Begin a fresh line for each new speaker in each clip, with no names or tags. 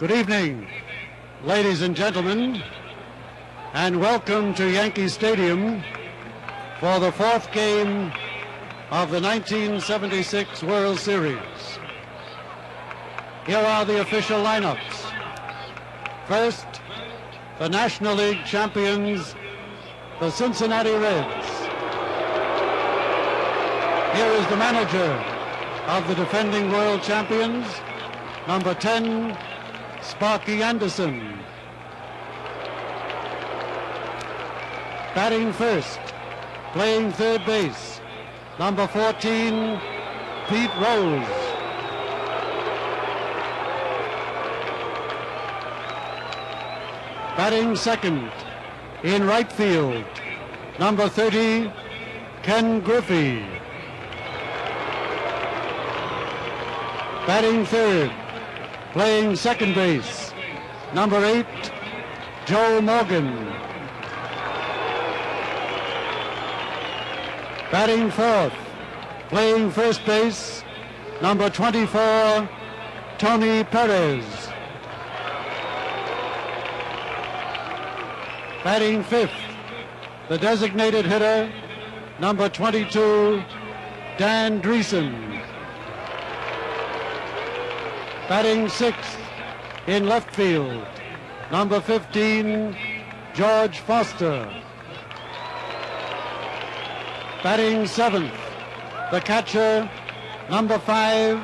Good evening, ladies and gentlemen, and welcome to Yankee Stadium for the fourth game of the 1976 World Series. Here are the official lineups. First, the National League champions, the Cincinnati Reds. Here is the manager of the defending world champions, number 10, Sparky Anderson. Batting first, playing third base, number 14, Pete Rose. Batting second, in right field, number 30, Ken Griffey. Batting third, playing second base, number 8, Joe Morgan. Batting fourth, playing first base, number 24, Tony Perez. Batting fifth, the designated hitter, number 22, Dan Dreesen. Batting sixth, in left field, number 15, George Foster. Batting seventh, the catcher, number 5,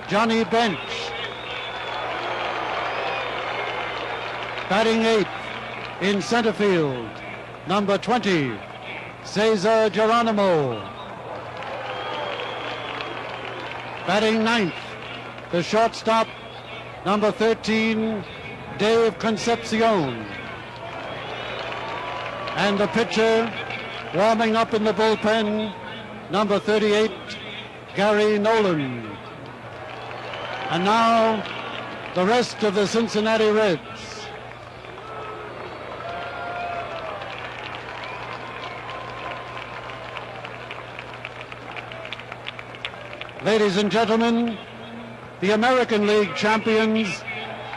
Johnny Bench. Batting eighth, in center field, number 20, Cesar Geronimo. Batting ninth, the shortstop, number 13, Dave Concepcion. And the pitcher, warming up in the bullpen, number 38, Gary Nolan. And now, the rest of the Cincinnati Reds. Ladies and gentlemen, the American League champions,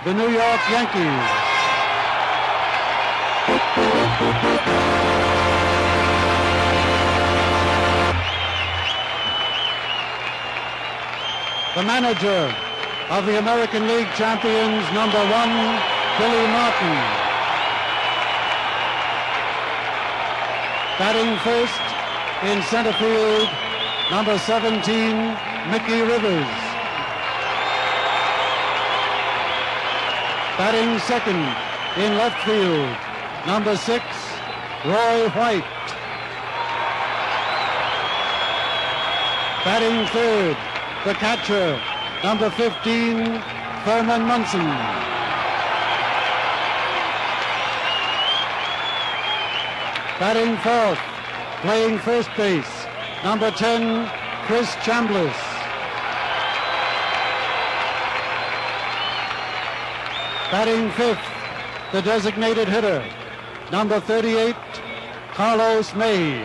the New York Yankees. The manager of the American League champions, number 1, Billy Martin. Batting first, in center field, number 17, Mickey Rivers. Batting second, in left field, number 6, Roy White. Batting third, the catcher, number 15, Thurman Munson. Batting fourth, playing first base, number 10, Chris Chambliss. Batting fifth, the designated hitter, number 38, Carlos May.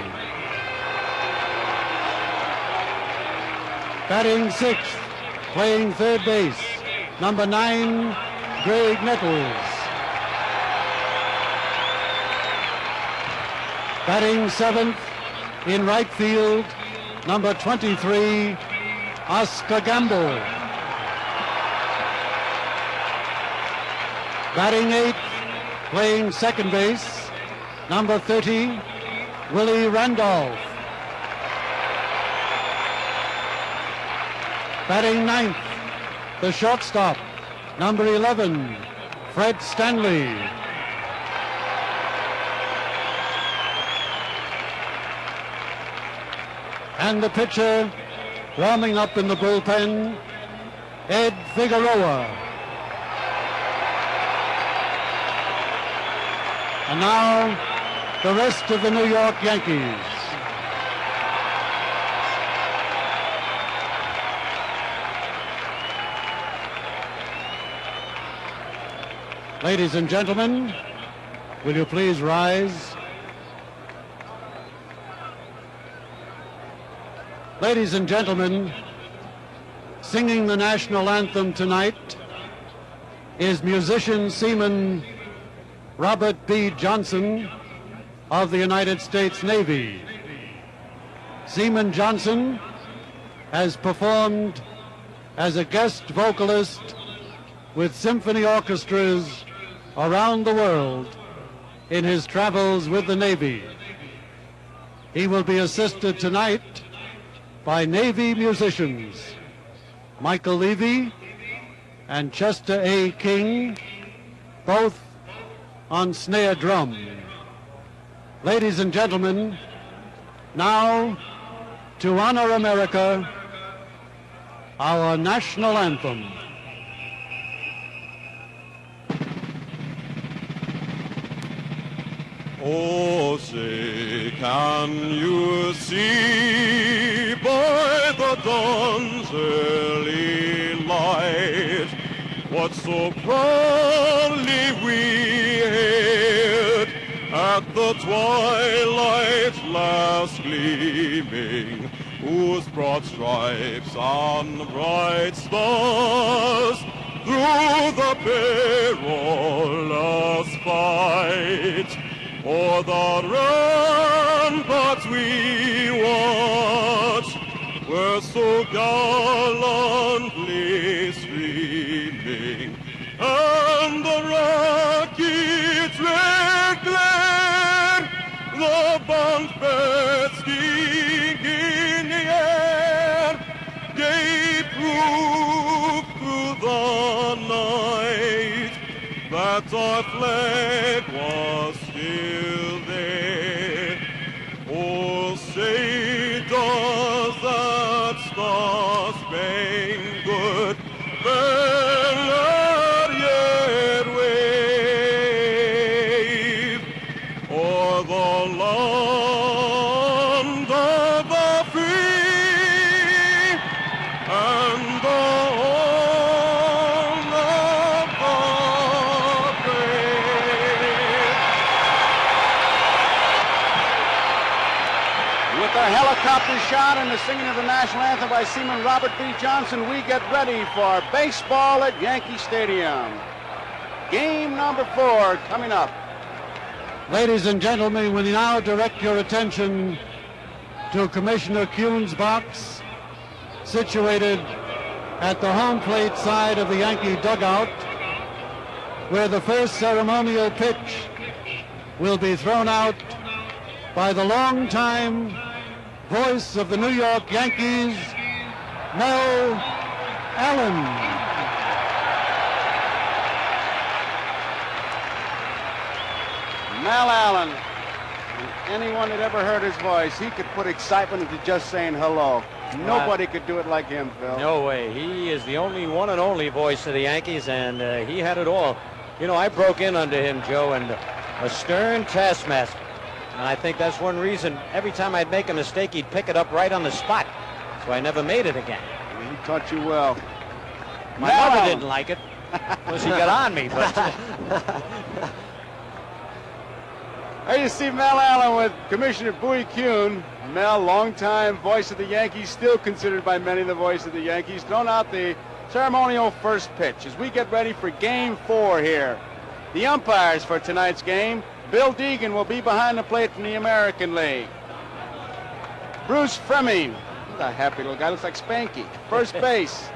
Batting sixth, playing third base, number 9, Greg Nettles. Batting seventh, in right field, number 23, Oscar Gamble. Batting eighth, playing second base, number 30, Willie Randolph. Batting ninth, the shortstop, number 11, Fred Stanley. And the pitcher, warming up in the bullpen, Ed Figueroa. And now, the rest of the New York Yankees. Ladies and gentlemen, will you please rise? Ladies and gentlemen, singing the national anthem tonight is musician seaman Robert B. Johnson of the United States Navy. Seaman Johnson has performed as a guest vocalist with symphony orchestras around the world in his travels with the Navy. He will be assisted tonight by Navy musicians Michael Levy and Chester A. King, both on snare drum. Ladies and gentlemen, now to honor America, our national anthem.
Oh, say, can you see by the dawn's early light what so proudly we hailed at the twilight's last gleaming, whose broad stripes and bright stars through the perilous fight o'er the ramparts we watched were so gallantly streaming, and the rocket's red glare, the bombs bursting in the air, gave proof through the night that our flag was still there. Oh, say does that star-spangled banner yet wave o'er the land of the free and the home of the brave?
With the helicopter shot and the singing of the national anthem by Seaman Robert B. Johnson, we get ready for baseball at Yankee Stadium. Game number 4 coming up.
Ladies and gentlemen, we now direct your attention to Commissioner Kuhn's box, situated at the home plate side of the Yankee dugout, where the first ceremonial pitch will be thrown out by the longtime voice of the New York Yankees, Mel Allen.
Mel Allen. And anyone that ever heard his voice, he could put excitement into just saying hello. Nobody could do it like him, Phil.
No way. He is the only one and only voice of the Yankees, and he had it all. You know, I broke in under him, Joe, and a stern taskmaster. And I think that's one reason every time I'd make a mistake, he'd pick it up right on the spot. So I never made it again.
He taught you well.
My mother didn't like it. Well, she got on me, but...
There you see Mel Allen with Commissioner Bowie Kuhn. Mel, longtime voice of the Yankees, still considered by many the voice of the Yankees, thrown out the ceremonial first pitch as we get ready for Game 4 here. The umpires for tonight's game: Bill Deegan will be behind the plate from the American League. Bruce Fleming, he's a happy little guy, looks like Spanky. First base.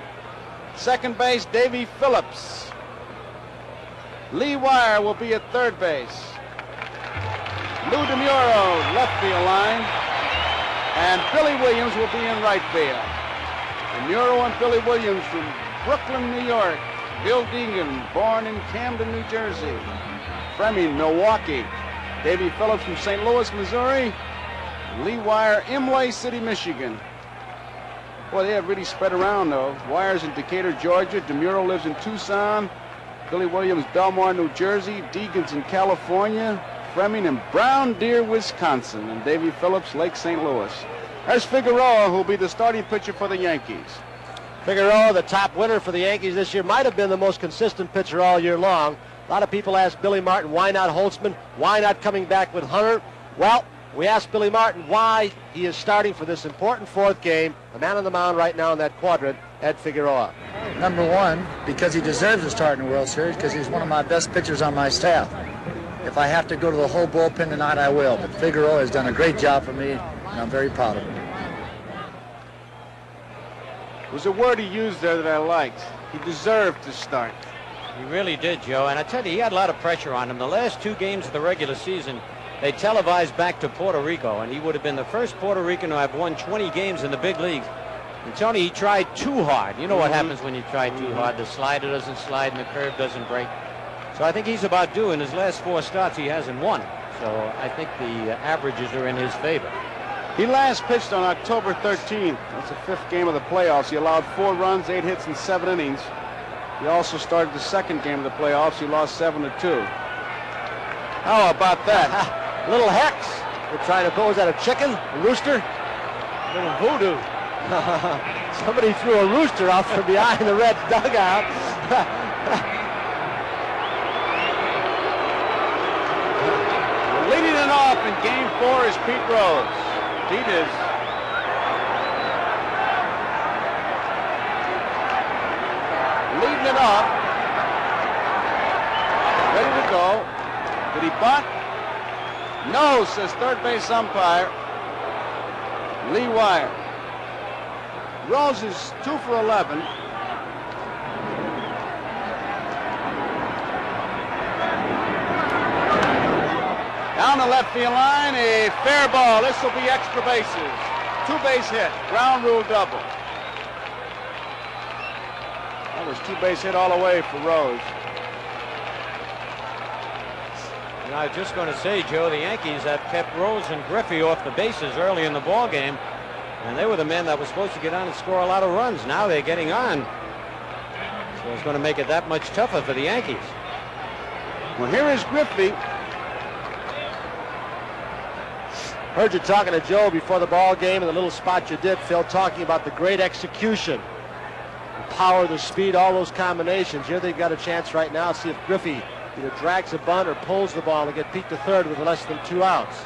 Second base, Davy Phillips. Lee Wire will be at third base. Lou DeMuro, left field line. And Billy Williams will be in right field. DeMuro and Billy Williams from Brooklyn, New York. Bill Deegan, born in Camden, New Jersey. Fleming, Milwaukee. Davy Phillips from St. Louis, Missouri. Lee Wire, Imlay City, Michigan. Boy, they have really spread around, though. Wire's in Decatur, Georgia. DeMuro lives in Tucson. Billy Williams, Belmar, New Jersey. Deegan's in California. Fleming in Brown Deer, Wisconsin. And Davy Phillips, Lake St. Louis. There's Figueroa, who will be the starting pitcher for the Yankees.
Figueroa, the top winner for the Yankees this year, might have been the most consistent pitcher all year long. A lot of people ask Billy Martin, why not Holtzman? Why not coming back with Hunter? Well, we asked Billy Martin why he is starting for this important fourth game. The man on the mound right now in that quadrant Ed Figueroa.
Number one, because he deserves to start in the World Series, because he's one of my best pitchers on my staff. If I have to go to the whole bullpen tonight, I will. But Figueroa has done a great job for me, and I'm very proud of him.
There was a word he used there that I liked. He deserved to start.
He really did, Joe. And I tell you, he had a lot of pressure on him. The last 2 games of the regular season, they televised back to Puerto Rico, and he would have been the first Puerto Rican to have won 20 games in the big leagues. And Tony, he tried too hard. You know what happens when you try too hard. The slider doesn't slide and the curve doesn't break. So I think he's about due. In his last 4 starts, he hasn't won. So I think the averages are in his favor.
He last pitched on October 13th. That's the 5th game of the playoffs. He allowed 4 runs, 8 hits, and 7 innings. He also started the 2nd game of the playoffs. He lost 7-2. How about that?
Little hex. They're trying to pull. Was that a chicken? A rooster?
Little voodoo.
Somebody threw a rooster out from behind the Reds dugout.
Leading it off in Game 4 is Pete Rose. Pete is leading it off. Ready to go. Did he bunt? No, says third base umpire Lee Wire. Rose is 2 for 11. Down the left field line, a fair ball. This will be extra bases. 2-base hit, ground rule double. That was 2-base hit all the way for Rose.
And I was just going to say, Joe, the Yankees have kept Rose and Griffey off the bases early in the ball game, and they were the men that were supposed to get on and score a lot of runs. Now they're getting on, so it's going to make it that much tougher for the Yankees.
Well, here is Griffey.
Heard you talking to Joe before the ball game, and the little spot you did, Phil, talking about the great execution, the power, the speed, all those combinations. Here they've got a chance right now to see if Griffey either drags a bunt or pulls the ball and get Pete to third with less than 2 outs.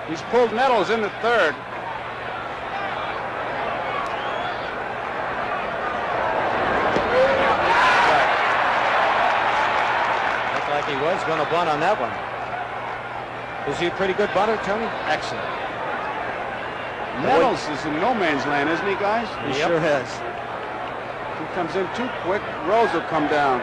He's pulled Nettles into third.
Looked like he was going to bunt on that one. Is he a pretty good bunter, Tony?
Excellent.
Nettles is in no man's land, isn't he, guys?
He sure is.
He comes in too quick. Rose will come down.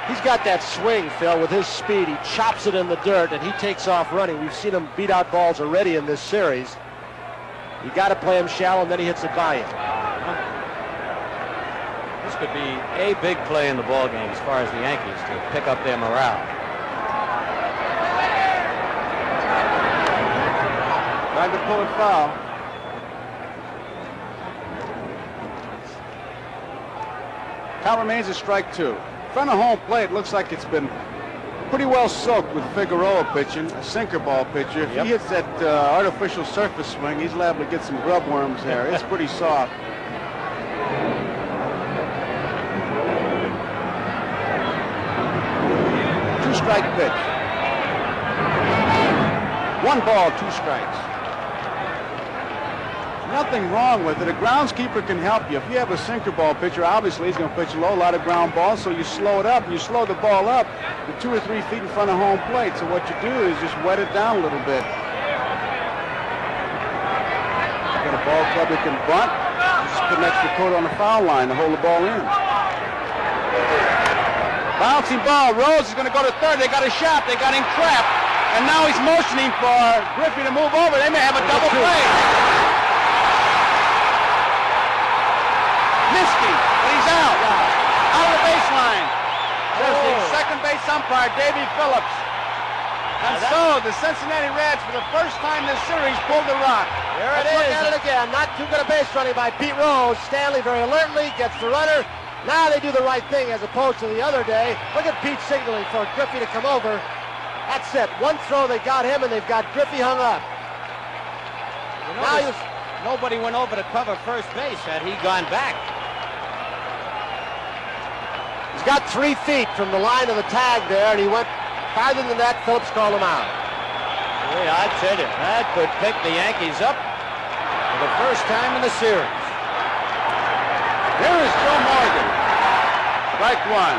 He's got that swing, Phil, with his speed. He chops it in the dirt, and he takes off running. We've seen him beat out balls already in this series. You got to play him shallow, and then he hits it by you.
This could be a big play in the ball game as far as the Yankees to pick up their morale.
Tried to pull it foul. Count remains a strike 2. Front of home plate looks like it's been pretty well soaked with Figueroa pitching, a sinker ball pitcher. If he hits that artificial surface swing, he's liable to get some grub worms there. It's pretty soft. Two-strike pitch. 1 ball, 2 strikes. Nothing wrong with it. A groundskeeper can help you. If you have a sinker ball pitcher, obviously he's going to pitch low, a lot of ground balls, so you slow it up. You slow the ball up to 2 or 3 feet in front of home plate. So what you do is just wet it down a little bit. Got a ball club that can bunt. Just put an extra coat on the foul line to hold the ball in. Bouncing ball. Rose is going to go to third. They got a shot. They got him trapped. And now he's motioning for Griffey to move over. They may have a double play. Missed him, but he's out. Out of the baseline. Says the second base umpire, Davey Phillips. And so the Cincinnati Reds, for the first time this series, pulled the rock.
There it is. Look at it again. Not too good a base running by Pete Rose. Stanley very alertly gets the runner. Now they do the right thing as opposed to the other day. Look at Pete signaling for Griffey to come over. That's it. One throw, they got him, and they've got Griffey hung up.
Now nobody went over to cover first base had he gone back.
He's got 3 feet from the line of the tag there, and he went farther than that. Phillips called him out.
Hey, I tell you, that could pick the Yankees up for the first time in the series.
Here is Joe Morgan. Strike one.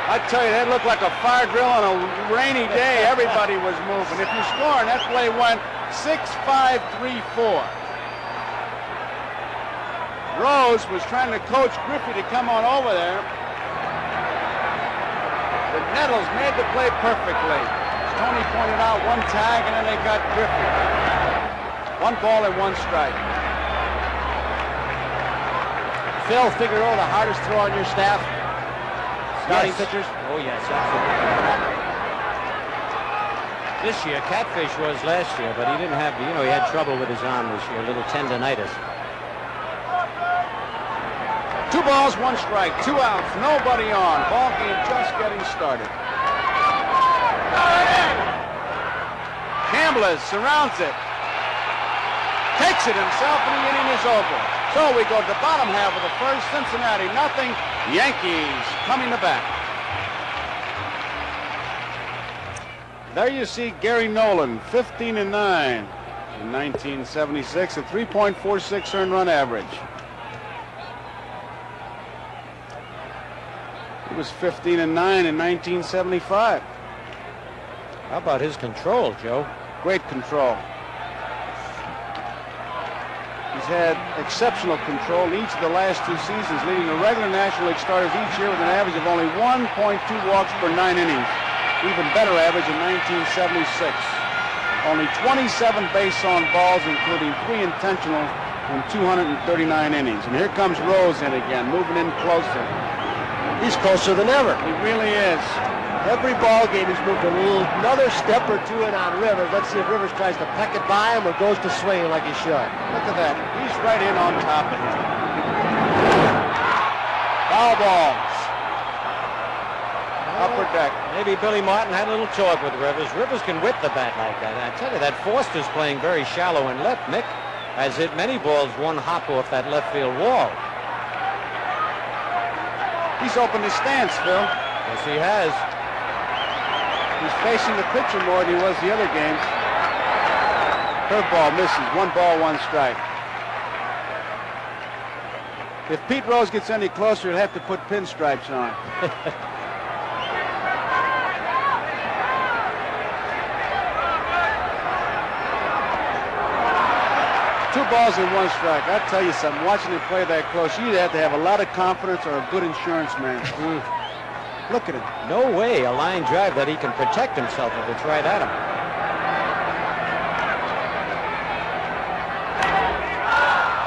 I tell you, that looked like a fire drill on a rainy day. Everybody was moving. If you're scoring, that play went 6-5-3-4. Rose was trying to coach Griffey to come on over there. The Nettles made the play perfectly. As Tony pointed out, one tag, and then they got Griffey. 1 ball and 1 strike.
Phil Figueroa, the hardest throw on your staff? Starting pitchers?
Oh, yes, absolutely. This year, Catfish was last year, but he didn't have, he had trouble with his arm this year, a little tendonitis.
2 balls, 1 strike, 2 outs, nobody on. Ball game just getting started. Chambliss surrounds it. Takes it himself, and the inning is over. So we go to the bottom half of the first. Cincinnati, nothing. Yankees coming to bat. There you see Gary Nolan, 15-9 in 1976, a 3.46 earned run average. He was 15-9 in 1975.
How about his control, Joe?
Great control. He's had exceptional control each of the last 2 seasons, leading the regular National League starters each year with an average of only 1.2 walks per 9 innings. Even better average in 1976. Only 27 base on balls, including 3 intentionals in 239 innings. And here comes Rose in again, moving in closer.
He's closer than ever.
He really is.
Every ball game he's moved another step or 2 in on Rivers. Let's see if Rivers tries to peck it by him or goes to swinging like he should.
Look at that. He's right in on top of him. Foul balls. Upper deck.
Maybe Billy Martin had a little talk with Rivers. Rivers can whip the bat like that. And I tell you, that Foster's playing very shallow in left. Mick has hit many balls 1 hop off that left field wall.
He's opened his stance, Phil.
Yes, he has.
He's facing the pitcher more than he was the other games. Curveball misses. 1 ball, 1 strike. If Pete Rose gets any closer, he'll have to put pinstripes on. 2 balls and 1 strike. I'll tell you something, watching him play that close, you either have to have a lot of confidence or a good insurance man. Look at him.
No way a line drive that he can protect himself if it's right at him.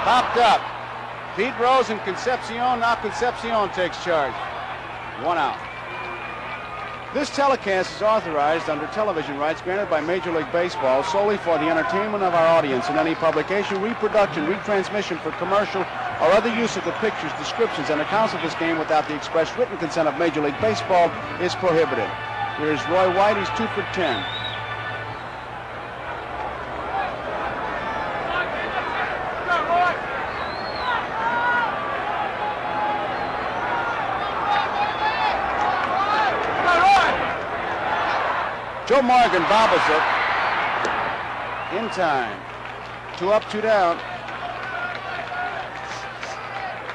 Popped up. Pete Rose and Concepcion. Now Concepcion takes charge. 1 out. This telecast is authorized under television rights granted by Major League Baseball solely for the entertainment of our audience, and any publication, reproduction, retransmission for commercial or other use of the pictures, descriptions, and accounts of this game without the express written consent of Major League Baseball is prohibited. Here's Roy White. He's 2 for 10. Joe Morgan bobbles it in time. 2 up, 2 down.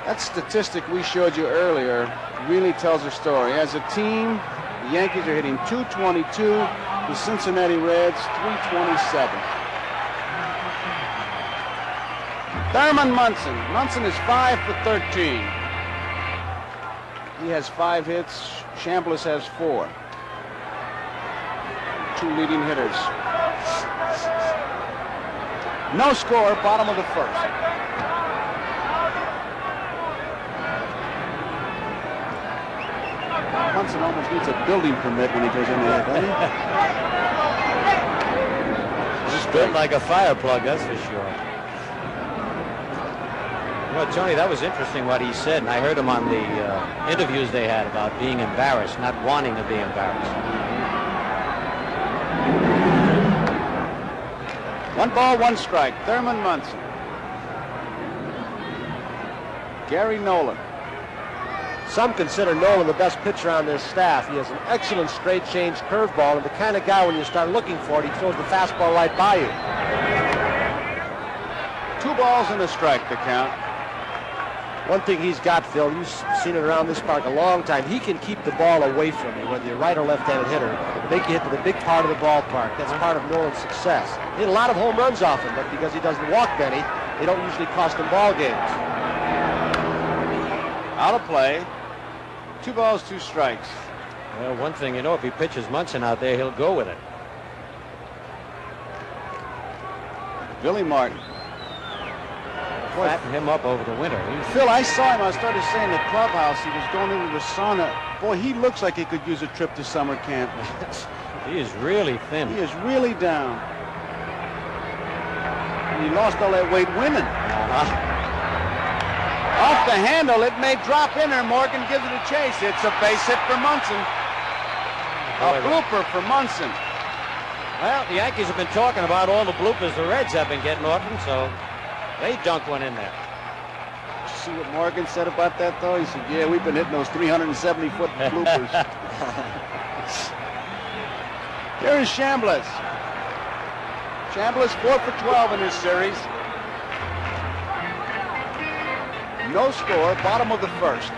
That statistic we showed you earlier really tells a story. As a team, the Yankees are hitting .222, the Cincinnati Reds .327. Thurman Munson. Munson is 5 for 13. He has 5 hits. Chambliss has 4. 2 leading hitters. No score, bottom of the first. Munson almost needs a building permit when he goes in there, doesn't he?
He's built like a fire plug, that's for sure. Well, Tony, that was interesting what he said, and I heard him on the interviews they had about being embarrassed, not wanting to be embarrassed.
1 ball, 1 strike. Thurman Munson. Gary Nolan.
Some consider Nolan the best pitcher on this staff. He has an excellent straight change curveball, and the kind of guy when you start looking for it, he throws the fastball right by you.
2 balls and a strike to count.
One thing he's got, Phil, you've seen it around this park a long time, he can keep the ball away from you, whether you're right or left-handed hitter. Make you hit to the big part of the ballpark. That's part of Nolan's success. He had a lot of home runs off him, but because he doesn't walk many, they don't usually cost him ball games.
Out of play. 2 balls, 2 strikes.
Well, one thing you know, if he pitches Munson out there, he'll go with it.
Billy Martin.
Fatten him up over the winter.
Phil, I saw him. I started saying the clubhouse. He was going into the sauna. Boy, he looks like he could use a trip to summer camp.
He is really thin.
He is really down. And he lost all that weight winning. Off the handle, it may drop in there. Morgan gives it a chase. It's a base hit for Munson. A blooper for Munson.
Well, the Yankees have been talking about all the bloopers the Reds have been getting off them, so they dunked one in there.
See what Morgan said about that, though? He said, yeah, we've been hitting those 370-foot bloopers. Here is Chambliss. Chambliss 4 for 12 in this series. No score, bottom of the first.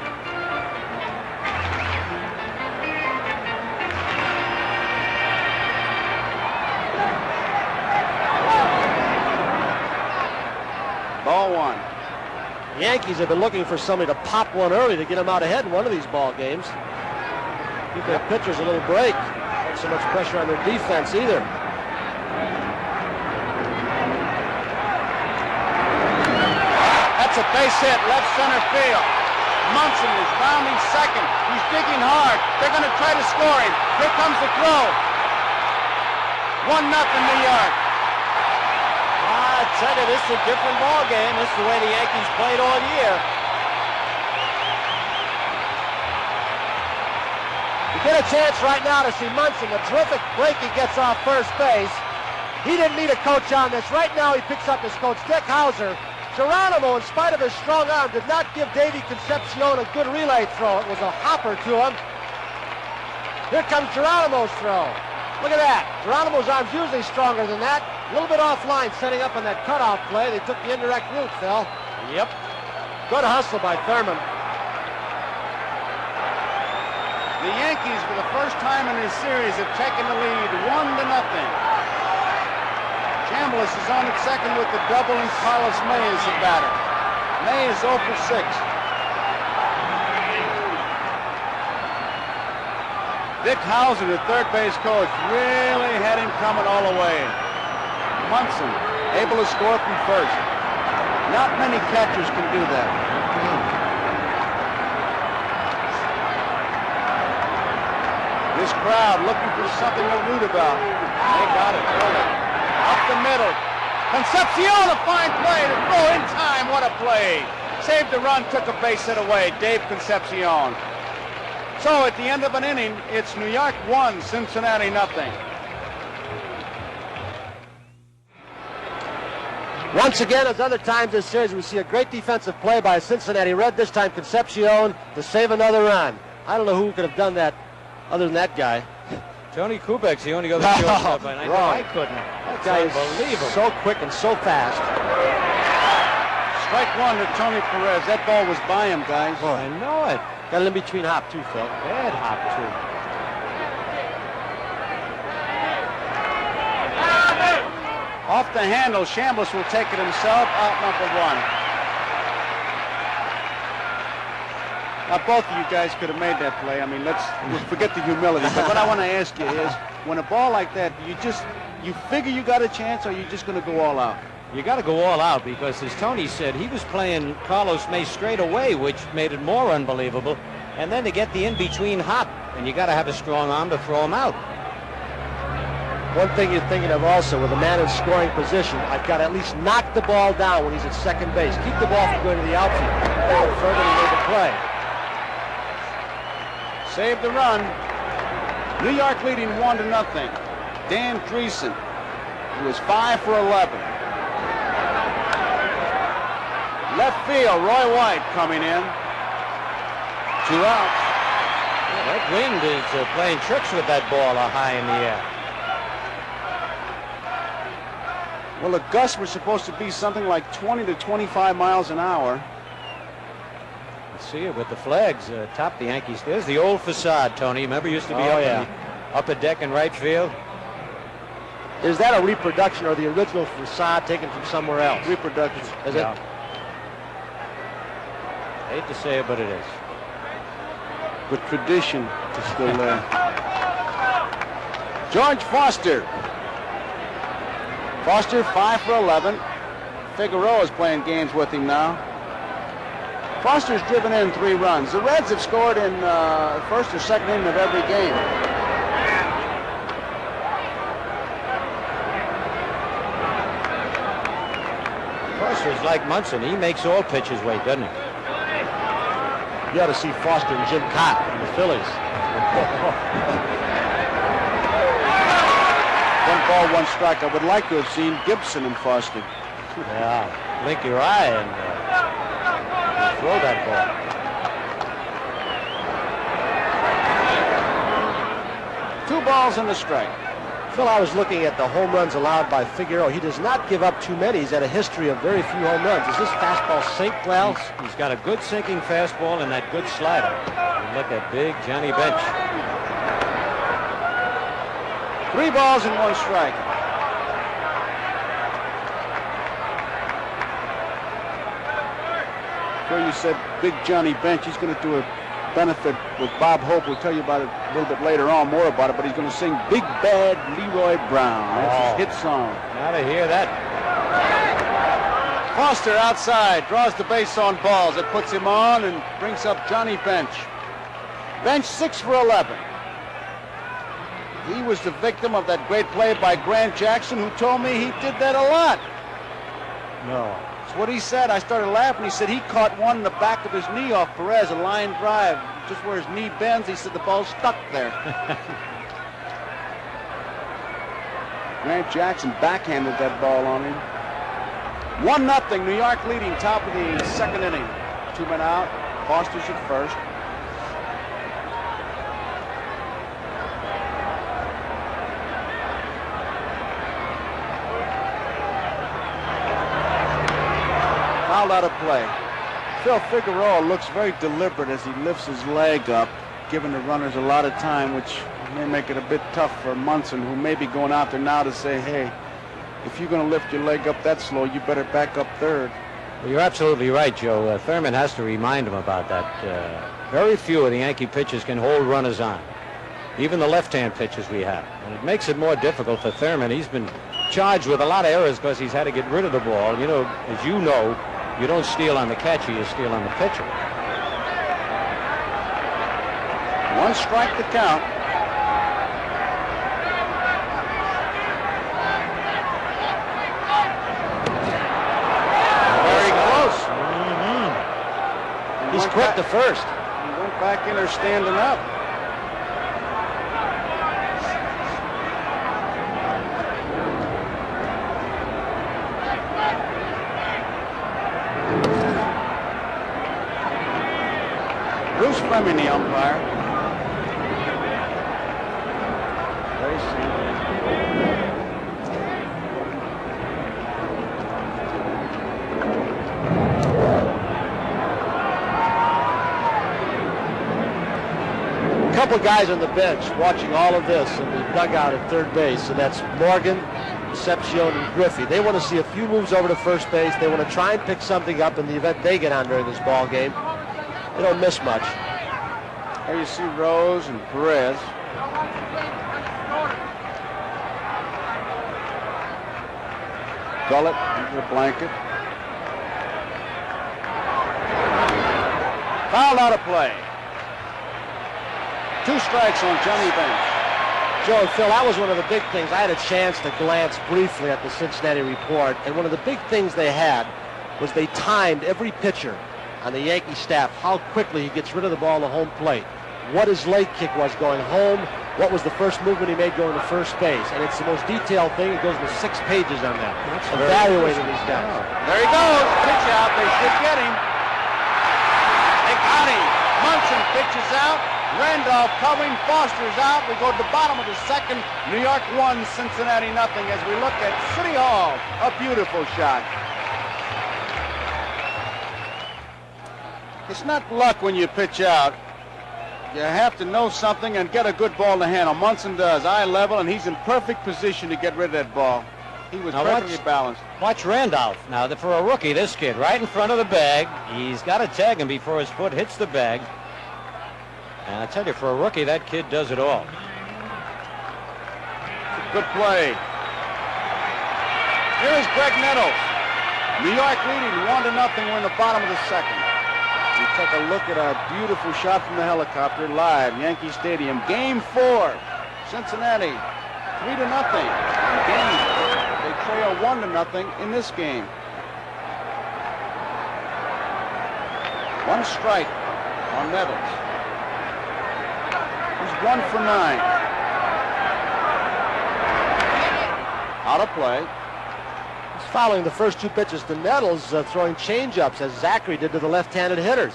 Ball 1.
The Yankees have been looking for somebody to pop one early to get them out ahead in one of these ball games. Give their pitchers a little break. Not so much pressure on their defense either.
That's a base hit, left center field. Munson is rounding second. He's digging hard. They're going to try to score him. Here comes the throw. 1-0 New York.
I tell you, this is a different ball game. This is the way the Yankees played all year.
You get a chance right now to see Munson. A terrific break he gets off first base. He didn't need a coach on this. Right now he picks up his coach, Dick Hauser. Geronimo, in spite of his strong arm, did not give Davey Concepcion a good relay throw. It was a hopper to him. Here comes Geronimo's throw. Look at that. Geronimo's arm's usually stronger than that. A little bit offline, setting up on that cutoff play. They took the indirect route, Phil.
Yep.
Good hustle by Thurman.
The Yankees, for the first time in this series, have taken the lead 1-0. Chambliss is on at second with the double, and Carlos May is the batter. May is 0 for 6. Dick Hauser, the third base coach, really had him coming all the way. Munson able to score from first. Not many catchers can do that. This crowd looking for something to root about. They got it early. Up the middle. Concepcion, a fine play to throw in time. What a play. Saved the run, took a base hit away. Dave Concepcion. So at the end of an inning, it's New York 1, Cincinnati 0.
Once again, as other times this series, we see a great defensive play by a Cincinnati Red. This time Concepcion to save another run. I don't know who could have done that other than that guy.
Tony Kubek's the only other shortstop, and I know I couldn't.
That guy is
unbelievable.
so quick and so fast.
Strike 1 to Tony Perez. That ball was by him, guys.
I know it.
Got an in-between hop, too, Phil.
Bad hop, too.
Off the handle, Chambliss will take it himself. Out number 1. Now, both of you guys could have made that play. I mean, we'll forget the humility. But what I want to ask you is, when a ball like that, you figure you got a chance, or you're just going to go all out?
You got to go all out because, as Tony said, he was playing Carlos May straight away, which made it more unbelievable. And then to get the in-between hop, and you got to have a strong arm to throw him out.
One thing you're thinking of also, with a man in scoring position, I've got to at least knock the ball down when he's at second base. Keep the ball from going to the outfield. Down further and made the play.
Save the run. New York leading 1-0. Dan Dreesen, who was 5 for 11. Left field, Roy White coming in. 2 outs.
Yeah, that wind is playing tricks with that ball high in the air.
Well, the gusts were supposed to be something like 20 to 25 miles an hour.
Let's see it with the flags atop the Yankees. There's the old facade, Tony. Remember, used to be up in the upper deck in right field.
Is that a reproduction or the original facade taken from somewhere else?
Reproduction.
Is
Yeah.
it?
Hate to say it, but it is.
But tradition is still there. George Foster. Foster 5 for 11. Figueroa is playing games with him now. Foster's driven in 3 runs. The Reds have scored in first or second inning of every game.
Foster's like Munson. He makes all pitches wait, doesn't he?
You ought to see Foster and Jim Cott in the Phillies.
1 ball, 1 strike. I would like to have seen Gibson and Foster.
Yeah. Blink your eye and throw that ball.
Two balls and a strike.
Phil, I was looking at the home runs allowed by Figueroa. He does not give up too many. He's had a history of very few home runs. Is this fastball sink well?
He's got a good sinking fastball and that good slider. And look at big Johnny Bench.
3 balls and 1 strike. Where you said Big Johnny Bench, he's going to do a benefit with Bob Hope. We'll tell you about it a little bit later on, more about it, but he's going to sing Big Bad Leroy Brown. That's his hit song.
Gotta hear that.
Foster outside, draws the base on balls. It puts him on and brings up Johnny Bench. Bench 6 for 11. He was the victim of that great play by Grant Jackson, who told me he did that a lot.
No.
That's what he said. I started laughing. He said he caught one in the back of his knee off Perez, a line drive, just where his knee bends. He said the ball's stuck there. Grant Jackson backhanded that ball on him. 1-0, New York leading, top of the second inning. 2 men out. Foster's at first. Fouled out of play. Phil Figueroa looks very deliberate as he lifts his leg up, giving the runners a lot of time, which may make it a bit tough for Munson, who may be going out there now to say, hey, if you're going to lift your leg up that slow, you better back up third.
Well, you're absolutely right, Joe. Thurman has to remind him about that. Very few of the Yankee pitchers can hold runners on, even the left-hand pitchers we have. And it makes it more difficult for Thurman. He's been charged with a lot of errors because he's had to get rid of the ball. You know, as you know, you don't steal on the catcher, you steal on the pitcher.
1 strike to count. Very close.
He's quick to first.
He went back in there standing up. Bruce Fleming, the umpire. Very simple.
A couple guys on the bench watching all of this in the dugout at third base, and that's Morgan, Concepcion, and Griffey. They want to see a few moves over to first base. They want to try and pick something up in the event they get on during this ball game. They don't miss much.
There you see Rose and Perez. Gullett into the blanket. Fouled out of play. 2 strikes on Johnny Bench.
Joe and Phil, that was one of the big things. I had a chance to glance briefly at the Cincinnati report, and one of the big things they had was they timed every pitcher on the Yankee staff, how quickly he gets rid of the ball on the home plate, what his leg kick was going home, what was the first movement he made going to first base. And it's the most detailed thing. It goes to 6 pages on that, evaluating these guys.
There he goes. Pitch out. They should get him. They got him. Munson picks Randolph covering, Foster's out. We go to the bottom of the second. New York 1, Cincinnati nothing as we look at City Hall. A beautiful shot. It's not luck when you pitch out. You have to know something and get a good ball to handle. Munson does, eye level, and he's in perfect position to get rid of that ball. He was perfectly balanced.
Watch Randolph. Now, for a rookie, this kid, right in front of the bag. He's got to tag him before his foot hits the bag. And I tell you, for a rookie, that kid does it all.
Good play. Here is Greg Nettles. New York leading 1-0. We're in the bottom of the second. We take a look at a beautiful shot from the helicopter live, Yankee Stadium. Game 4, Cincinnati, 3-0. They trail 1-0 in this game. One strike on Nettles. He's 1 for 9. Out of play.
He's following the first 2 pitches to Nettles, throwing change-ups as Zachary did to the left-handed hitters.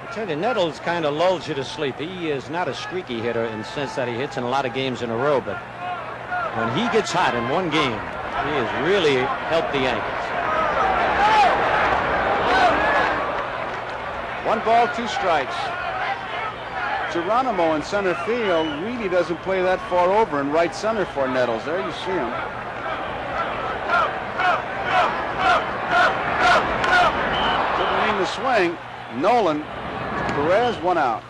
I tell you, Nettles kind of lulls you to sleep. He is not a streaky hitter in the sense that he hits in a lot of games in a row, but when he gets hot in one game, he has really helped the Yankees.
1 ball, 2 strikes. Geronimo in center field really doesn't play that far over in right center for Nettles. There you see him. Didn't mean to swing. Nolan, Perez, 1 out.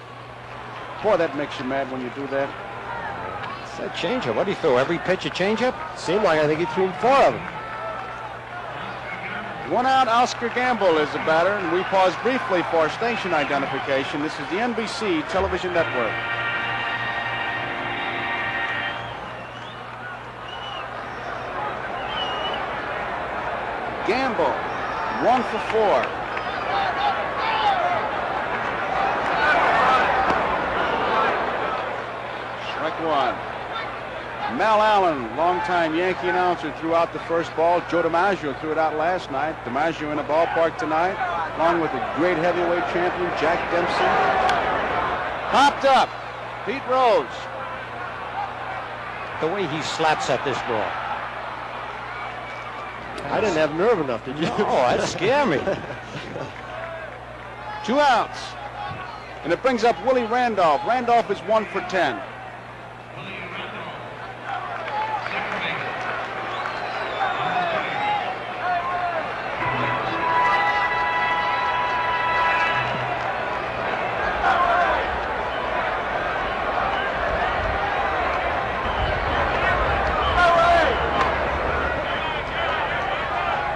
Boy, that makes you mad when you do that.
It's that changeup. What do you throw? Every pitch a changeup?
Seemed like I think he threw 4 of them.
1 out, Oscar Gamble is the batter, and we pause briefly for station identification. This is the NBC Television Network. Gamble, 1 for 4. Strike 1. Mel Allen, longtime Yankee announcer, threw out the first ball. Joe DiMaggio threw it out last night. DiMaggio in the ballpark tonight, along with the great heavyweight champion, Jack Dempsey. Popped up. Pete Rose.
The way he slaps at this ball.
I didn't have nerve enough, did you?
Oh, that scared me.
2 outs. And it brings up Willie Randolph. Randolph is 1 for 10.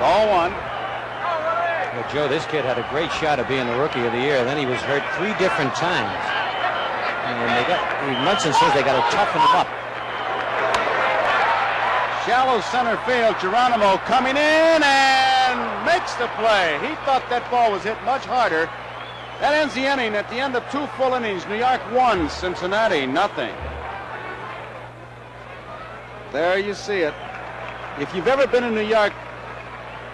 Ball 1.
Well, Joe, this kid had a great shot of being the Rookie of the Year. Then he was hurt 3 different times. And Munson says they got to toughen him up.
Shallow center field. Geronimo coming in and makes the play. He thought that ball was hit much harder. That ends the inning. At the end of 2 full innings, New York 1, Cincinnati nothing. There you see it. If you've ever been in New York,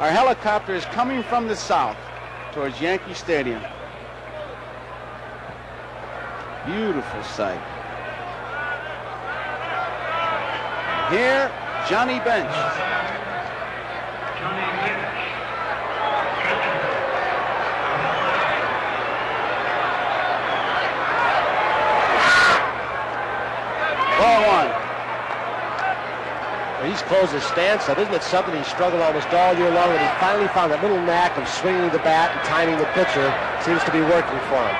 our helicopter is coming from the south towards Yankee Stadium. Beautiful sight. Here, Johnny Bench. Ball 1.
He's closed his stance up. Isn't it something he struggled almost all year long, and he finally found that little knack of swinging the bat and timing the pitcher. Seems to be working for him.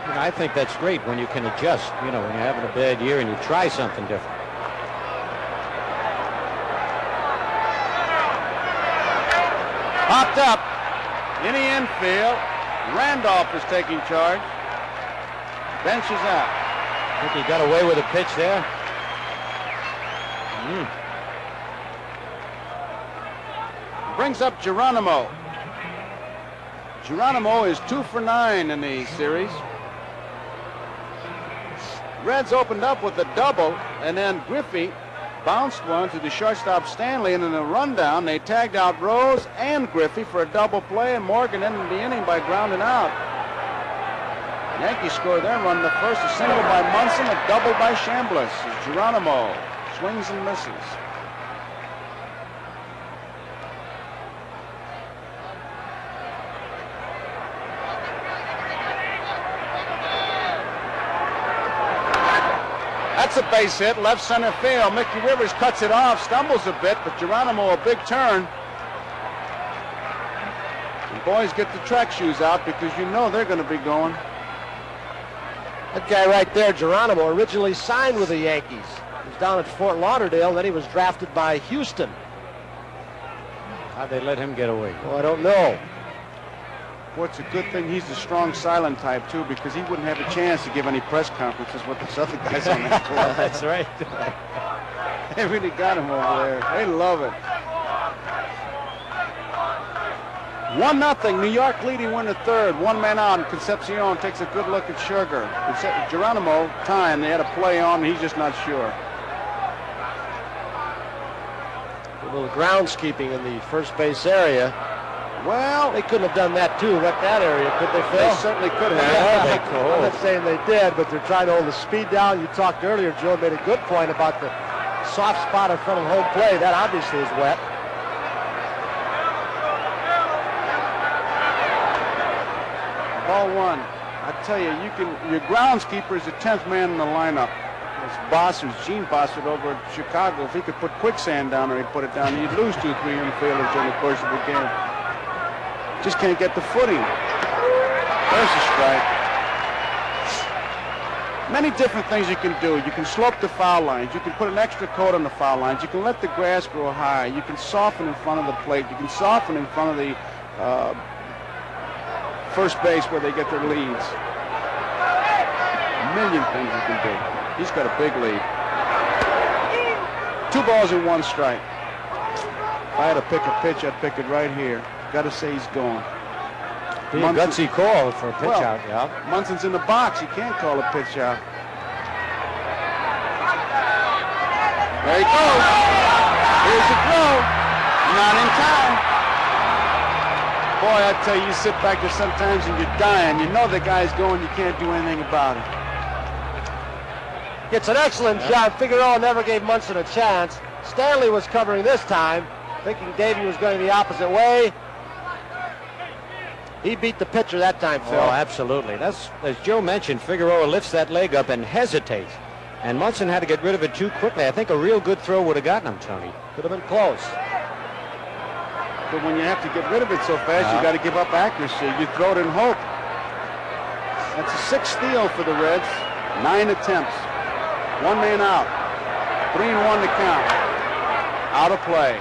You know, I think that's great when you can adjust, you know, when you're having a bad year and you try something different.
Popped up in the infield. Randolph is taking charge. Bench is out.
I think he got away with a pitch there.
Brings up Geronimo. Geronimo is 2 for 9 in the series. Reds opened up with a double, and then Griffey bounced one to the shortstop Stanley, and in a rundown, they tagged out Rose and Griffey for a double play, and Morgan ended the inning by grounding out. Yankees scored their run in the first, a single by Munson, a double by Chambliss, as Geronimo swings and misses. That's a base hit, left center field. Mickey Rivers cuts it off, stumbles a bit, but Geronimo a big turn. And boys, get the track shoes out because you know they're going to be going.
That guy right there, Geronimo, originally signed with the Yankees. He was down at Fort Lauderdale, then he was drafted by Houston.
How'd they let him get away?
Well, I don't know.
Boy, it's a good thing he's the strong silent type too, because he wouldn't have a chance to give any press conferences with the other guys on that club.
That's right.
They really got him over there. They love it. 1-0, New York leading 1/3. One man out, and Concepcion takes a good look at Sugar. Geronimo, time, they had a play on, and he's just not sure.
A little groundskeeping in the first base area.
Well,
They couldn't have done that too, wreck that area, could they, Phil?
they certainly could have.
I'm not saying they did, but they're trying to hold the speed down. You talked earlier, Joe made a good point about the soft spot in front of home play. That obviously is wet.
Ball one. I tell you, your groundskeeper is the 10th man in the lineup. It's Bossers, Gene Bossert over at Chicago. If he could put quicksand down there, he'd put it down. You'd lose 2 or 3 infielders during the course of the game. Just can't get the footing. There's a strike. Many different things you can do. You can slope the foul lines. You can put an extra coat on the foul lines. You can let the grass grow high. You can soften in front of the plate. You can soften in front of the first base where they get their leads. A million things you can do. He's got a big lead. 2 balls and 1 strike. If I had to pick a pitch, I'd pick it right here. Got to say he's going.
Be a gutsy call for a pitch out, yeah.
Munson's in the box. He can't call a pitch out. There he goes. Here's the throw. Not in time. Boy, I tell you, you sit back there sometimes and you're dying. You know the guy's going. You can't do anything about it.
It's an excellent job. Figueroa never gave Munson a chance. Stanley was covering this time, thinking Davey was going the opposite way. He beat the pitcher that time, Phil.
Oh, absolutely. That's, as Joe mentioned, Figueroa lifts that leg up and hesitates. And Munson had to get rid of it too quickly. I think a real good throw would have gotten him, Tony.
Could have been close.
But when you have to get rid of it so fast, you got to give up accuracy. You throw it in hope. That's a 6th steal for the Reds. 9 attempts. 1 man out. 3-1 to count. Out of play.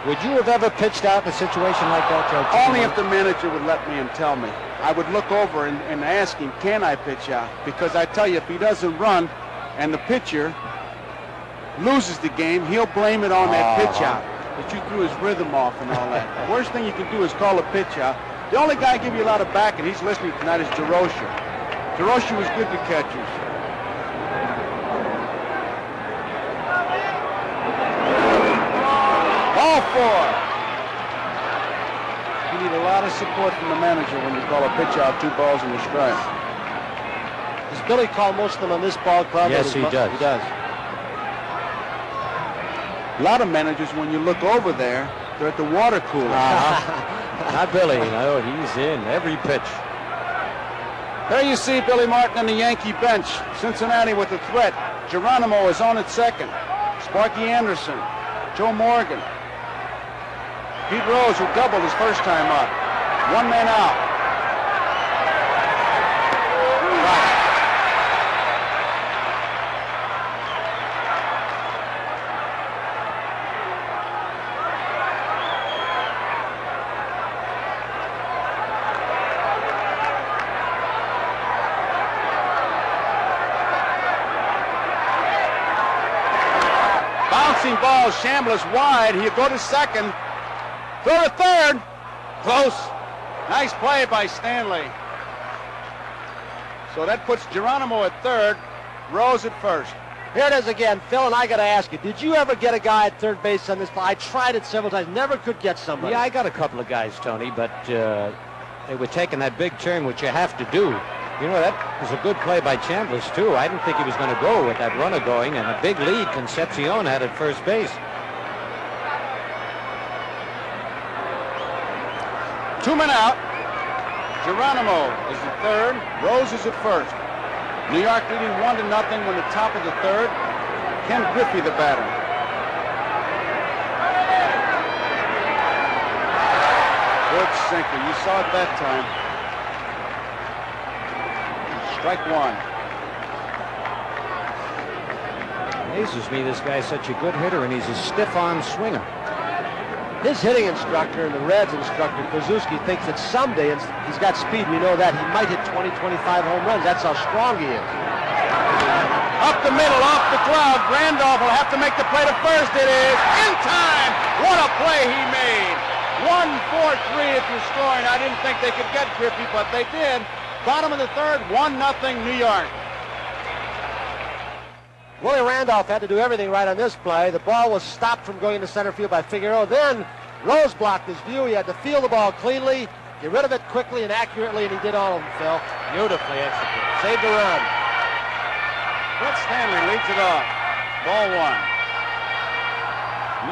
Would you have ever pitched out in a situation like that, Joe?
Only if the manager would let me and tell me. I would look over and ask him, can I pitch out? Because I tell you, if he doesn't run and the pitcher loses the game, he'll blame it on that pitch out. That you threw his rhythm off and all that. The worst thing you can do is call a pitch out. The only guy give you a lot of back, and he's listening tonight, is DeRocher. DeRocher was good to catchers. Ball 4. You need a lot of support from the manager when you call a pitch out, 2 balls and a strike.
Does Billy call most of them on this ball club?
Yes, he does.
He does.
A lot of managers, when you look over there, they're at the water cooler.
Not Billy. No, he's in every pitch.
There you see Billy Martin on the Yankee bench. Cincinnati with a threat. Geronimo is on at second. Sparky Anderson. Joe Morgan. Pete Rose, who doubled his first time up. 1 man out. Right. Bouncing ball, Chambliss wide. He'll go to second. Throw to third. Close. Nice play by Stanley. So that puts Geronimo at third, Rose at first.
Here it is again, Phil, and I got to ask you, did you ever get a guy at third base on this play? I tried it several times, never could get somebody.
Yeah, I got a couple of guys, Tony, but they were taking that big turn, which you have to do. You know, that was a good play by Chambliss, too. I didn't think he was going to go with that runner going, and a big lead Concepcion had at first base.
2 men out. Geronimo is at third. Rose is at first. New York leading 1-0 when the top of the third. Ken Griffey, the batter. Good sinker. You saw it that time. Strike one.
Amazes me, this guy's such a good hitter, and he's a stiff-arm swinger.
His hitting instructor and the Reds instructor, Kozuski, thinks that someday, and he's got speed, we know that, he might hit 20, 25 home runs. That's how strong he is.
Up the middle, off the glove. Randolph will have to make the play to first. It is in time. What a play he made. 1-4-3 if you're scoring. I didn't think they could get Griffey, but they did. Bottom of the third, 1-0 New York.
Willie Randolph had to do everything right on this play. The ball was stopped from going to center field by Figueroa. Then Rose blocked his view. He had to field the ball cleanly, get rid of it quickly and accurately, and he did all of them, Phil.
Beautifully executed.
Saved a run.
Brett Stanley leads it off. Ball one.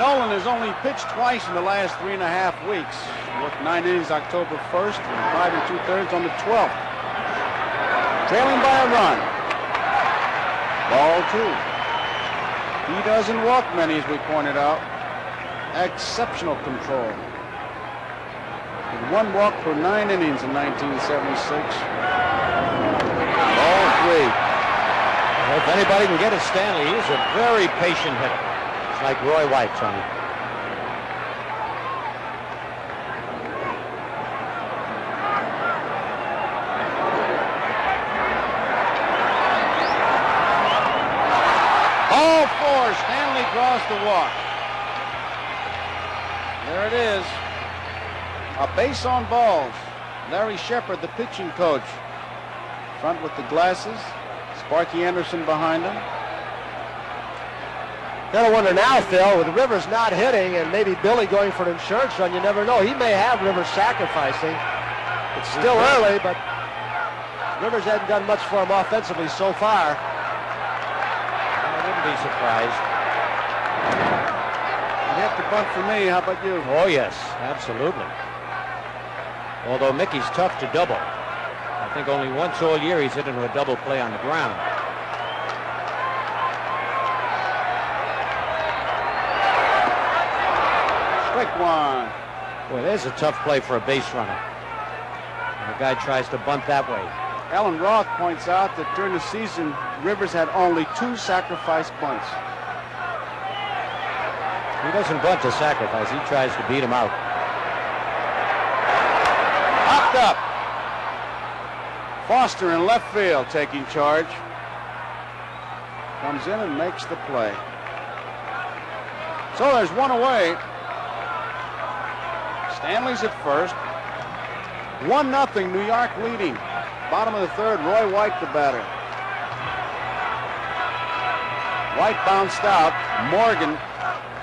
Nolan has only pitched twice in the last 3.5 weeks. Worked 9 innings October 1st and 5 2/3 on the 12th. Trailing by a run. Ball two. He doesn't walk many, as we pointed out. Exceptional control. And 1 walk per 9 innings in 1976. Ball three.
Well, if anybody can get it, Stanley, he's a very patient hitter. It's like Roy White, Tony.
All four. Stanley draws the walk. There it is. A base on balls. Larry Shepard, the pitching coach. Front with the glasses. Sparky Anderson behind him.
Gotta wonder now, Phil, with Rivers not hitting and maybe Billy going for an insurance run, you never know. He may have Rivers sacrificing. It's still early, but Rivers hasn't done much for him offensively so far.
I wouldn't be surprised.
You have to bunt for me. How about you?
Oh, yes, absolutely. Although Mickey's tough to double. I think only once all year he's hit into a double play on the ground.
Strike one.
Boy, there's a tough play for a base runner. The guy tries to bunt that way.
Alan Roth points out that during the season, Rivers had only 2 sacrifice bunts.
He doesn't bunt to sacrifice. He tries to beat him out.
Popped up. Foster in left field taking charge. Comes in and makes the play. So there's one away. Stanley's at first. 1-0 New York leading. Bottom of the third, Roy White the batter. White bounced out. Morgan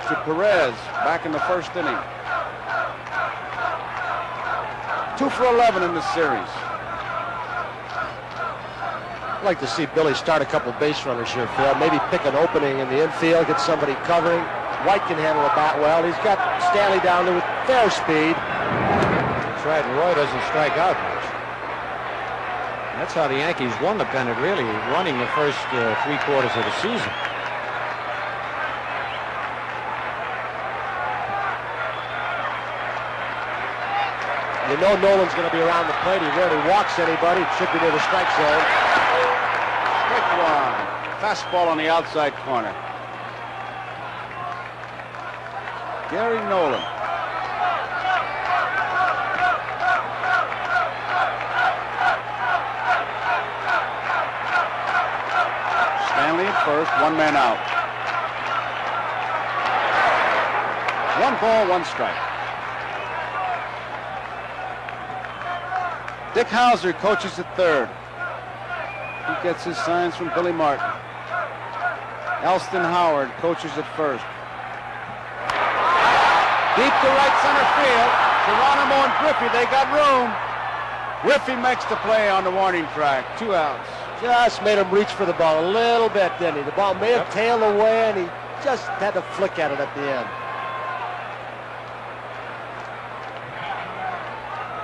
to Perez back in the first inning. 2 for 11 in the series.
I'd like to see Billy start a couple base runners here, Phil. Maybe pick an opening in the infield, get somebody covering. White can handle the bat well. He's got Stanley down there with fair speed.
That's right, and Roy doesn't strike out much. That's how the Yankees won the pennant, really, running the first 3/4 of the season.
You know Nolan's going to be around the plate. He rarely walks anybody. It should be near the strike zone.
Strike one. Fastball on the outside corner. Gary Nolan. Stanley at first, 1 man out. 1 ball, 1 strike. Dick Hauser coaches at third. He gets his signs from Billy Martin. Elston Howard coaches at first. Deep to right center field. Geronimo and Griffey, they got room. Griffey makes the play on the warning track. 2 outs.
Just made him reach for the ball a little bit, didn't he? The ball may have tailed away, and he just had to flick at it at the end.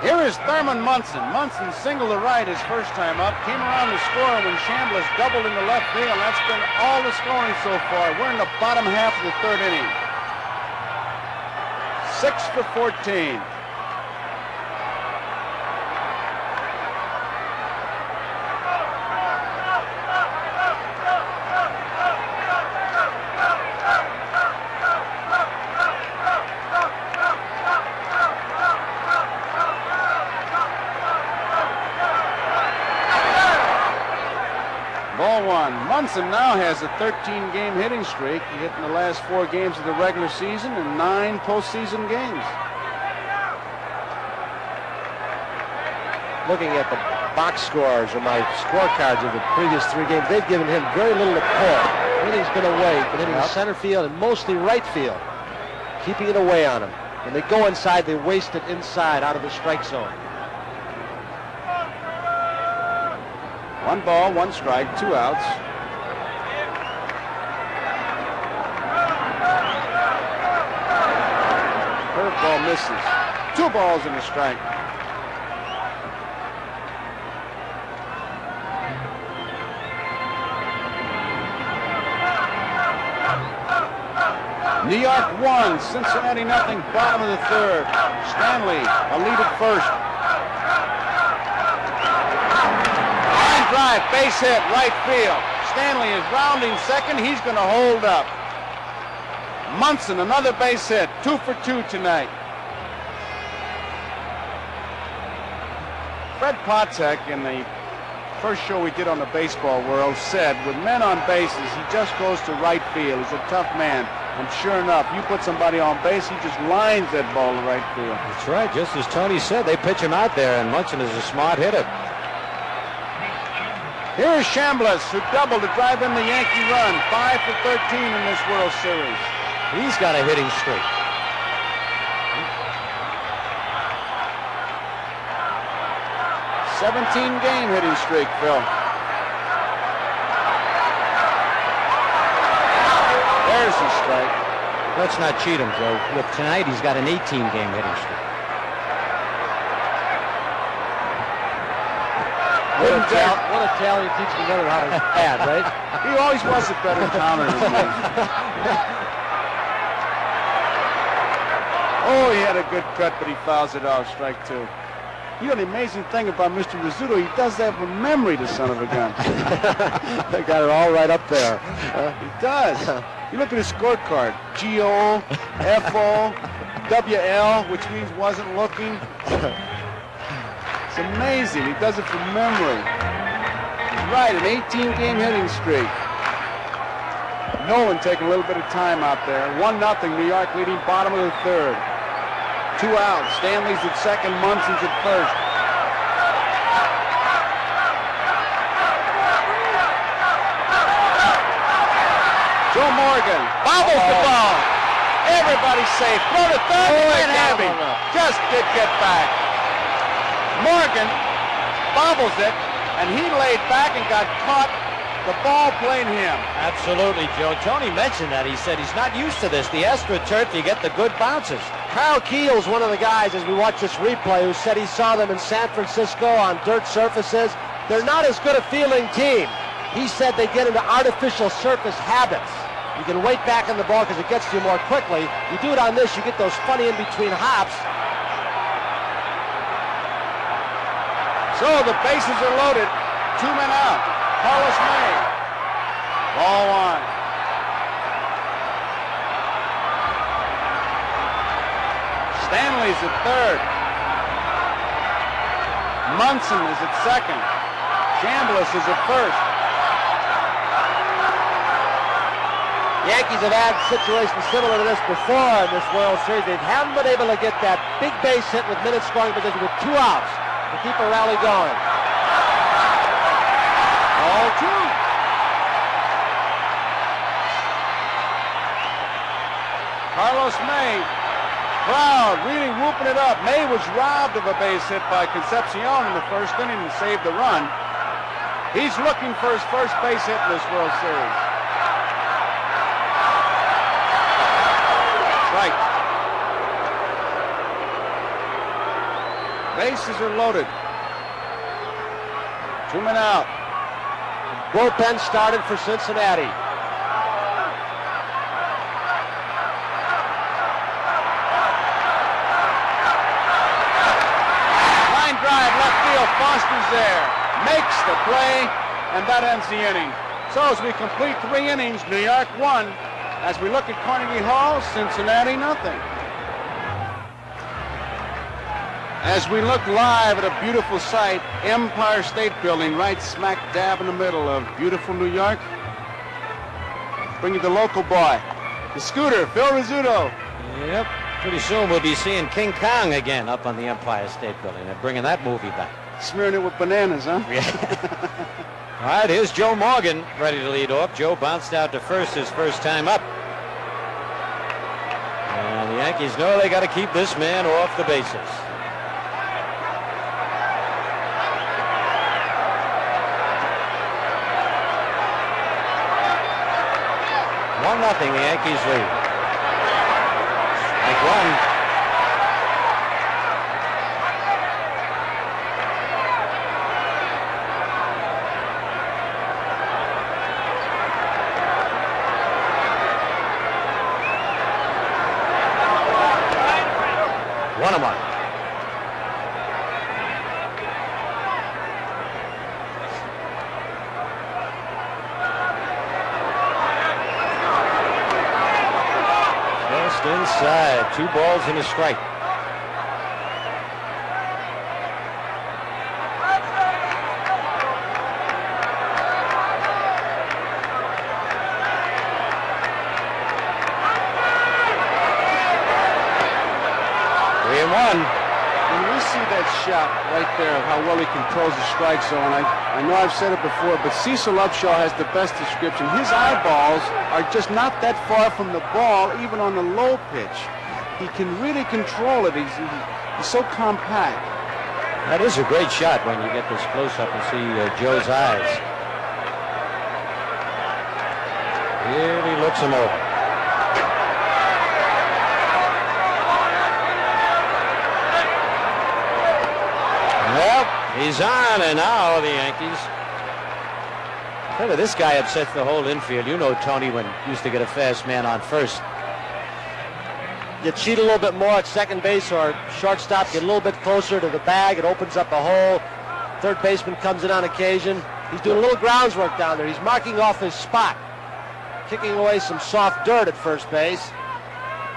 Here is Thurman Munson. Munson singled to right his first time up. Came around to score when Chambliss doubled into left field. That's been all the scoring so far. We're in the bottom half of the 3rd inning. 6 for 14. Ball 1. Munson now has a 13-game hitting streak. He hit in the last 4 games of the regular season and 9 postseason games.
Looking at the box scores or my scorecards of the previous 3 games, they've given him very little to pull. Everything's been away, been hitting center field and mostly right field, keeping it away on him. When they go inside, they waste it inside out of the strike zone.
1 ball, 1 strike, 2 outs. Curveball misses. 2 balls and a strike. New York 1, Cincinnati nothing, bottom of the 3rd. Stanley, a lead at first. Line drive, base hit, right field. Stanley is rounding second. He's going to hold up. Munson, another base hit. 2 for 2 tonight. Fred Potek, in the first show we did on the baseball world, said with men on bases, he just goes to right field. He's a tough man. And sure enough, you put somebody on base, he just lines that ball to right field.
That's right. Just as Tony said, they pitch him out there, and Munson is a smart hitter.
Here is Chambliss, who doubled to drive in the Yankee run. 5 for 13 in this World Series.
He's got a hitting streak.
– 17-game hitting streak, Phil. There's a strike.
Let's not cheat him, Joe. Look, tonight he's got an 18-game hitting streak.
What a talent teaching another how to add, right?
He always was a better counter than me. Oh, he had a good cut, but he fouls it off. Strike 2. You know the amazing thing about Mr. Rizzuto, he does that from memory, the son of a gun.
They got it all right up there.
He does. You look at his scorecard. G-O, F-O, W-L, which means wasn't looking. It's amazing. He does it from memory. He's right, an 18-game hitting streak. Nolan taking a little bit of time out there. 1-0, New York leading bottom of the 3rd. 2 outs. Stanley's at second, Munson's at first. Joe Morgan bobbles the ball. Everybody's safe. Throw to third. Can't have him. Just did get back. Morgan bobbles it, and he laid back and got caught. The ball played him.
Absolutely, Joe. Tony mentioned that. He said he's not used to this. The AstroTurf, you get the good bounces.
Kyle Keel's one of the guys, as we watch this replay, who said he saw them in San Francisco on dirt surfaces. They're not as good a fielding team. He said they get into artificial surface habits. You can wait back on the ball because it gets to you more quickly. You do it on this, you get those funny in-between hops.
So the bases are loaded. 2 men out. Carlos May. Ball 1. Stanley's at third. Munson is at second. Chambliss is at first.
Yankees have had situations similar to this before in this World Series. They haven't been able to get that big base hit with minute scoring position with 2 outs to keep a rally going. Ball 2.
Carlos May. Crowd really whooping it up. May was robbed of a base hit by Concepcion in the first inning and saved the run. He's looking for his first base hit in this World Series. Right. Bases are loaded. 2 men out.
Bullpen started for Cincinnati.
Line drive left field. Foster's there. Makes the play, and that ends the inning. So as we complete 3 innings, New York 1. As we look at Carnegie Hall, Cincinnati nothing. As we look live at a beautiful sight, Empire State Building right smack dab in the middle of beautiful New York. Bring you the local boy, the scooter, Phil Rizzuto.
Yep. Pretty soon we'll be seeing King Kong again up on the Empire State Building. They're bringing that movie back.
Smearing it with bananas, huh?
Yeah. All right, here's Joe Morgan ready to lead off. Joe bounced out to first his first time up. And the Yankees know they got to keep this man off the bases. 1-0, the Yankees lead. Strike one. One of one. Just inside. 2 balls and a strike.
When we see that shot right there, how well he controls the strike zone, I know I've said it before, but Cecil Upshaw has the best description. His eyeballs are just not that far from the ball, even on the low pitch. He can really control it. He's so compact.
That is a great shot when you get this close up and see Joe's eyes. Really looks him over. Well, he's on, and now the Yankees. Remember, this guy upsets the whole infield. You know Tony when used to get a fast man on first.
You cheat a little bit more at second base or shortstop, get a little bit closer to the bag, it opens up a hole. Third baseman comes in on occasion. He's doing a little grounds work down there. He's marking off his spot, kicking away some soft dirt at first base.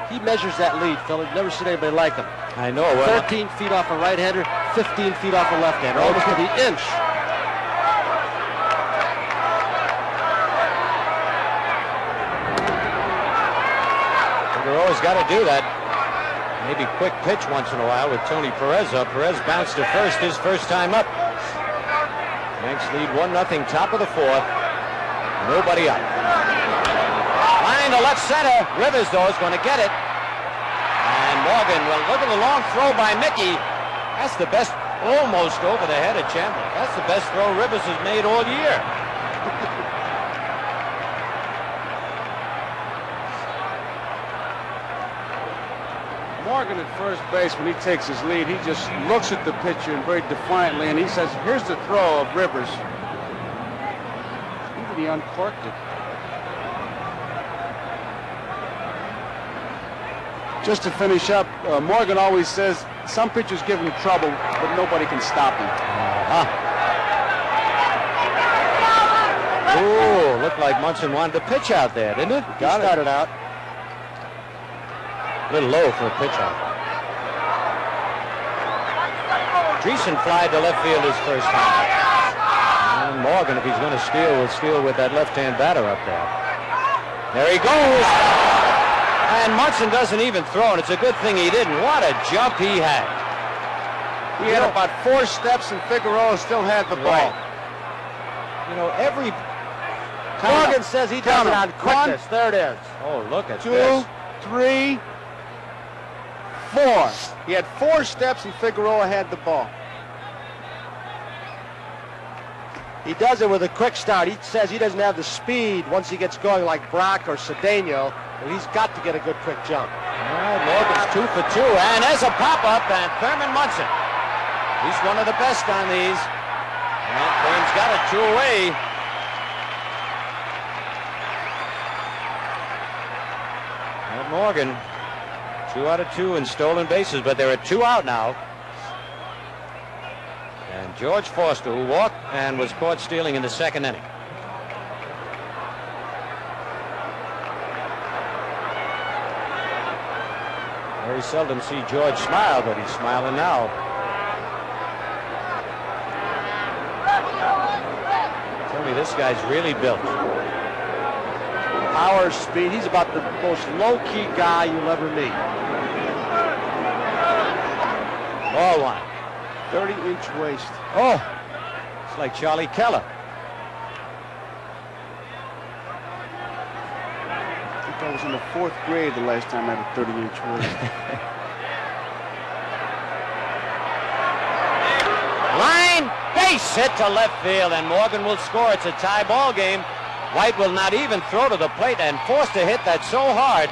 He measures that lead, Phil. I've never seen anybody like him.
I know. Well,
13 feet off a right-hander, 15 feet off a left-hander, almost to the inch.
You're always got to do that. Maybe quick pitch once in a while with Tony Perez up. Perez bounced to first his first time up. Yanks lead 1-0, top of the 4th. Nobody up. Line to left center. Rivers, though, is going to get it. And Morgan, well, look at the long throw by Mickey. That's the best, almost over the head of Chandler. That's the best throw Rivers has made all year.
Morgan at first base, when he takes his lead, he just looks at the pitcher and very defiantly, and he says, here's the throw of Rivers. Even he uncorked it. Just to finish up, Morgan always says some pitchers give him trouble, but nobody can stop him.
Ooh, looked like Munson wanted to pitch out there, didn't it?
Got it. Started out.
A little low for a pitch out. Dreesen flied to left field his first time. And Morgan, if he's going to steal, will steal with that left-hand batter up there. There he goes. And Munson doesn't even throw, and it's a good thing he didn't. What a jump he had.
He had about 4 steps, and Figueroa still had the ball.
You know, every...
Morgan says he does it on quickness. There it is.
Oh, look at
2,
this.
3, 4. He had 4 steps and Figueroa had the ball.
He does it with a quick start. He says he doesn't have the speed once he gets going like Brock or Cedeno, but he's got to get a good quick jump.
All right, Morgan's 2 for 2, and there's a pop-up, and Thurman Munson. He's one of the best on these. And Thurman's got it 2 away. And Morgan, 2 out of 2 in stolen bases, but there are 2 out now. And George Foster, who walked and was caught stealing in the 2nd inning. Very seldom see George smile, but he's smiling now. Tell me, this guy's really built.
Power, speed. He's about the most low-key guy you'll ever meet.
Ball 1.
30-inch waist.
Oh, it's like Charlie Keller.
I think I was in the 4th grade the last time I had a 30-inch waist.
Line, base hit to left field, and Morgan will score. It's a tie ball game. White will not even throw to the plate, and Foster hit that so hard,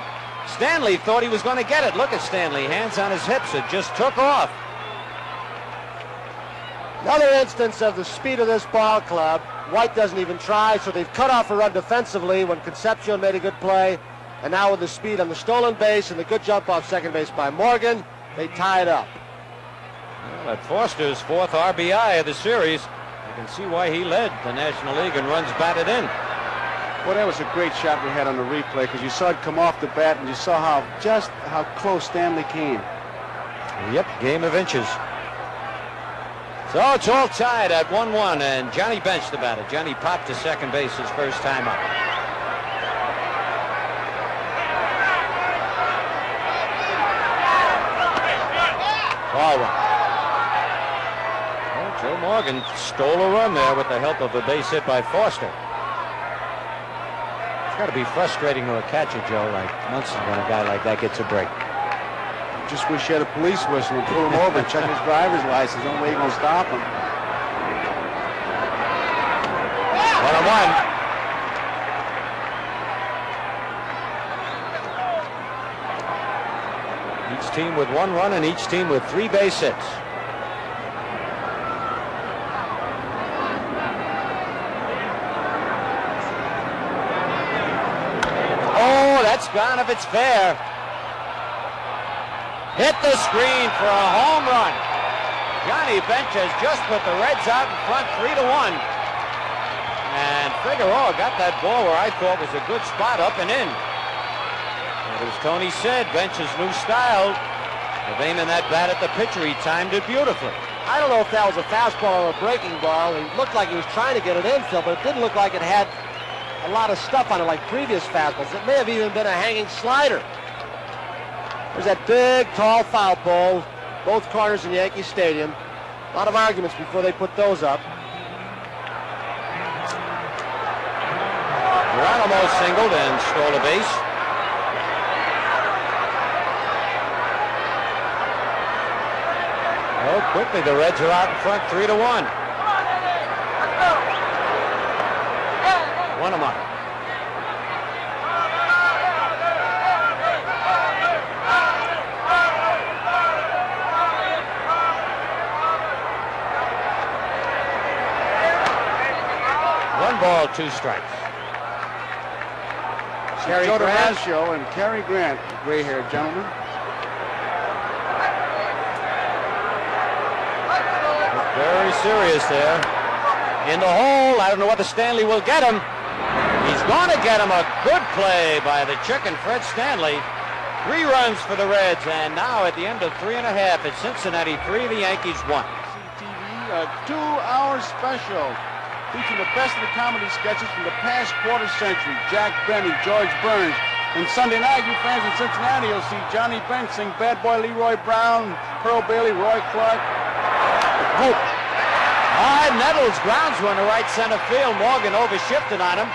Stanley thought he was going to get it. Look at Stanley, hands on his hips. It just took off.
Another instance of the speed of this ball club. White doesn't even try, so they've cut off a run defensively when Concepcion made a good play. And now with the speed on the stolen base and the good jump off second base by Morgan, they tie it up.
Well, at Foster's 4th RBI of the series, you can see why he led the National League in runs batted in.
Well, that was a great shot we had on the replay because you saw it come off the bat and you saw how close Stanley came.
Yep, game of inches. So it's all tied at 1-1, and Johnny Bench the batter. Johnny popped to second base his first time up. Ball 1. Well, Joe Morgan stole a run there with the help of a base hit by Foster. It's got to be frustrating to a catcher, Joe, like Munson, when a guy like that gets a break.
Just wish you had a police whistle and pull him over and check his driver's license. The only way you're going to stop him.
1-1. Each team with 1 run and each team with 3 base hits. Oh, that's gone if it's fair. Hit the screen for a home run. Johnny Bench has just put the Reds out in front 3-1. And Figueroa got that ball where I thought was a good spot, up and in. And as Tony said, Bench's new style of aiming that bat at the pitcher, he timed it beautifully.
I don't know if that was a fastball or a breaking ball. It looked like he was trying to get it infield, but it didn't look like it had a lot of stuff on it like previous fastballs. It may have even been a hanging slider. There's that big, tall foul pole, both corners in Yankee Stadium. A lot of arguments before they put those up.
Geronimo singled and stole a base. Oh, quickly the Reds are out in front 3-1. 1-1. Ball, 2 strikes.
Cary Joe DiMaggio and Cary Grant, gray-haired gentleman.
Very serious there. In the hole, I don't know whether Stanley will get him. He's going to get him. A good play by the chicken, Fred Stanley. 3 runs for the Reds, and now at the end of 3.5, it's Cincinnati 3, the Yankees 1.
CTV, a 2-hour special featuring the best of the comedy sketches from the past quarter century. Jack Benny, George Burns. And Sunday night, you fans in Cincinnati will see Johnny Bench sing Bad Boy Leroy Brown, Pearl Bailey, Roy Clark.
Hope. Nettles grounds one to right center field. Morgan overshifted on him.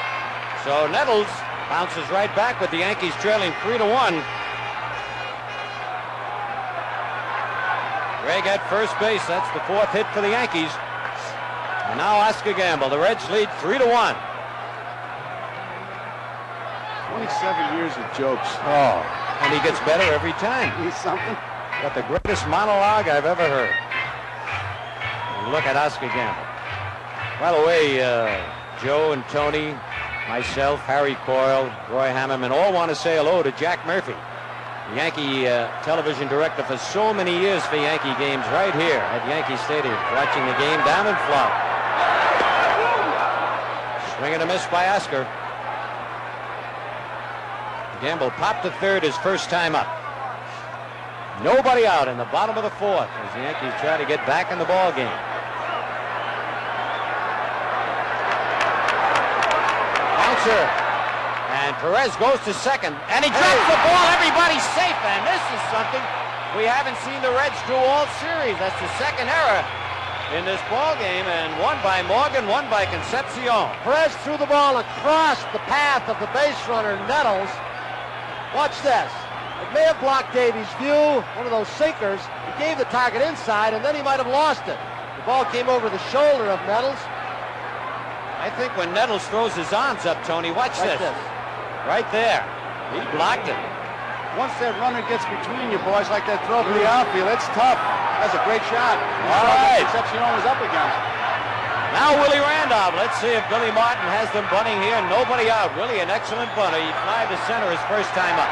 So Nettles bounces right back with the Yankees trailing 3-1. Greg at first base. That's the 4th hit for the Yankees. And now Oscar Gamble. The Reds lead 3-1.
27 years of jokes.
Oh, and he gets better every time.
He's something.
Got the greatest monologue I've ever heard. And look at Oscar Gamble. By the way, Joe and Tony, myself, Harry Coyle, Roy Hammerman all want to say hello to Jack Murphy, the Yankee television director for so many years for Yankee games right here at Yankee Stadium, watching the game down in Florida. Swing and a miss by Oscar. Gamble popped to third his first time up. Nobody out in the bottom of the 4th as the Yankees try to get back in the ball game. Bouncer. And Perez goes to second. And he drops the ball. Everybody's safe. And this is something we haven't seen the Reds do all series. That's the second error in this ball game. And one by Morgan, one by Concepcion.
Perez threw the ball across the path of the base runner, Nettles. Watch this. It may have blocked Davies' view, one of those sinkers. He gave the target inside, and then he might have lost it. The ball came over the shoulder of Nettles.
I think when Nettles throws his arms up, Tony, watch
Like
this.
this.
Right there. He blocked it.
Once that runner gets between you boys, like that throw for the outfield, it's tough. That's a great shot.
All right.
Concepcion was up against.
Now Willie Randolph. Let's see if Billy Martin has them bunting here. Nobody out. Willie, an excellent bunter. He fly to center his first time up.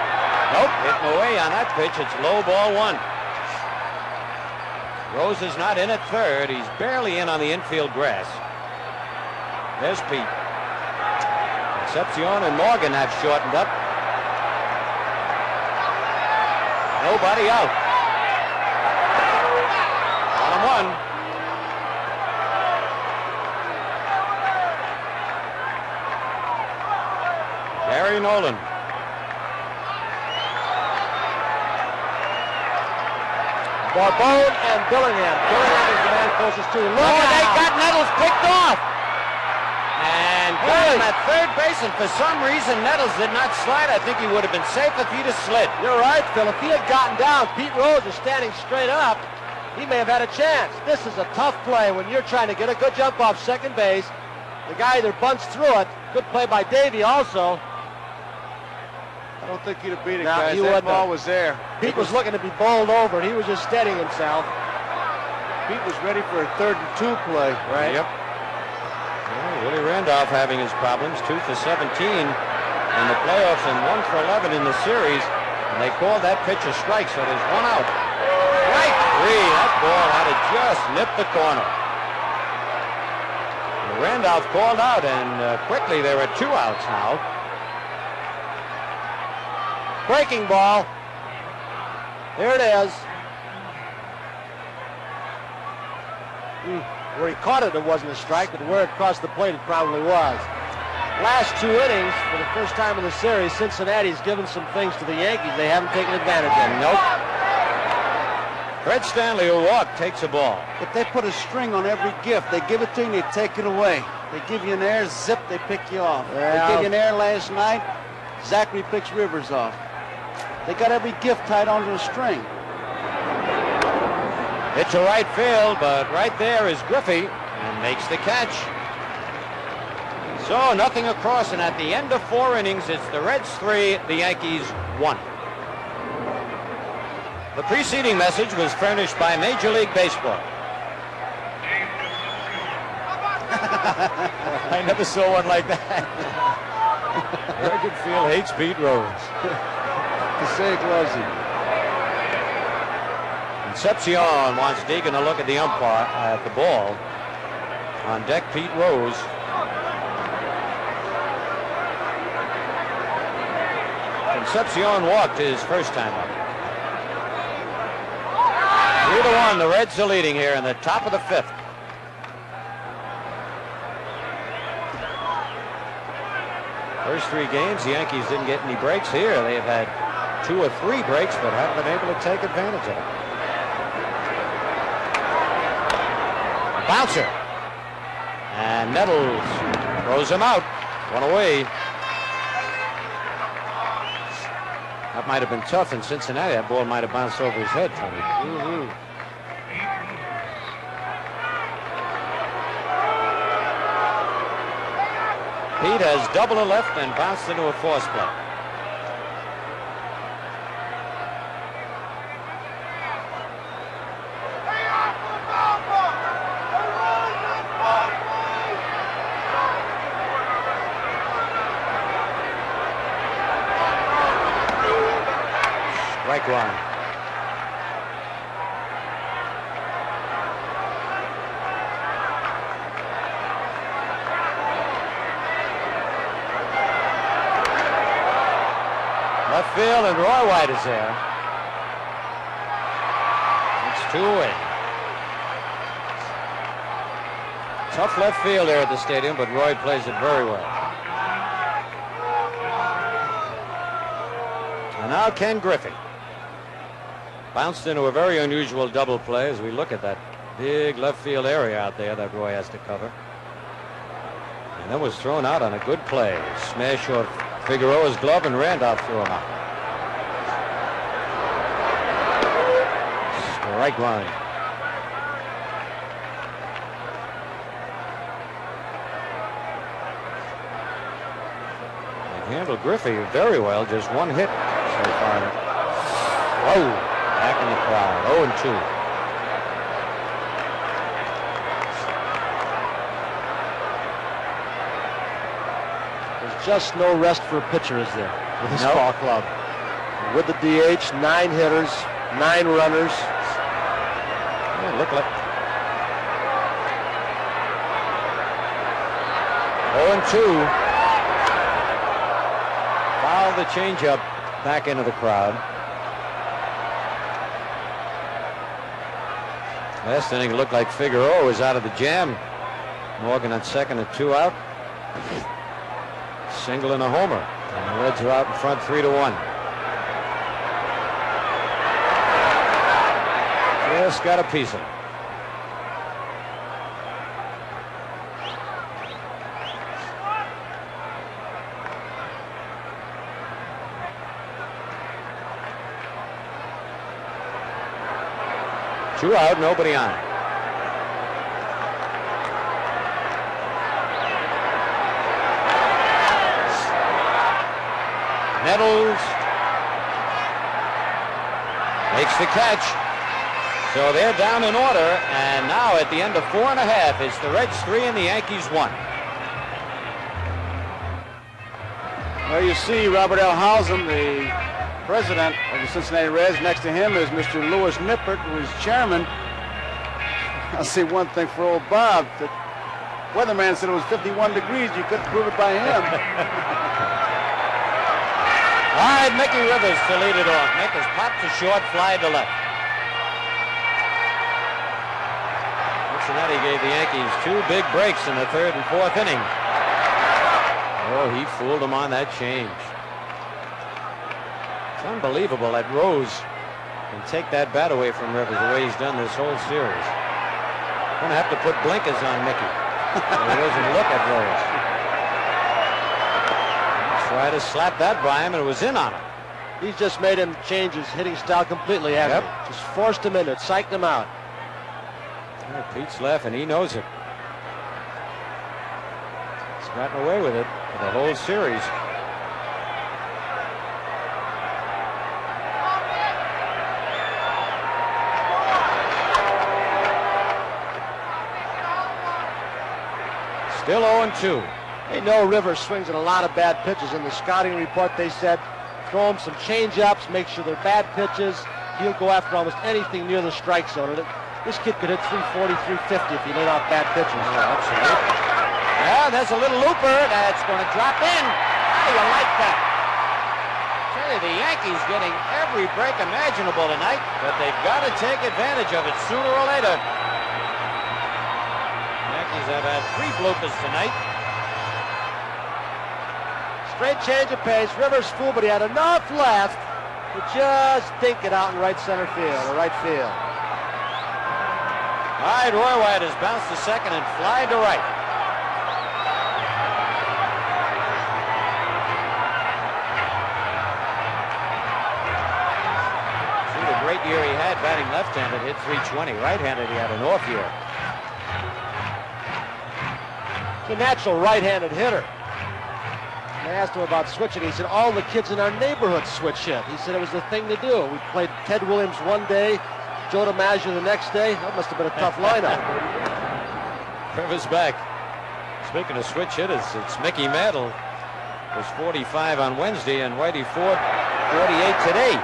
Nope, hitting away on that pitch. It's low ball 1. Rose is not in at third. He's barely in on the infield grass. There's Pete. Concepcion and Morgan have shortened up. Nobody out. 1-1. Gary Nolan.
Barbone and Billingham. Billingham is the man closest to him.
Oh, they got Nettles picked off. And got him at third base, and for some reason Nettles did not slide. I think he would have been safe if he'd have slid.
You're right, Phil. If he had gotten down, Pete Rose is standing straight up. He may have had a chance. This is a tough play when you're trying to get a good jump off second base. The guy either bunts through it. Good play by Davey also.
I don't think he'd have beat it,
No,
guys.
he
That
wouldn't
ball
have.
was there.
Pete was looking to be bowled over, and he was just steadying himself.
Pete was ready for a 3rd and 2 play.
Right.
Yep. Well, Willie Randolph having his problems. 2 for 17 in the playoffs and 1 for 11 in the series. And they called that pitch a strike, so there's 1 out. Strike 3. That ball had to just nip the corner. And Randolph called out, and quickly there are 2 outs now.
Breaking ball. There it is. Where he caught it, it wasn't a strike, but where it crossed the plate, it probably was. Last 2 innings, for the first time in the series, Cincinnati's given some things to the Yankees they haven't taken advantage of.
Nope. Fred Stanley, who walked, takes a ball.
If they put a string on every gift, they give it to you and they take it away. They give you an air, zip, they pick you off.
Yeah.
They gave you an air last night, Zachary picks Rivers off. They got every gift tied onto a string.
It's a right field, but right there is Griffey and makes the catch. So nothing across, and at the end of 4 innings, it's the Reds 3, the Yankees 1. The preceding message was furnished by Major League Baseball. I never saw one like that. Urgent Field hates Pete Rose.
To say closing.
Concepcion wants Deegan to look at the umpire at the ball. On deck, Pete Rose. Concepcion walked his first time up. 3-1, the Reds are leading here in the top of the 5th. First 3 games, the Yankees didn't get any breaks. Here, they've had 2 or 3 breaks, but haven't been able to take advantage of it. Bouncer. And Nettles throws him out. 1 away. That might have been tough in Cincinnati. That ball might have bounced over his head, Tony. Pete has double to left and bounced into a force play. Strike one. Left field, and Roy White is there. It's 2 away. Tough left field there at the stadium, but Roy plays it very well. And now Ken Griffey. Bounced into a very unusual double play as we look at that big left field area out there that Roy has to cover. And then was thrown out on a good play. Smash off Figueroa's glove, and Randolph threw him out. Strike one. They handled Griffey very well. Just one hit so far. Whoa. Back in the crowd. 0-2.
There's just no rest for a pitcher, is there, with this ball club? With the DH, 9 hitters, 9 runners.
Yeah, look like 0-2. Fouled the changeup back into the crowd. Last inning looked like Figueroa was out of the jam. Morgan on second and 2 out. Single and a homer. And the Reds are out in front 3-1. Just got a piece of it. Two out, nobody on. Nettles makes the catch. So they're down in order, and now at the end of 4.5, it's the Reds 3 and the Yankees 1.
Well, you see Robert L. Hausum, the president of the Cincinnati Reds. Next to him is Mr. Lewis Nippert, who is chairman. I'll say one thing for old Bob. The weatherman said it was 51 degrees. You couldn't prove it by him.
All right, Mickey Rivers to lead it off. Mick has popped to short, fly to left. Cincinnati gave the Yankees 2 big breaks in the 3rd and 4th inning. Oh, he fooled them on that change. It's unbelievable that Rose can take that bat away from Rivers the way he's done this whole series. Gonna have to put blinkers on Mickey so he doesn't look at Rose. Try to slap that by him, and it was in on him.
He's just made him change his hitting style completely, hasn't he? Just forced him in it, psyched him out.
Yeah, Pete's laughing. He knows it. He's gotten away with it for the whole series. Still 0-2.
They know Rivers swings at a lot of bad pitches. In the scouting report, they said throw him some change-ups, make sure they're bad pitches. He'll go after almost anything near the strike zone. This kid could hit 340, 350 if he laid off bad pitches.
Oh, absolutely. Yeah, there's a little looper that's going to drop in. How do you like that? Tell you, the Yankees getting every break imaginable tonight, but they've got to take advantage of it sooner or later. Yankees have had 3 bloopers tonight.
Straight change of pace. Rivers fooled, but he had enough left to just dink it out in right center field, or right field.
All right, Roy White has bounced to second and fly to right. See the great year he had batting left-handed, hit 320. Right-handed, he had an off year.
He's a natural right-handed hitter. They asked him about switching. He said, all the kids in our neighborhood switch hit. He said it was the thing to do. We played Ted Williams one day, Joe DiMaggio the next day. That must have been a tough lineup.
Rivers back. Speaking of switch hitters, it's Mickey Mantle. Was 45 on Wednesday, and Whitey Ford 48 today.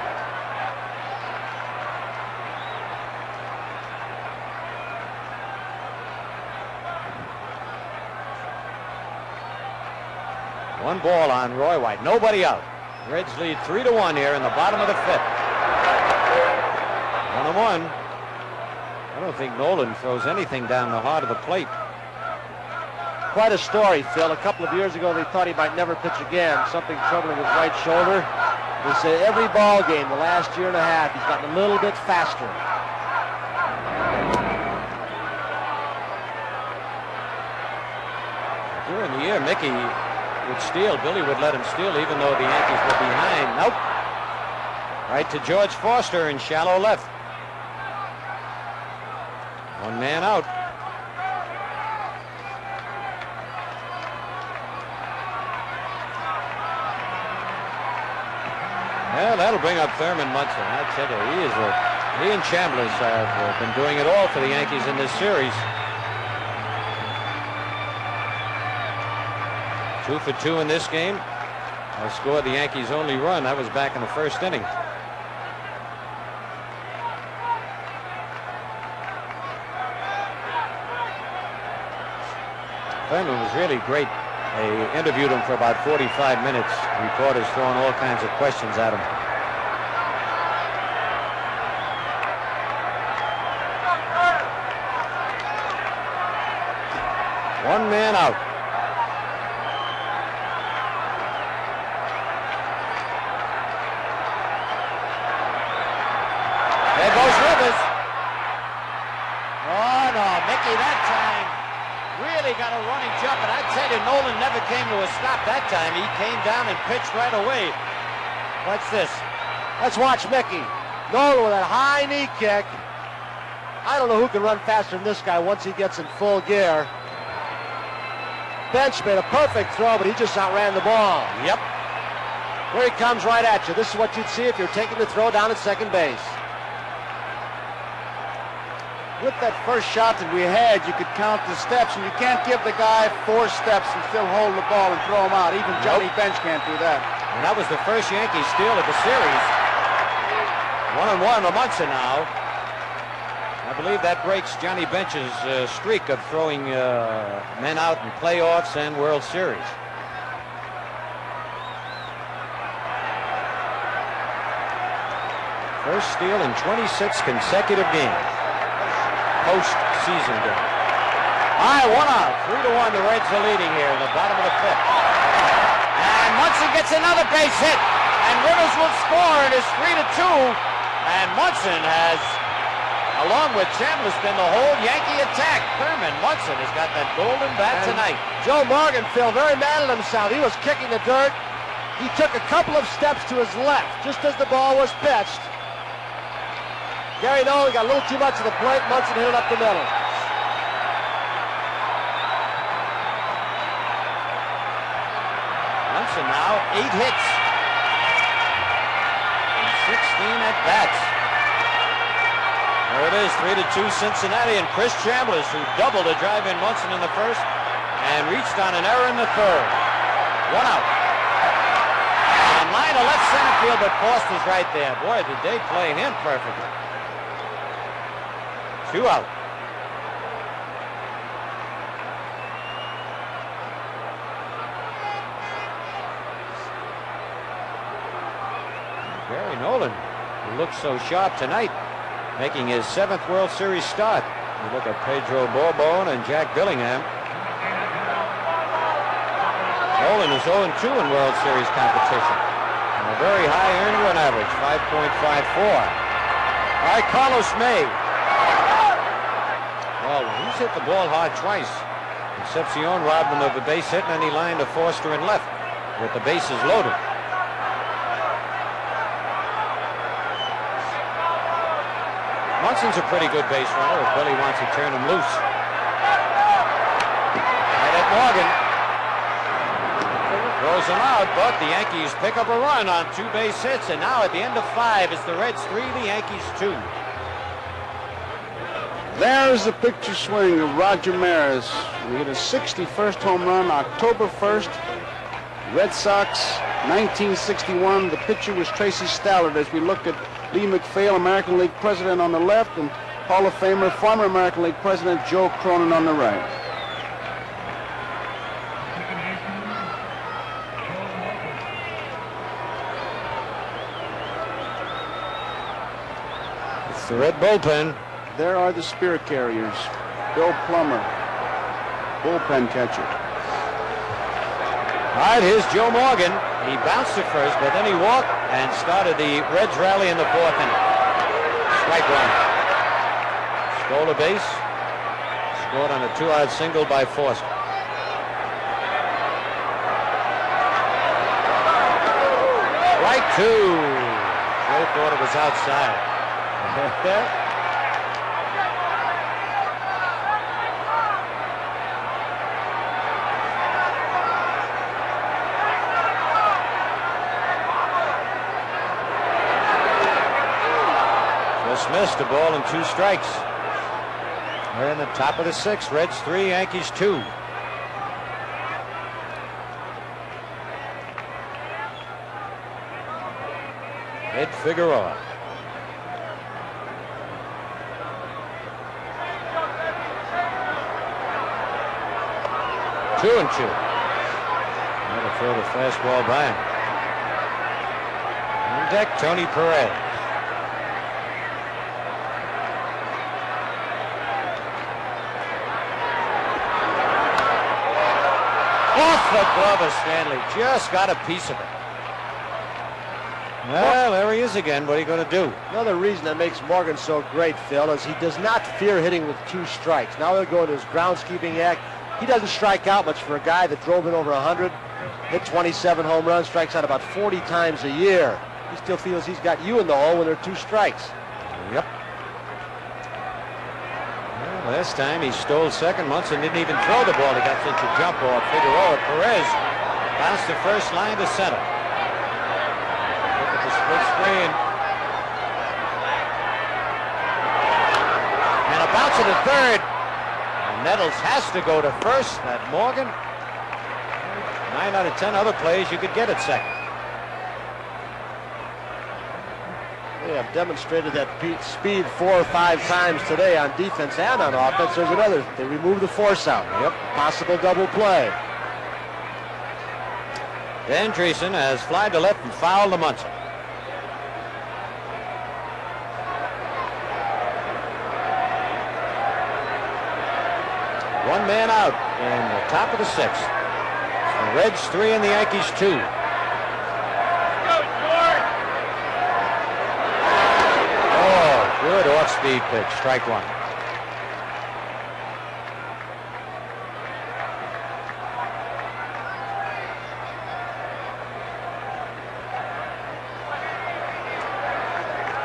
One ball on Roy White. Nobody out. Reds lead 3-1 here in the bottom of the 5th. 1-1. I don't think Nolan throws anything down the heart of the plate.
Quite a story, Phil. A couple of years ago, they thought he might never pitch again. Something troubling his right shoulder. They say every ball game the last year and a half, he's gotten a little bit faster.
During the year, Mickey would steal. Billy would let him steal even though the Yankees were behind. Nope. Right to George Foster in shallow left. One man out. Well, that'll bring up Thurman Munson. I tell you, he and Chambliss have been doing it all for the Yankees in this series. 2 for 2 in this game. I scored the Yankees' only run. That was back in the first inning. Thurman was really great. They interviewed him for about 45 minutes. Reporters throwing all kinds of questions at him. One man out. There goes Rivers. Oh no, Mickey that time really got a running jump, and I tell you, Nolan never came to a stop that time. He came down and pitched right away. What's this?
Let's watch Mickey. Nolan with that high knee kick. I don't know who can run faster than this guy once he gets in full gear. Bench made a perfect throw, but he just outran the ball.
Yep.
Here he comes right at you. This is what you'd see if you're taking the throw down at second base.
With that first shot that we had, you could count the steps, and you can't give the guy 4 steps and still hold the ball and throw him out. Even Johnny Bench can't do that.
And that was the first Yankee steal of the series. 1-1 to Munson now. I believe that breaks Johnny Bench's streak of throwing men out in playoffs and World Series. First steal in 26 consecutive games. Post-season game. All right, 1 out. 3-1. The Reds are leading here in the bottom of the 5th. And Munson gets another base hit. And Rivers will score. It is 3-2. And Munson has, along with Chambliss, been the whole Yankee attack. Thurman Munson has got that golden bat tonight.
Joe Morgan, Phil, very mad at himself. He was kicking the dirt. He took a couple of steps to his left just as the ball was pitched. Gary Nolan got a little too much of the plate. Munson hit it up the middle.
Munson now 8 hits and 16 at bats. There it is, 3-2 Cincinnati, and Chris Chambliss, who doubled to drive in Munson in the first and reached on an error in the third. 1 out. And line to left center field, but Foster's right there. Boy, did they play him perfectly. 2 out. Gary Nolan, who looks so sharp tonight, making his 7th World Series start. You look at Pedro Borbon and Jack Billingham. Nolan is 0-2 in World Series competition. And a very high earned run average, 5.54. All right, Carlos May. Well, he's hit the ball hard twice. Concepcion robbed him of a base hit, and then he lined to Foster and left with the bases loaded. Munson's a pretty good base runner if Billy wants to turn him loose. Right at Morgan. Throws him out, but the Yankees pick up a run on 2 base hits, and now at the end of 5, it's the Reds 3, the Yankees 2.
There's the picture swing of Roger Maris. We hit a 61st home run October 1st. Red Sox, 1961. The pitcher was Tracy Stallard as we looked at Lee MacPhail, American League president on the left, and Hall of Famer, former American League president Joe Cronin on the right.
It's the Red bullpen.
There are the Spirit Carriers. Bill Plummer, bullpen catcher.
All right, here's Joe Morgan. He bounced at first, but then he walked and started the Reds rally in the 4th inning. Strike one. Stole a base. Scored on a 2-out single by Foster. Strike 2. Joe thought it was outside. Just missed a ball and 2 strikes. We're in the top of the 6th. Reds 3, Yankees 2. Ed Figueroa. Two and 2. That'll throw the fastball by him. On deck, Tony Perez. Off the glove of Stanley. Just got a piece of it. Well, there he is again. What are you going to do?
Another reason that makes Morgan so great, Phil, is he does not fear hitting with 2 strikes. Now he'll go into his groundskeeping act. He doesn't strike out much for a guy that drove in over 100, hit 27 home runs, strikes out about 40 times a year. He still feels he's got you in the hole when there are 2 strikes.
Yep. Well, last time he stole second. Munson didn't even throw the ball. He got such a jump off. Figueroa. Perez bounced the first line to center. Look at the split screen. And a bounce to the third. And Nettles has to go to first. That Morgan. 9 out of 10 other plays you could get at second.
They have demonstrated that speed 4 or 5 times today on defense and on offense. There's another. They remove the force out. Yep. Possible double play.
Dan Dreesen has flied to left and fouled to Munson. One man out in the top of the 6th. The Reds 3 and the Yankees 2. Good off-speed pitch, strike 1.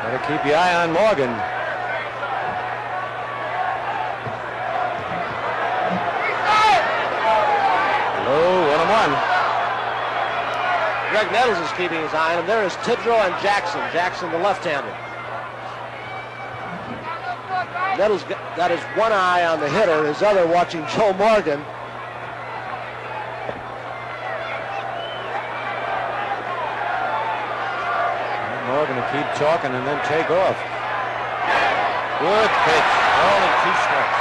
Better keep your eye on Morgan. Low, 1-1.
Greg Nettles is keeping his eye on him. There is Tidrow and Jackson. Jackson, the left-hander. Nettles got his one eye on the hitter, his other watching Joe Morgan.
Morgan to keep talking and then take off. Good pitch, all in 2 strikes.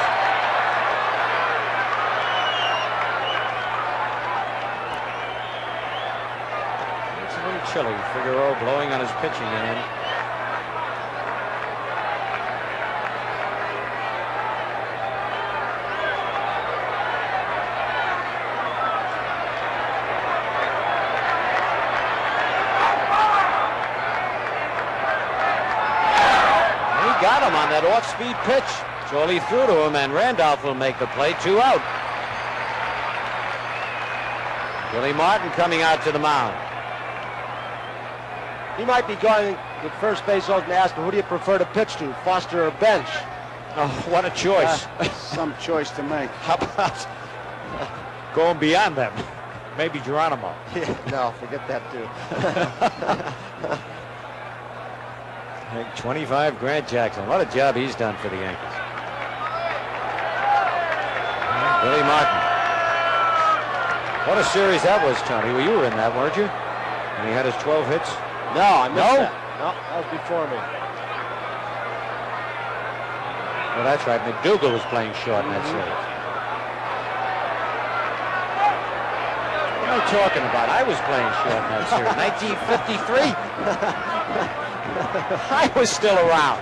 It's a little chilly. Figueroa blowing on his pitching hand. On that off-speed pitch. Jolie threw to him, and Randolph will make the play. 2 out. Willie Martin coming out to the mound.
He might be going to first base and ask him, who do you prefer to pitch to, Foster or Bench?
Oh, what a choice.
Some choice to make.
How about going beyond them? Maybe Geronimo.
Yeah, no, forget that too.
25, Grant Jackson. What a job he's done for the Yankees. Billy Martin. What a series that was, Tony. Well, you were in that, weren't you? And he had his 12 hits.
No, I missed that. No, that was before me.
Well, that's right. McDougal was playing short in that series. What am I talking about? I was playing short in that series. 1953. I was still around.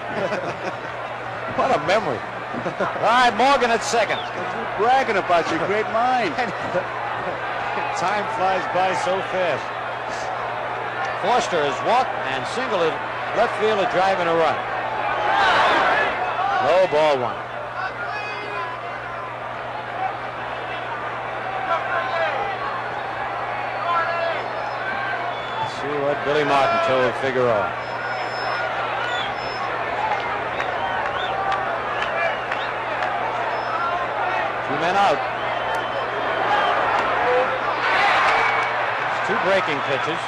What a memory. All right, Morgan at second.
You're bragging about your great mind.
Time flies by so fast. Foster has walked and singled it left field, a drive and a run. Low ball one. Let's see what Billy Martin told Figueroa. 2 men out. It's 2 breaking pitches.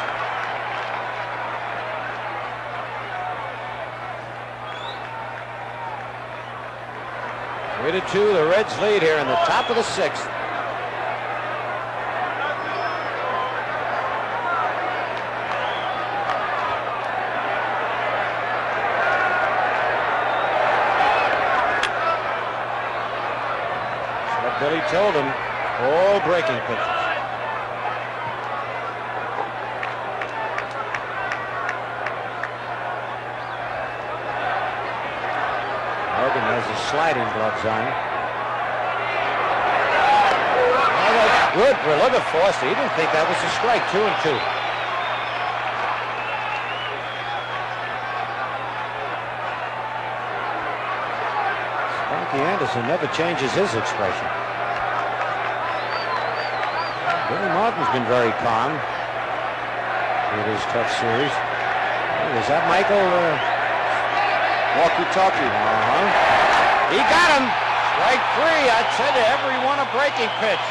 Three to 2, the Reds lead here in the top of the 6th. So Billy told him, all breaking pitches. Morgan has his sliding gloves on. Oh, that's good for look at Foster. He didn't think that was a strike. 2-2. Sparky Anderson never changes his expression. Billy Martin's been very calm through this tough series. Is that Michael?
Walkie-talkie.
He got him. Strike 3. I tell you, every one a breaking pitch.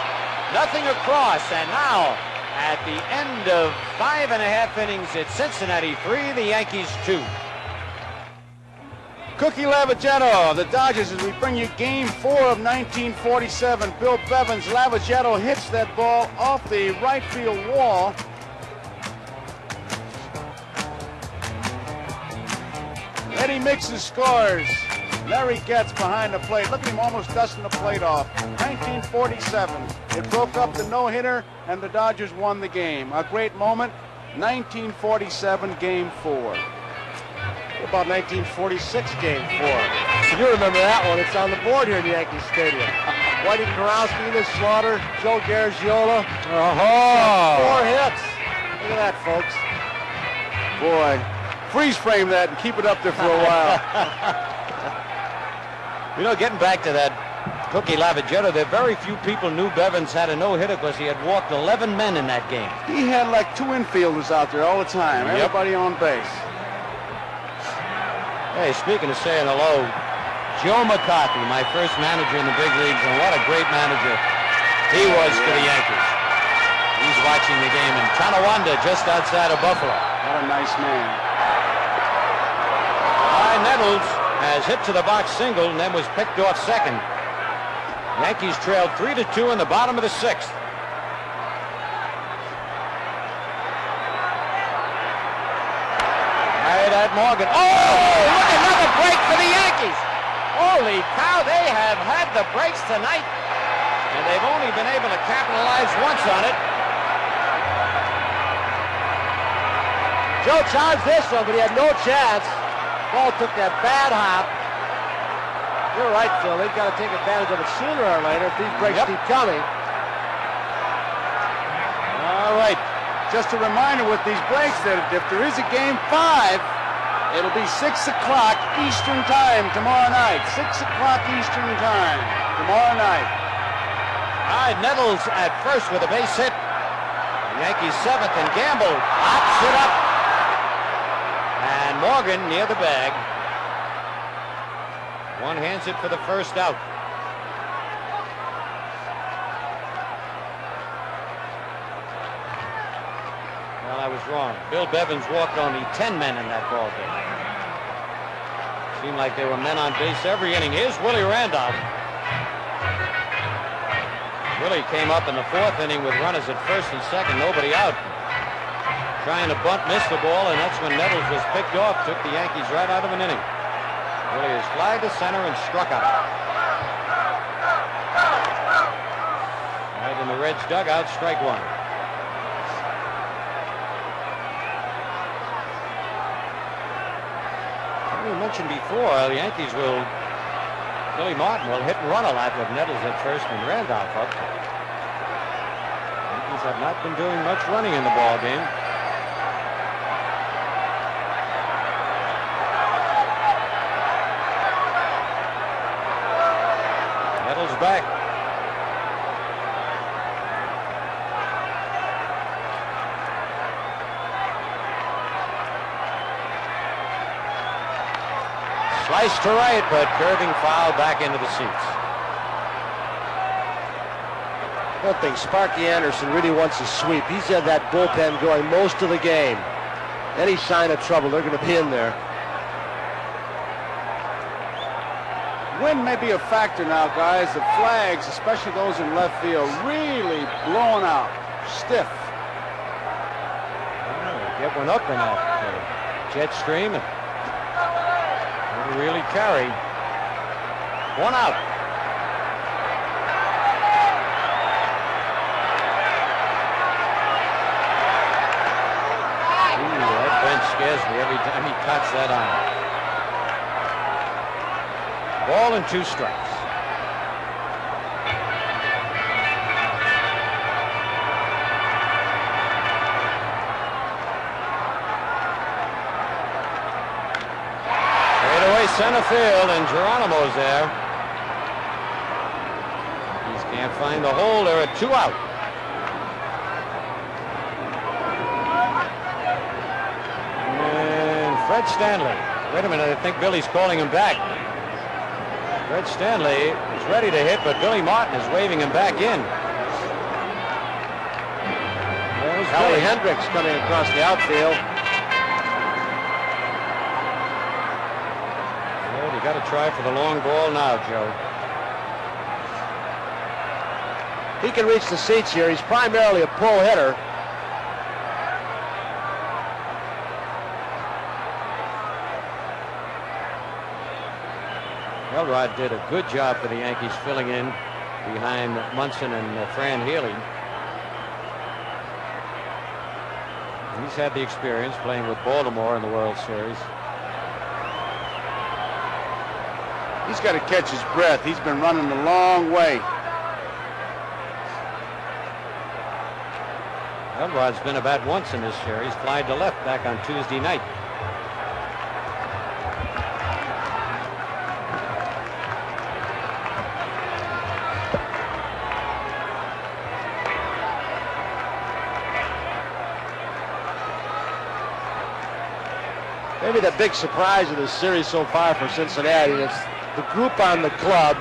Nothing across. And now, at the end of 5.5 innings, it's Cincinnati 3, the Yankees 2.
Cookie Lavagetto of the Dodgers as we bring you game 4 of 1947. Bill Bevins. Lavagetto hits that ball off the right field wall. Eddie Mixon scores. Larry Getz behind the plate. Look at him almost dusting the plate off. 1947. It broke up the no-hitter, and the Dodgers won the game. A great moment. 1947, Game 4.
What about 1946, Game 4? You remember that one. It's on the board here in Yankee Stadium. Whitey Kurowski, Enos Slaughter, Joe Garagiola. 4 hits. Look at that, folks.
Boy. Freeze frame that and keep it up there for a while.
You know, getting back to that Cookie Lavagetto, there very few people knew Bevins had a no-hitter because he had walked 11 men in that game.
He had like 2 infielders out there all the time.
Yep.
Everybody on base.
Hey, speaking of saying hello, Joe McCarthy, my first manager in the big leagues, and what a great manager he was for the Yankees. He's watching the game in Tonawanda, just outside of Buffalo.
What a nice man.
Nettles has hit to the box single and then was picked off second. Yankees trailed 3-2 in the bottom of the 6th. Right at Morgan. Oh, look, another break for the Yankees. Holy cow, they have had the breaks tonight, and they've only been able to capitalize once on it.
Joe charged this one, but he had no chance. Ball took that bad hop. You're right, Phil. They've got to take advantage of it sooner or later if these breaks keep coming.
All right. Just a reminder with these breaks that if there is a Game 5, it'll be 6 o'clock Eastern Time tomorrow night. 6 o'clock Eastern Time tomorrow night.
All right, Nettles at first with a base hit. The Yankees 7th, and Gamble pops it up. And Morgan near the bag. One hands it for the first out. Well, I was wrong. Bill Bevins walked only 10 men in that ball game. Seemed like there were men on base every inning. Here's Willie Randolph. Willie came up in the 4th inning with runners at first and second, nobody out. Trying to bunt, missed the ball, and that's when Nettles was picked off. Took the Yankees right out of an inning. Willie is fly to center and struck out. Right in the Reds' dugout, strike one. We mentioned before, the Yankees will, Billy Martin will hit and run a lot with Nettles at first and Randolph up. Yankees have not been doing much running in the ball game. Nettles back. Slice to right, but curving foul back into the seats.
One thing, Sparky Anderson really wants a sweep. He's had that bullpen going most of the game. Any sign of trouble, they're going to be in there.
Wind may be a factor now, guys. The flags, especially those in left field, really blowing out, stiff.
Oh, get one up in that jet stream. And really carry. One out. Ooh, that bench scares me every time he cuts that on. Ball and 2 strikes. Center field, and Geronimo's there. He can't find the hole. There are 2 out. And Fred Stanley. Wait a minute, I think Billy's calling him back. Fred Stanley is ready to hit, but Billy Martin is waving him back in. There's
Howie
Billy.
Hendricks coming across the outfield.
You got to try for the long ball now, Joe.
He can reach the seats here. He's primarily a pull hitter.
Elrod did a good job for the Yankees filling in behind Munson and Fran Healy. He's had the experience playing with Baltimore in the World Series.
He's got to catch his breath. He's been running a long way.
Elrod's been about once in this series. Flied to left back on Tuesday night.
Maybe the big surprise of this series so far for Cincinnati is the group on the club,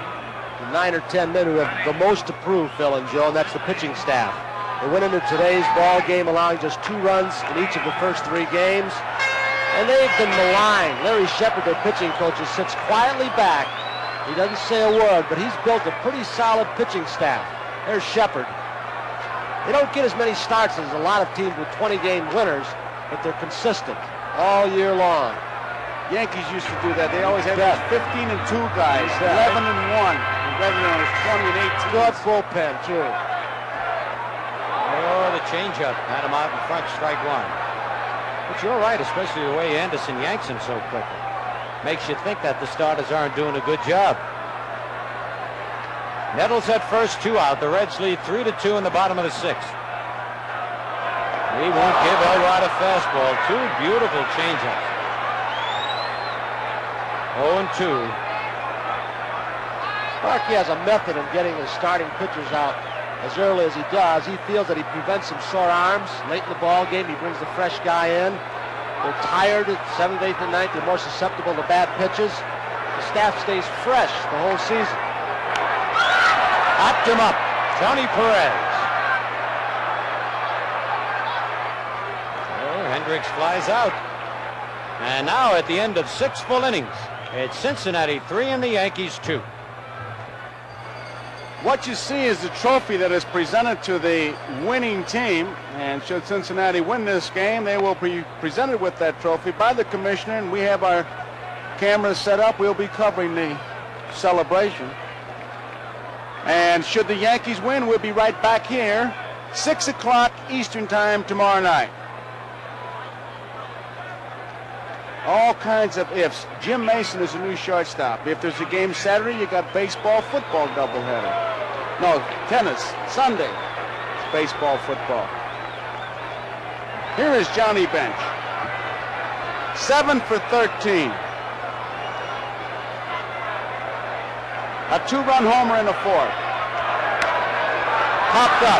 the 9 or 10 men who have the most to prove, Phil and Joe, and that's the pitching staff. They went into today's ball game allowing just 2 runs in each of the first 3 games, and they've been maligned. Larry Shepard, their pitching coach, sits quietly back. He doesn't say a word, but he's built a pretty solid pitching staff. There's Shepard. They don't get as many starts as a lot of teams with 20-game winners, but they're consistent all year long.
Yankees used to do that. They always had those 15-2 guys, 11-1, rather than those 20-18.
Good bullpen, too.
Oh, the changeup had him out in front, strike 1. But you're right, especially the way Anderson yanks him so quickly. Makes you think that the starters aren't doing a good job. Nettles at first, 2 out. The Reds lead 3-2 in the bottom of the 6th. He won't give Elrod a fastball. 2 beautiful changeups. 0-2.
Sparky has a method of getting his starting pitchers out as early as he does. He feels that he prevents some sore arms late in the ball game. He brings the fresh guy in. They're tired at 7th, 8th, and 9th. They're more susceptible to bad pitches. The staff stays fresh the whole season.
Hopped him up. Tony Perez. Hendricks flies out. And now at the end of 6 full innings, it's Cincinnati 3 and the Yankees 2.
What you see is the trophy that is presented to the winning team, and should Cincinnati win this game, they will be presented with that trophy by the commissioner, and we have our cameras set up. We'll be covering the celebration. And should the Yankees win, we'll be right back here, 6 o'clock Eastern Time tomorrow night. All kinds of ifs. Jim Mason is a new shortstop. If there's a game Saturday, you got baseball, football doubleheader. No, tennis, Sunday, it's baseball, football. Here is Johnny Bench. 7 for 13. A 2-run homer in the 4th. Popped up.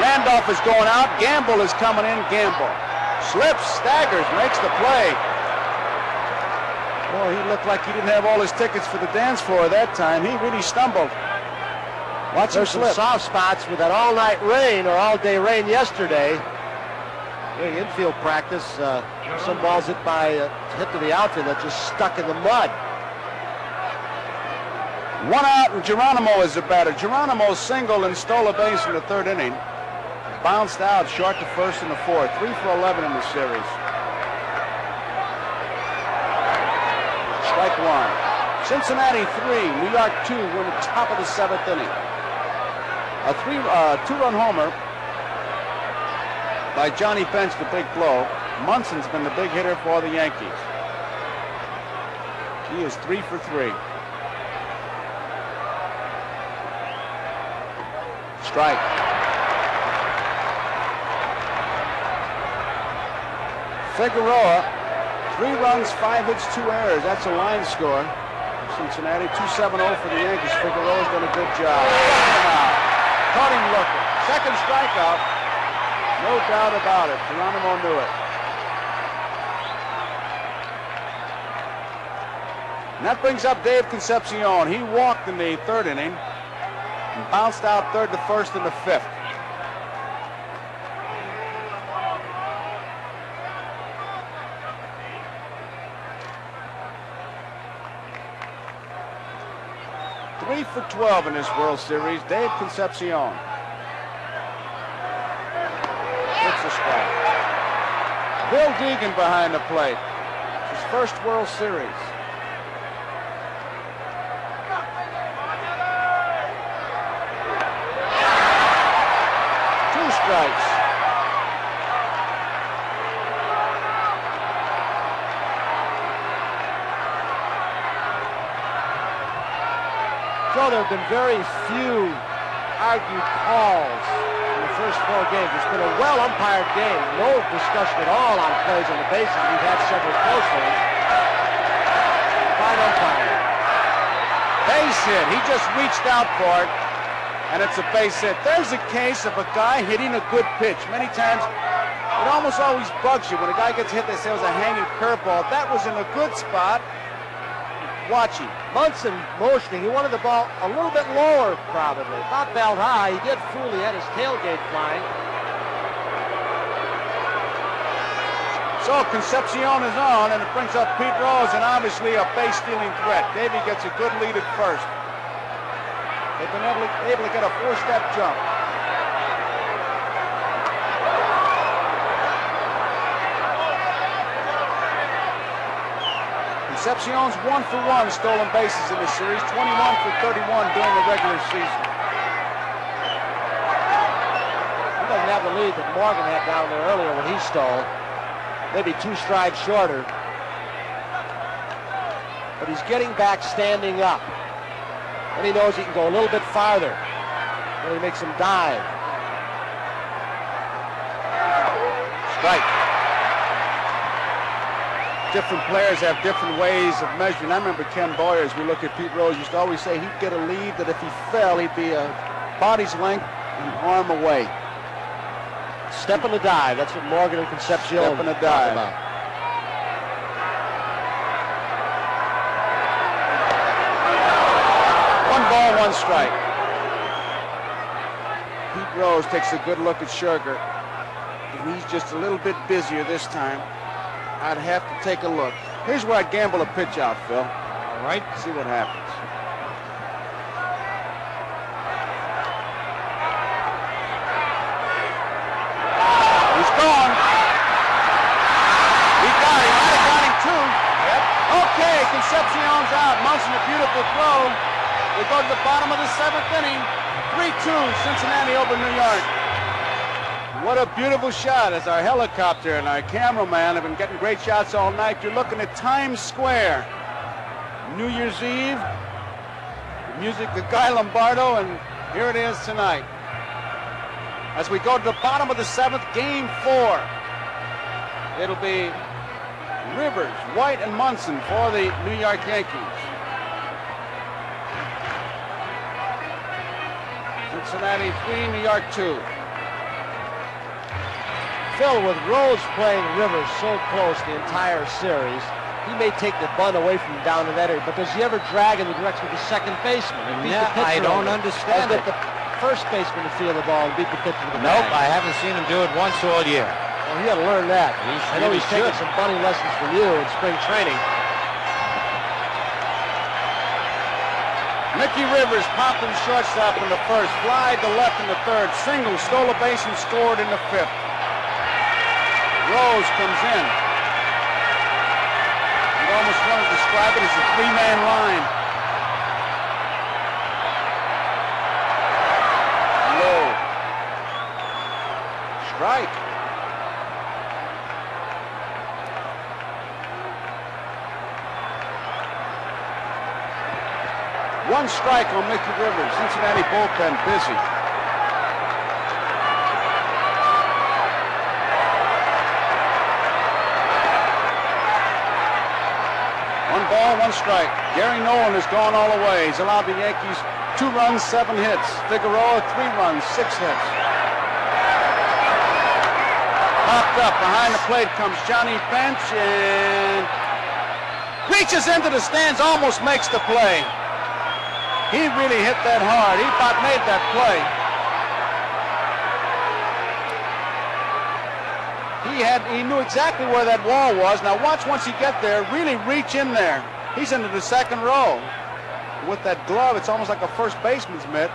Randolph is going out. Gamble is coming in. Gamble slips, staggers, makes the play. Boy, he looked like he didn't have all his tickets for the dance floor that time. He really stumbled. Watch him slip.
There's some soft spots with that all-night rain or all-day rain yesterday. During infield practice, some balls hit to the outfield that just stuck in the mud.
1 out, and Geronimo is the batter. Geronimo singled and stole a base in the 3rd inning. Bounced out short to first in the 4th. 3 for 11 in the series. Strike 1. Cincinnati 3, New York 2. We're in the top of the 7th inning. A 2-run homer by Johnny Bench, the big blow. Munson's been the big hitter for the Yankees. He is 3 for 3. Strike. Figueroa, 3 runs, 5 hits, 2 errors. That's a line score. Cincinnati 2-7-0 for the Yankees. Figueroa's done a good job. Caught him looking. Second strikeout. No doubt about it. Geronimo knew it. And that brings up Dave Concepcion. He walked in the 3rd inning and bounced out 3rd to 1st in the 5th. Three for 12 in this World Series. Dave Concepcion. It's a strike. Bill Deegan behind the plate. It's his first World Series. Strikes.
So there have been very few argued calls in the first 4 games. It's been a well-umpired game. No discussion at all on plays on the bases. We've had several close ones. Fine umpiring.
Base hit. He just reached out for it, and it's a base hit. There's a case of a guy hitting a good pitch. Many times, it almost always bugs you. When a guy gets hit, they say it was a hanging curveball. That was in a good spot. Watching.
Munson motioning. He wanted the ball a little bit lower, probably. Not belt high. He did fool. He had his tailgate flying.
So Concepcion is on, and it brings up Pete Rose, and obviously a base-stealing threat. Davey gets a good lead at first. They've been able to get a 4-step jump. Concepcion's 1 for 1 stolen bases in this series, 21 for 31 during the regular season.
He doesn't have the lead that Morgan had down there earlier when he stole. Maybe 2 strides shorter. But he's getting back standing up. And he knows he can go a little bit farther when he makes him dive.
Strike. Different players have different ways of measuring. I remember Ken Boyer, as we look at Pete Rose, used to always say he'd get a lead that if he fell, he'd be a body's length and arm away.
Step in the dive. That's what Morgan and Concepcion
Step in the dive.
About.
One ball, 1 strike. Pete Rose takes a good look at Scherger. and he's just a little bit busier this time. I'd have to take a look. Here's where I'd gamble a pitch out, Phil.
All right.
See what happens. He's gone. He got him. Might have got him too. Yep. Okay, Concepcion's out. Munson, a beautiful throw. We go to the bottom of the 7th inning. 3-2, Cincinnati over New York. What a beautiful shot as our helicopter and our cameraman have been getting great shots all night. You're looking at Times Square. New Year's Eve. The music of Guy Lombardo, and here it is tonight. As we go to the bottom of the 7th, game 4. It'll be Rivers, White, and Munson for the New York Yankees. Cincinnati 3, New York 2.
Phil, with Rose playing Rivers so close the entire series, he may take the bunt away from down in that area, but does he ever drag in the direction of the second baseman?
Yeah, I don't understand it.
The first baseman to feel the ball and beat the pitcher with the
Nope,
bag.
I haven't seen him do it once all year.
Well, he ought to learn that. I know he's taking some bunting lessons from you in spring training.
Mickey Rivers popped in shortstop in the first, fly to left in the third, single, stole a base and scored in the 5th. Rose comes in. You'd almost want to describe it as a 3-man line. Low. Strike. One strike on Mickey Rivers. Cincinnati bullpen busy. One ball, one strike. Gary Nolan has gone all the way. He's allowed the Yankees 2 runs, 7 hits. Figueroa 3 runs, 6 hits. Popped up behind the plate comes Johnny Bench and reaches into the stands, almost makes the play. He really hit that hard. He about made that play. He knew exactly where that wall was. Now watch once you get there, really reach in there. He's into the 2nd row. With that glove, it's almost like a first baseman's mitt.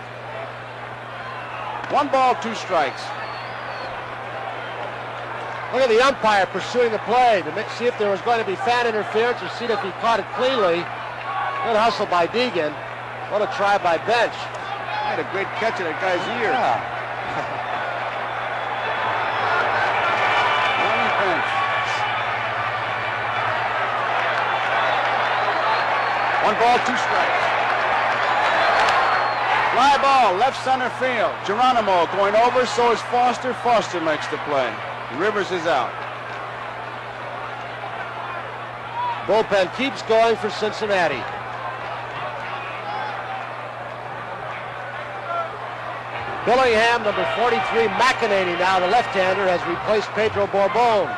1 ball, 2 strikes.
Look at the umpire pursuing the play to see if there was going to be fan interference or see if he caught it cleanly. Good hustle by Deegan. What a try by Bench.
Had a great catch of that guy's ear.
Yeah.
Johnny Bench. 1 ball, 2 strikes. Fly ball, left center field. Geronimo going over, so is Foster. Foster makes the play. Rivers is out.
Bullpen keeps going for Cincinnati. Billingham, number 43, McEnany now, the left-hander, has replaced Pedro Borbon.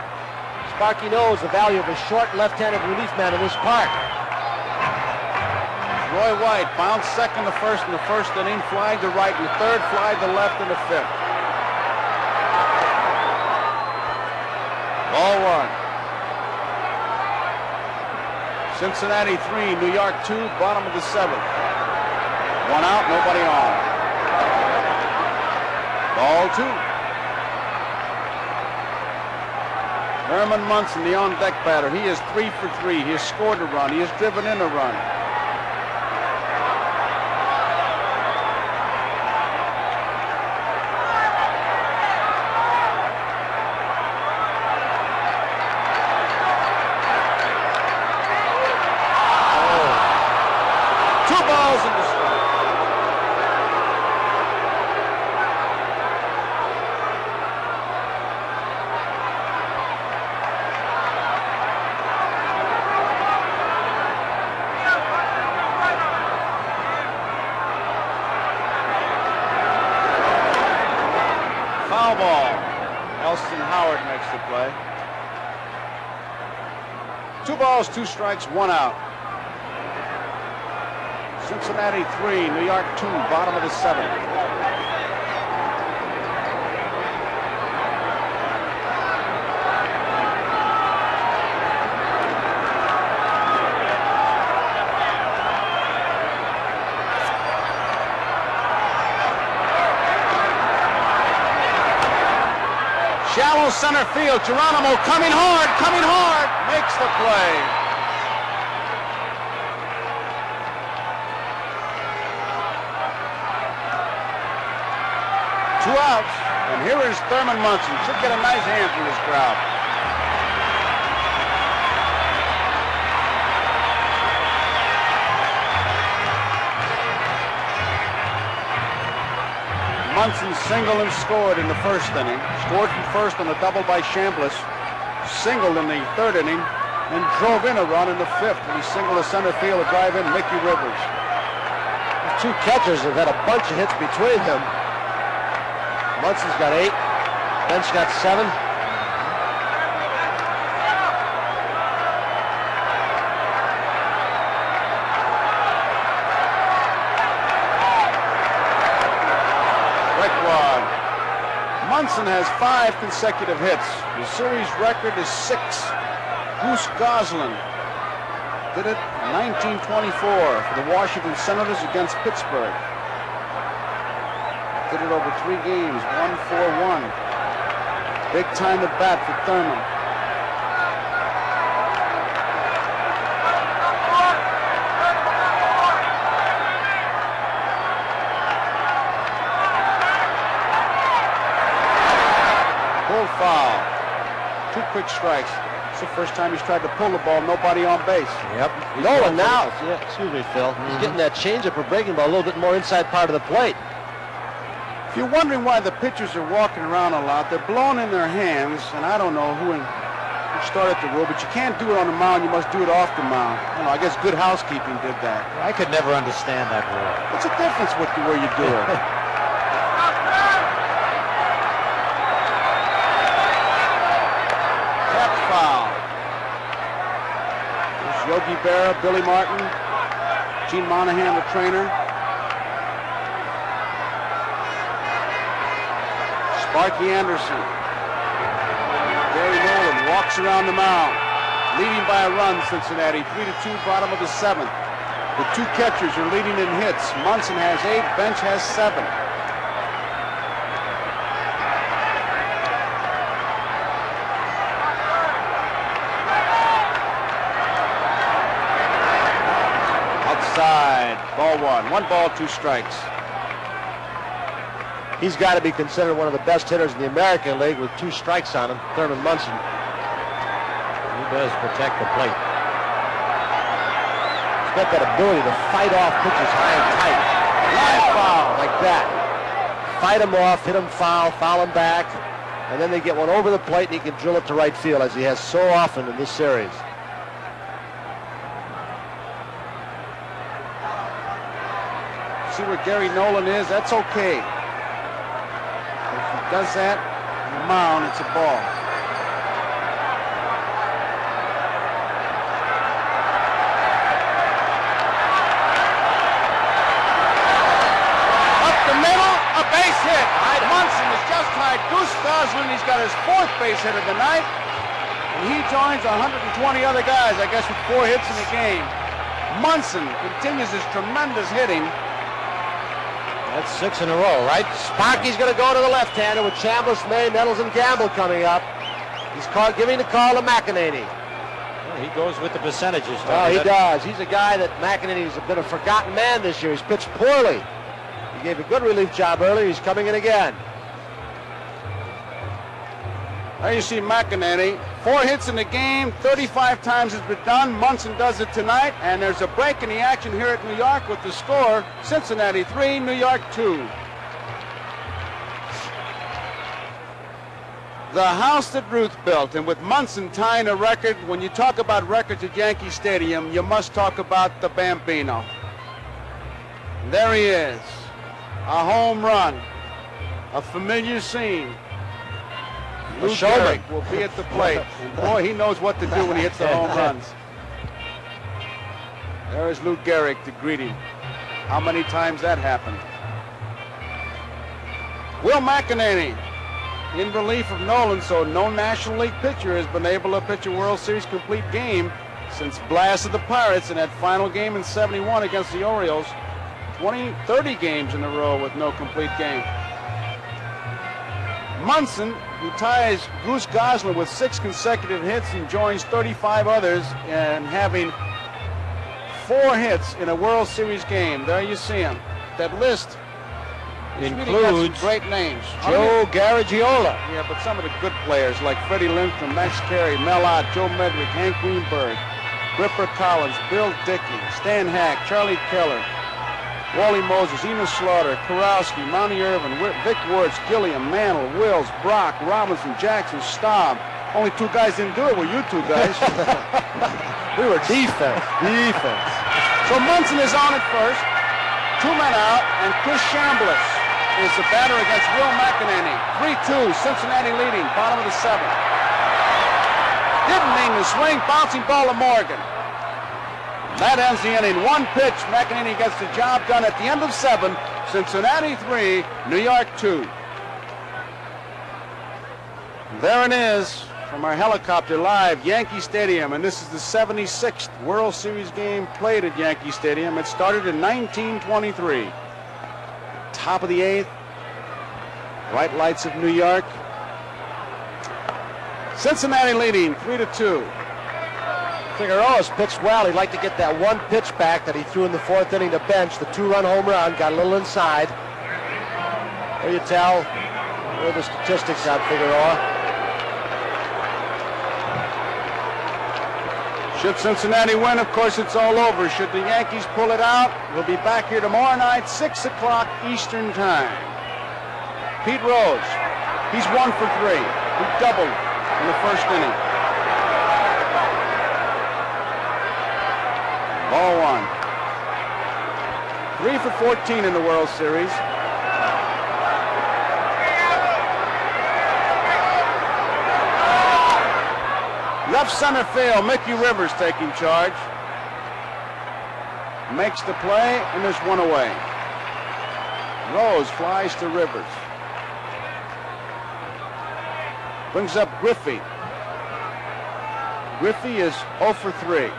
Sparky knows the value of a short left-handed relief man in this park.
Roy White bounced second to first in the 1st inning, fly to right in the 3rd, fly to left in the 5th. Ball 1. Cincinnati 3, New York 2, bottom of the 7th. 1 out, nobody on. Ball 2. Herman Munson, the on-deck batter. He is 3 for 3. He has scored a run. He has driven in a run. Oh. 2 balls in the strike. Foul ball. Elston Howard makes the play. 2 balls, 2 strikes, 1 out. Cincinnati 3, New York 2, bottom of the 7th. middle center field. Geronimo coming hard, makes the play. Two outs, and here is Thurman Munson. Should get a nice hand from this crowd. Munson singled and scored in the first inning. Scored from first on a double by Chambliss. Singled in the third inning and drove in a run in the fifth when he singled to center field to drive in Mickey Rivers.
The two catchers have had a bunch of hits between them. Munson's got 8. Bench got 7.
Munson has 5 consecutive hits. The series record is 6. Goose Goslin did it in 1924 for the Washington Senators against Pittsburgh. Did it over 3 games, 1-4-1. Big time at bat for Thurman. Foul. 2 quick strikes. It's the first time he's tried to pull the ball, nobody on base.
Yep. Nolan now, excuse me, Phil, he's getting that changeup or breaking ball a little bit more inside part of the plate.
If you're wondering why the pitchers are walking around a lot, they're blowing in their hands, and I don't know who started the rule, but you can't do it on the mound, you must do it off the mound. I guess Good Housekeeping did that.
I could never understand that rule.
What's the difference with the way you do it? Foul. There's Yogi Berra, Billy Martin, Gene Monahan, the trainer. Sparky Anderson. Gary Nolan walks around the mound, leading by a run, Cincinnati. 3-2, bottom of the 7th. The 2 catchers are leading in hits. Munson has 8, Bench has 7. Ball 1. 1 ball, 2 strikes.
He's got to be considered one of the best hitters in the American League with 2 strikes on him, Thurman Munson.
He does protect the plate.
He's got that ability to fight off pitches high and tight. Line foul, like that. Fight him off, hit him foul, foul him back, and then they get one over the plate and he can drill it to right field, as he has so often in this series.
See where Gary Nolan is? That's okay. If he does that on the mound, it's a ball. Up the middle, a base hit. Munson has just tied Goose Goslin. He's got his 4th base hit of the night. And he joins 120 other guys, I guess, with 4 hits in the game. Munson continues his tremendous hitting.
That's 6 in a row, right?
Sparky's going to go to the left-hander with Chambliss, May, Nettles, and Gamble coming up. He's giving the call to McEnany.
Well, he goes with the percentages.
Oh, he does. He's a guy that McEnany's been a forgotten man this year. He's pitched poorly. He gave a good relief job earlier. He's coming in again.
There you see McEnany. 4 hits in the game, 35 times it's been done. Munson does it tonight, and there's a break in the action here at New York with the score, Cincinnati 3, New York 2. The house that Ruth built, and with Munson tying a record, when you talk about records at Yankee Stadium, you must talk about the Bambino. And there he is, a home run, a familiar scene. Lou Gehrig will be at the plate. And boy, he knows what to do when he hits the home runs. There is Lou Gehrig to greet him. How many times that happened? Will McEnany in relief of Nolan, so no National League pitcher has been able to pitch a World Series complete game since Blast of the Pirates in that final game in '71 against the Orioles. 30 games in a row with no complete game. Munson, who ties Goose Gosling with 6 consecutive hits and joins 35 others in having 4 hits in a World Series game. There you see him. That list
Includes
really got some great names.
Joe Garagiola.
Yeah, but some of the good players like Freddie Lindstrom, Max Carey, Mel Ott, Joe Medwick, Hank Greenberg, Ripper Collins, Bill Dickey, Stan Hack, Charlie Keller, Wally Moses, Enos Slaughter, Kurowski, Monty Irvin, Vic Wirtz, Gilliam, Mantle, Wills, Brock, Robinson, Jackson, Staub. Only 2 guys didn't do it were you 2 guys.
We were defense.
So Munson is on at first. 2 men out, and Chris Chambliss is the batter against Will McEnany. 3-2, Cincinnati leading, bottom of the 7th. Didn't mean to swing, bouncing ball to Morgan. That ends the inning. 1 pitch, McEnany gets the job done at the end of 7. Cincinnati 3, New York 2. There it is from our helicopter live, Yankee Stadium, and this is the 76th World Series game played at Yankee Stadium. It started in 1923. Top of the 8th, bright lights of New York. Cincinnati leading 3-2.
Figueroa's pitched well. He'd like to get that 1 pitch back that he threw in the 4th inning to bench. The 2-run home run got a little inside. There you tell. There are the statistics on Figueroa.
Should Cincinnati win, of course, it's all over. Should the Yankees pull it out, we'll be back here tomorrow night, 6 o'clock Eastern Time. Pete Rose, he's 1 for 3. He doubled in the 1st inning. Ball 1. 3 for 14 in the World Series. Left center field, Mickey Rivers taking charge. Makes the play, and there's 1 away. Rose flies to Rivers. Brings up Griffey. Griffey is 0 for 3.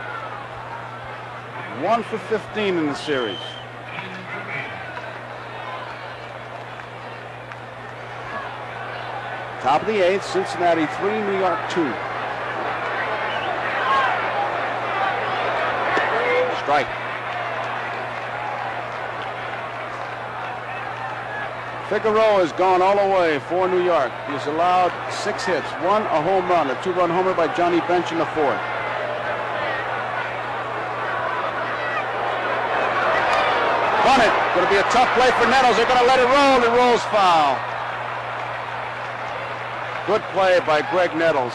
1 for 15 in the series. Top of the 8th, Cincinnati 3, New York 2. Strike. Figueroa has gone all the way for New York. He's allowed 6 hits, 1 a home run, a 2-run homer by Johnny Bench in the 4th. Bunt it. Going to be a tough play for Nettles. They're going to let it roll. It rolls foul. Good play by Greg Nettles.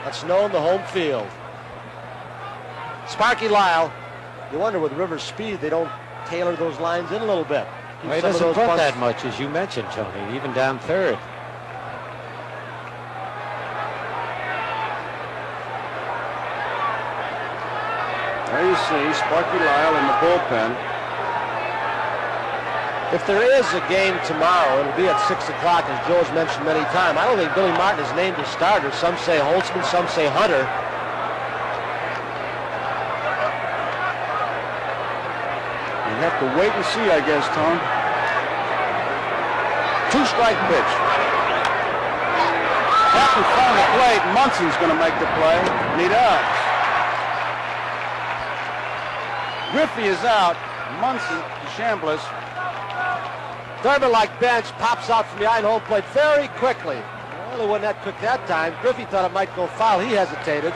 That's known the home field. Sparky Lyle. You wonder with Rivers' speed, they don't tailor those lines in a little bit.
Well, he doesn't put that much, as you mentioned, Tony, even down 3rd.
There you see Sparky Lyle in the bullpen.
If there is a game tomorrow, it'll be at 6 o'clock, as Joe's mentioned many times. I don't think Billy Martin is named as starter. Some say Holtzman, some say Hunter.
You have to wait and see, I guess, Tom. 2-strike pitch. Back in front of the plate, Munson's going to make the play, and he does. Griffey is out. Munson, Chambliss.
Durbin-like Bench pops out from behind home plate very quickly. Well, it wasn't that quick that time. Griffey thought it might go foul. He hesitated.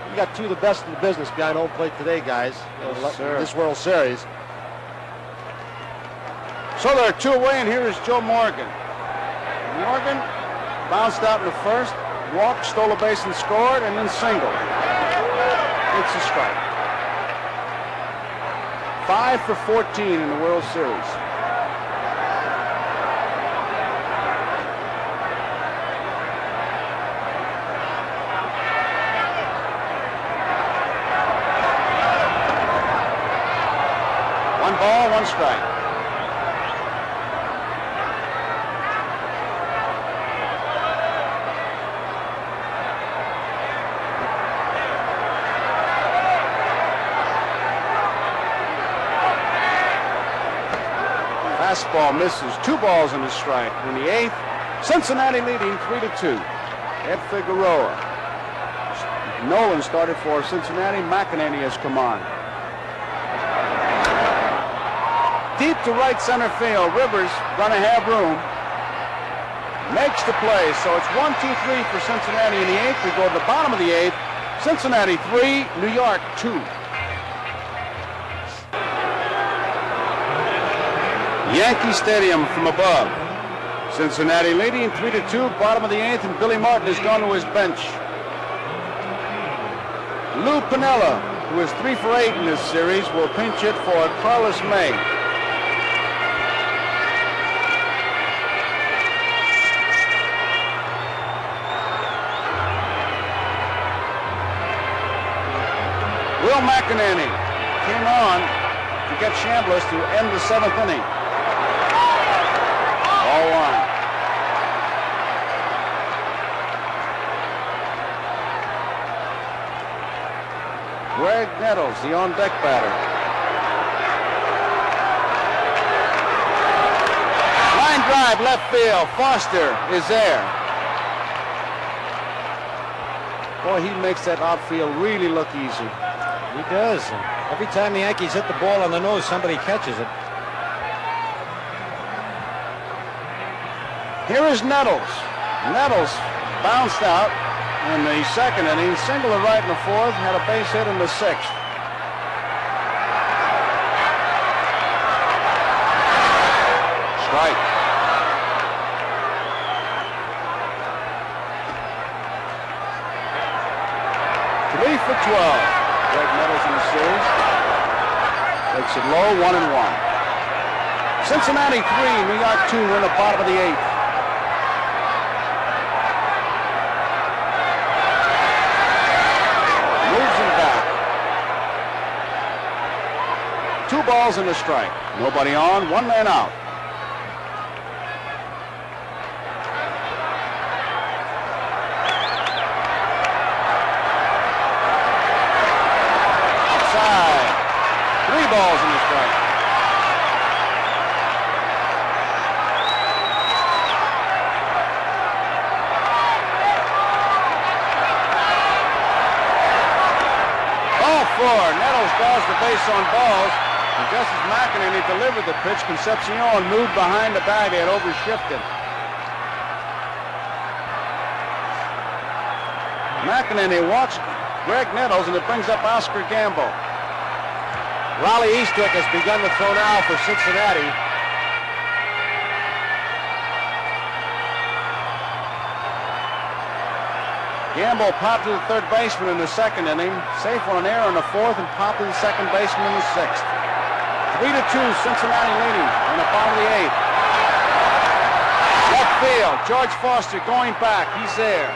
You got 2 of the best in the business behind home plate today, guys.
Yes, sir.
This World Series.
So there are 2 away, and here is Joe Morgan. Morgan bounced out in the 1st, walked, stole a base and scored, and then singled. It's a strike. 5 for 14 in the World Series. One ball, 1 strike. Fastball misses. 2 balls and a strike. In the 8th, Cincinnati leading 3-2. Ed Figueroa. Nolan started for Cincinnati. McEnany has come on. Deep to right center field. Rivers gonna have room. Makes the play. So it's 1-2-3 for Cincinnati in the 8th. We go to the bottom of the 8th. Cincinnati 3, New York 2. Yankee Stadium from above. Cincinnati leading 3-2, bottom of the 8th, and Billy Martin has gone to his bench. Lou Piniella, who is 3 for 8 in this series, will pinch hit for Carlos May. Will McEnany came on to get Chambliss to end the 7th inning. Ball 1. Greg Nettles, the on-deck batter. Line drive, left field. Foster is there. Boy, he makes that outfield really look easy.
He does. Every time the Yankees hit the ball on the nose, somebody catches it.
Here is Nettles. Nettles bounced out in the 2nd inning, single to right in the 4th, had a base hit in the 6th. Strike. Three for 12. Greg Nettles in the series. Takes it low, 1-1. Cincinnati 3, New York 2. We're in the bottom of the 8th. Moves him back. 2 balls and a strike. Nobody on, 1 man out. Outside. 3 balls and a strike. Ball 4. Nettles draws the base on balls. And just as McEnany delivered the pitch, Concepcion moved behind the bag. They had overshifted. McEnany walks Greg Nettles, and it brings up Oscar Gamble.
Raleigh Eastwick has begun to throw now for Cincinnati.
Gamble popped to the 3rd baseman in the 2nd inning. Safe on an error in the 4th, and popped to the 2nd baseman in the 6th. 3-2, Cincinnati leading in the bottom of the 8th. Left field, George Foster going back. He's there.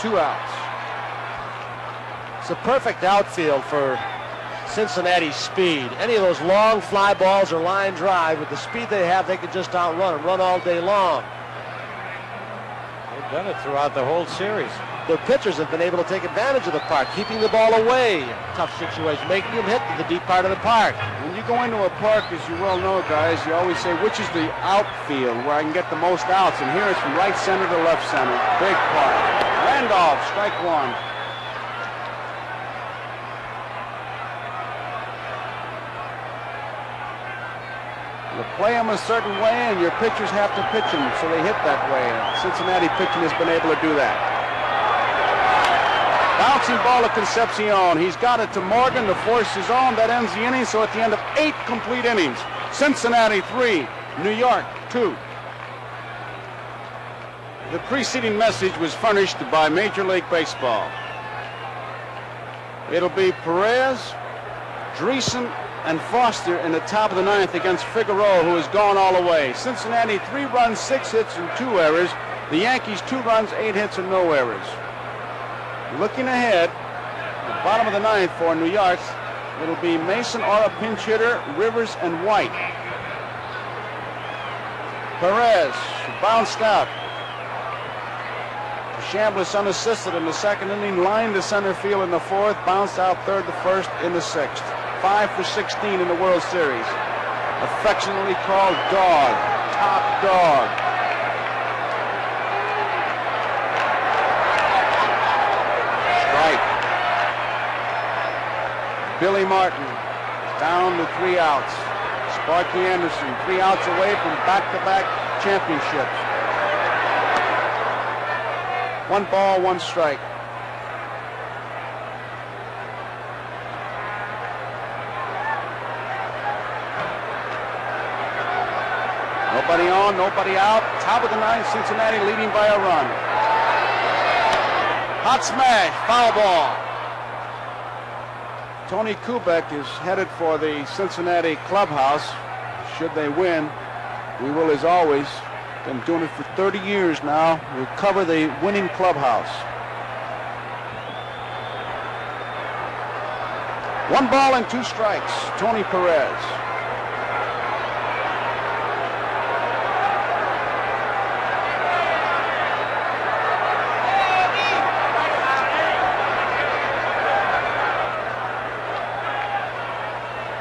2 outs.
It's a perfect outfield for Cincinnati's speed. Any of those long fly balls or line drive, with the speed they have, they could just outrun and run all day long.
They've done it throughout the whole series.
Their pitchers have been able to take advantage of the park, keeping the ball away. Tough situation, making them hit to the deep part of the park.
When you go into a park, as you well know, guys, you always say, which is the outfield where I can get the most outs? And here it's from right center to left center. Big park. Randolph, strike 1. You play them a certain way, and your pitchers have to pitch them, so they hit that way. Cincinnati pitching has been able to do that. Bouncing ball to Concepcion. He's got it to Morgan. The force is on. That ends the inning. So at the end of 8 complete innings, Cincinnati 3, New York 2. The preceding message was furnished by Major League Baseball. It'll be Perez, Dreesen, and Foster in the top of the 9th against Figueroa, who has gone all the way. Cincinnati 3 runs, 6 hits, and 2 errors. The Yankees 2 runs, 8 hits, and no errors. Looking ahead, the bottom of the 9th for New York, it'll be Mason or a pinch hitter, Rivers and White. Perez bounced out. Chambliss unassisted in the 2nd inning, lined to center field in the 4th, bounced out 3rd to 1st in the 6th. 5 for 16 in the World Series. affectionately called Dog, Top Dog. Strike. Billy Martin down to 3 outs. Sparky Anderson 3 outs away from back-to-back championships. 1 ball, 1 strike. Nobody on, nobody out. Top of the 9th, Cincinnati leading by a run. Hot smash, foul ball. Tony Kubek is headed for the Cincinnati clubhouse. Should they win, we will, as always, been doing it for 30 years now, we'll cover the winning clubhouse. 1 ball and 2 strikes, Tony Perez.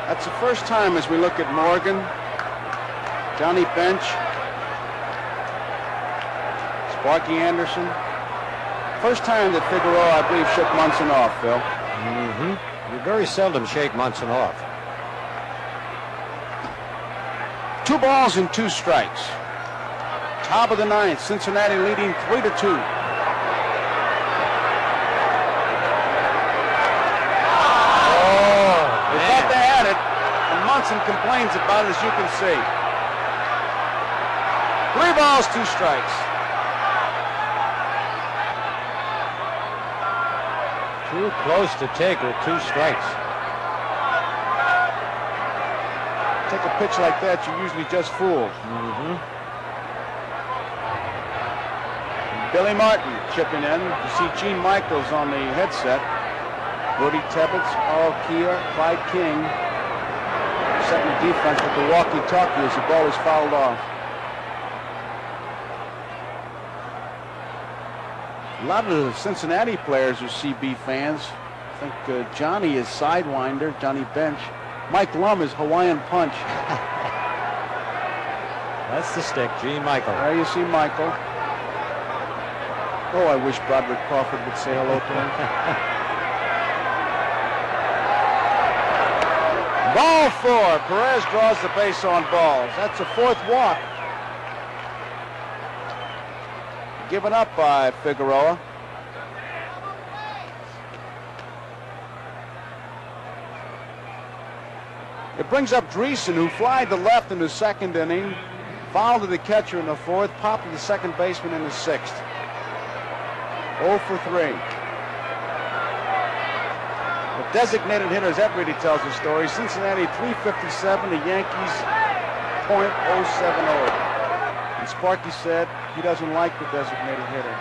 That's the first time as we look at Morgan, Johnny Bench, Sparky Anderson. First time that Figueroa, I believe, shook Munson off, Phil.
You very seldom shake Munson off.
2 balls and 2 strikes. Top of the 9th, Cincinnati leading 3-2. Munson complains about it, as you can see. 3 balls, 2 strikes.
Too close to take with 2 strikes.
Take a pitch like that, you're usually just fooled. Billy Martin chipping in. You see Gene Michaels on the headset. Rudy Tebbets, Al Kia, Clyde King. Setting the defense with the walkie-talkie as the ball is fouled off. A lot of the Cincinnati players are CB fans. I think Johnny is Sidewinder, Johnny Bench. Mike Lum is Hawaiian Punch.
That's the stick, Gene Michael.
There you see Michael. Oh, I wish Broderick Crawford would say hello to him. Ball 4. Perez draws the base on balls. That's a 4th walk. Given up by Figueroa. It brings up Dreesen, who flied to left in the 2nd inning, fouled to the catcher in the 4th, popped to the 2nd baseman in the 6th. 0 for 3. The designated hitters, that really tells the story. Cincinnati 357, the Yankees .070. And Sparky said he doesn't like the designated hitter.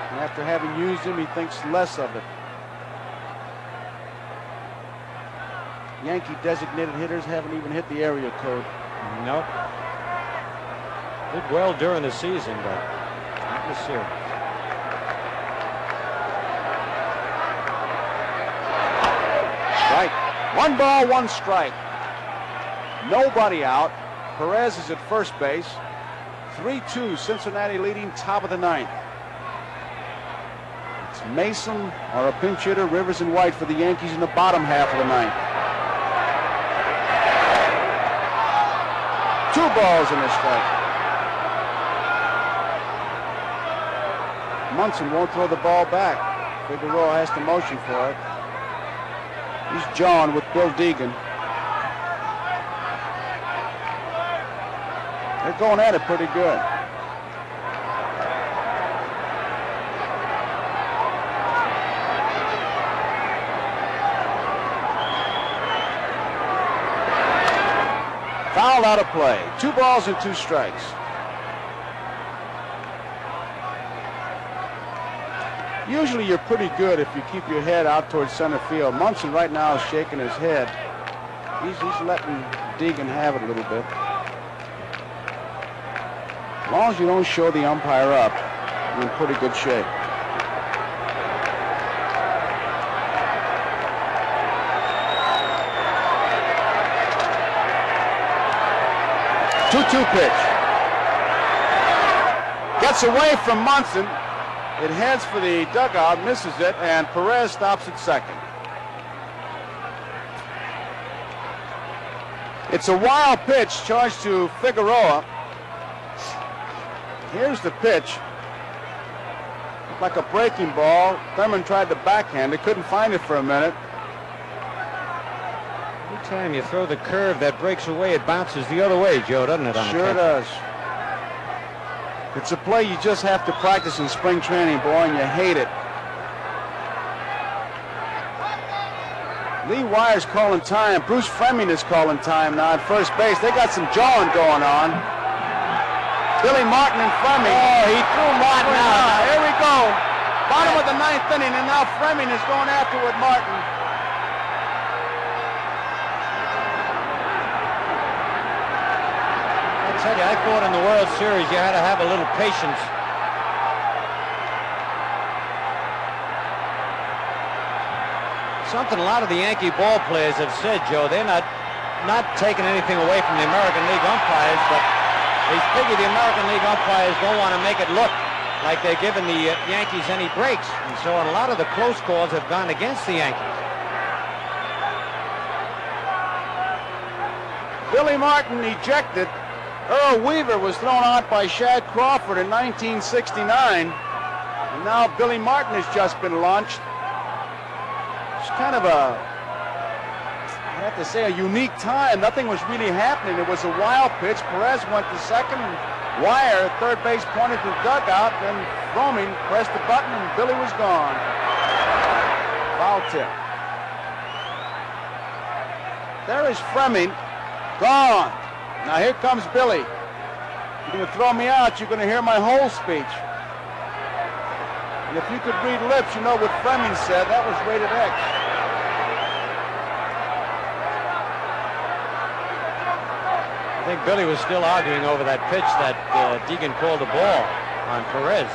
And after having used him, he thinks less of it. Yankee designated hitters haven't even hit the area code.
Nope. Did well during the season, but not this year.
Strike. 1 ball, 1 strike. Nobody out. Perez is at first base. 3-2, Cincinnati leading, top of the 9th. It's Mason or a pinch hitter, Rivers and White for the Yankees in the bottom half of the 9th. 2 balls and a strike. Munson won't throw the ball back. Figueroa has to motion for it. He's John with Bill Deegan. They're going at it pretty good. Fouled out of play. 2 balls and 2 strikes. Usually you're pretty good if you keep your head out towards center field. Munson right now is shaking his head. He's letting Deegan have it a little bit. As long as you don't show the umpire up, you're in pretty good shape. 2-2 pitch. Gets away from Munson. It heads for the dugout, misses it, and Perez stops at second. It's a wild pitch charged to Figueroa. Here's the pitch. Looked like a breaking ball. Thurman tried to backhand it, couldn't find it for a minute.
Every time you throw the curve that breaks away, it bounces the other way, Joe, doesn't it?
Sure does. It's a play you just have to practice in spring training, boy, and you hate it. Lee Wyer's calling time. Bruce Fleming is calling time now at first base. They got some jawing going on. Billy Martin and Fleming.
Oh, he threw Martin out.
Here we go. Bottom of the ninth inning, and now Fleming is going after with Martin.
I tell you, I thought in the World Series you had to have a little patience. Something a lot of the Yankee ball players have said, Joe, they're not taking anything away from the American League umpires, but they figure the American League umpires don't want to make it look like they're giving the Yankees any breaks. And so a lot of the close calls have gone against the Yankees.
Billy Martin ejected. Earl Weaver was thrown out by Shad Crawford in 1969. And now Billy Martin has just been launched. It's kind of a, I have to say, a unique time. Nothing was really happening. It was a wild pitch. Perez went to second, and Wire at third base pointed to the dugout. Then Fromming pressed the button, and Billy was gone. Foul tip. There is Fleming, gone. Now here comes Billy. You're going to throw me out, you're going to hear my whole speech. And if you could read lips, you know what Fleming said. That was rated X.
I think Billy was still arguing over that pitch that Deegan called a ball on Perez.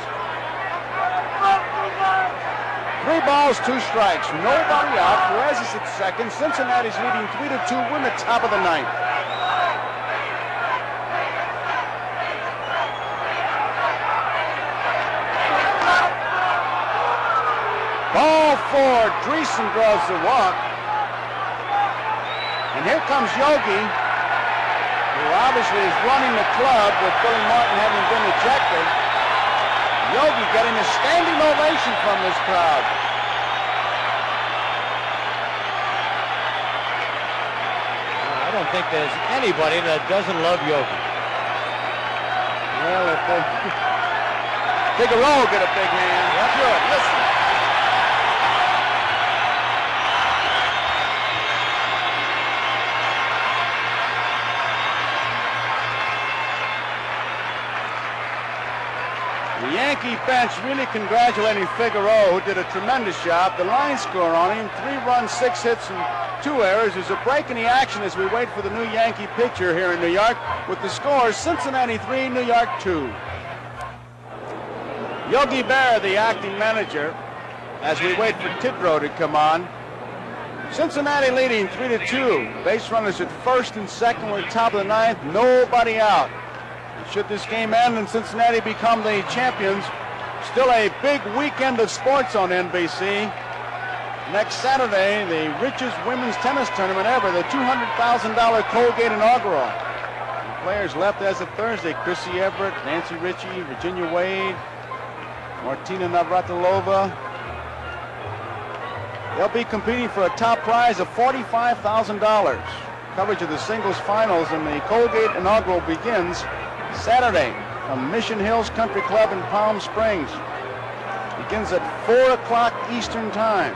3 balls, 2 strikes. Nobody out. Perez is at second. Cincinnati's leading 3-2. We're in the top of the ninth. Ball 4. Dreesen draws the walk. And here comes Yogi, who obviously is running the club with Billy Martin having been ejected. Yogi getting a standing ovation from this crowd.
I don't think there's anybody that doesn't love Yogi.
Well, if Figueroa get a big hand. That's good. Listen. The Yankee bench really congratulating Figueroa, who did a tremendous job. The line score on him, 3 runs, 6 hits, and 2 errors. There's a break in the action as we wait for the new Yankee pitcher here in New York with the scores: Cincinnati 3, New York 2. Yogi Berra, the acting manager, as we wait for Tidrow to come on. Cincinnati leading 3-2. Base runners at first and second. We're top of the ninth. Nobody out. Should this game end and Cincinnati become the champions, still a big weekend of sports on NBC. Next Saturday, the richest women's tennis tournament ever, the $200,000 Colgate inaugural. The players left as of Thursday: Chrissy Everett, Nancy Ritchie, Virginia Wade, Martina Navratilova. They'll be competing for a top prize of $45,000. Coverage of the singles finals and the Colgate inaugural begins Saturday from Mission Hills Country Club in Palm Springs. Begins at 4 o'clock Eastern Time.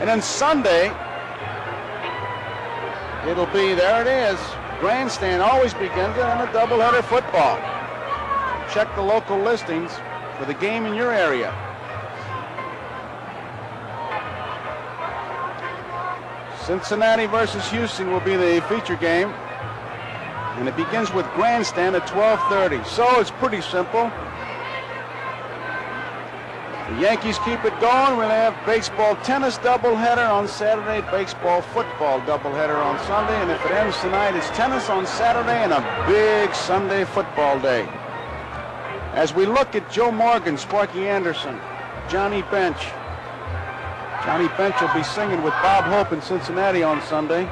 And then Sunday, it'll be, there it is, Grandstand always begins it, and a doubleheader football. Check the local listings for the game in your area. Cincinnati versus Houston will be the feature game. And it begins with Grandstand at 12:30. So it's pretty simple. The Yankees keep it going. We'll have baseball tennis doubleheader on Saturday, baseball football doubleheader on Sunday, and if it ends tonight, it's tennis on Saturday and a big Sunday football day. As we look at Joe Morgan, Sparky Anderson, Johnny Bench. Johnny Bench will be singing with Bob Hope in Cincinnati on Sunday.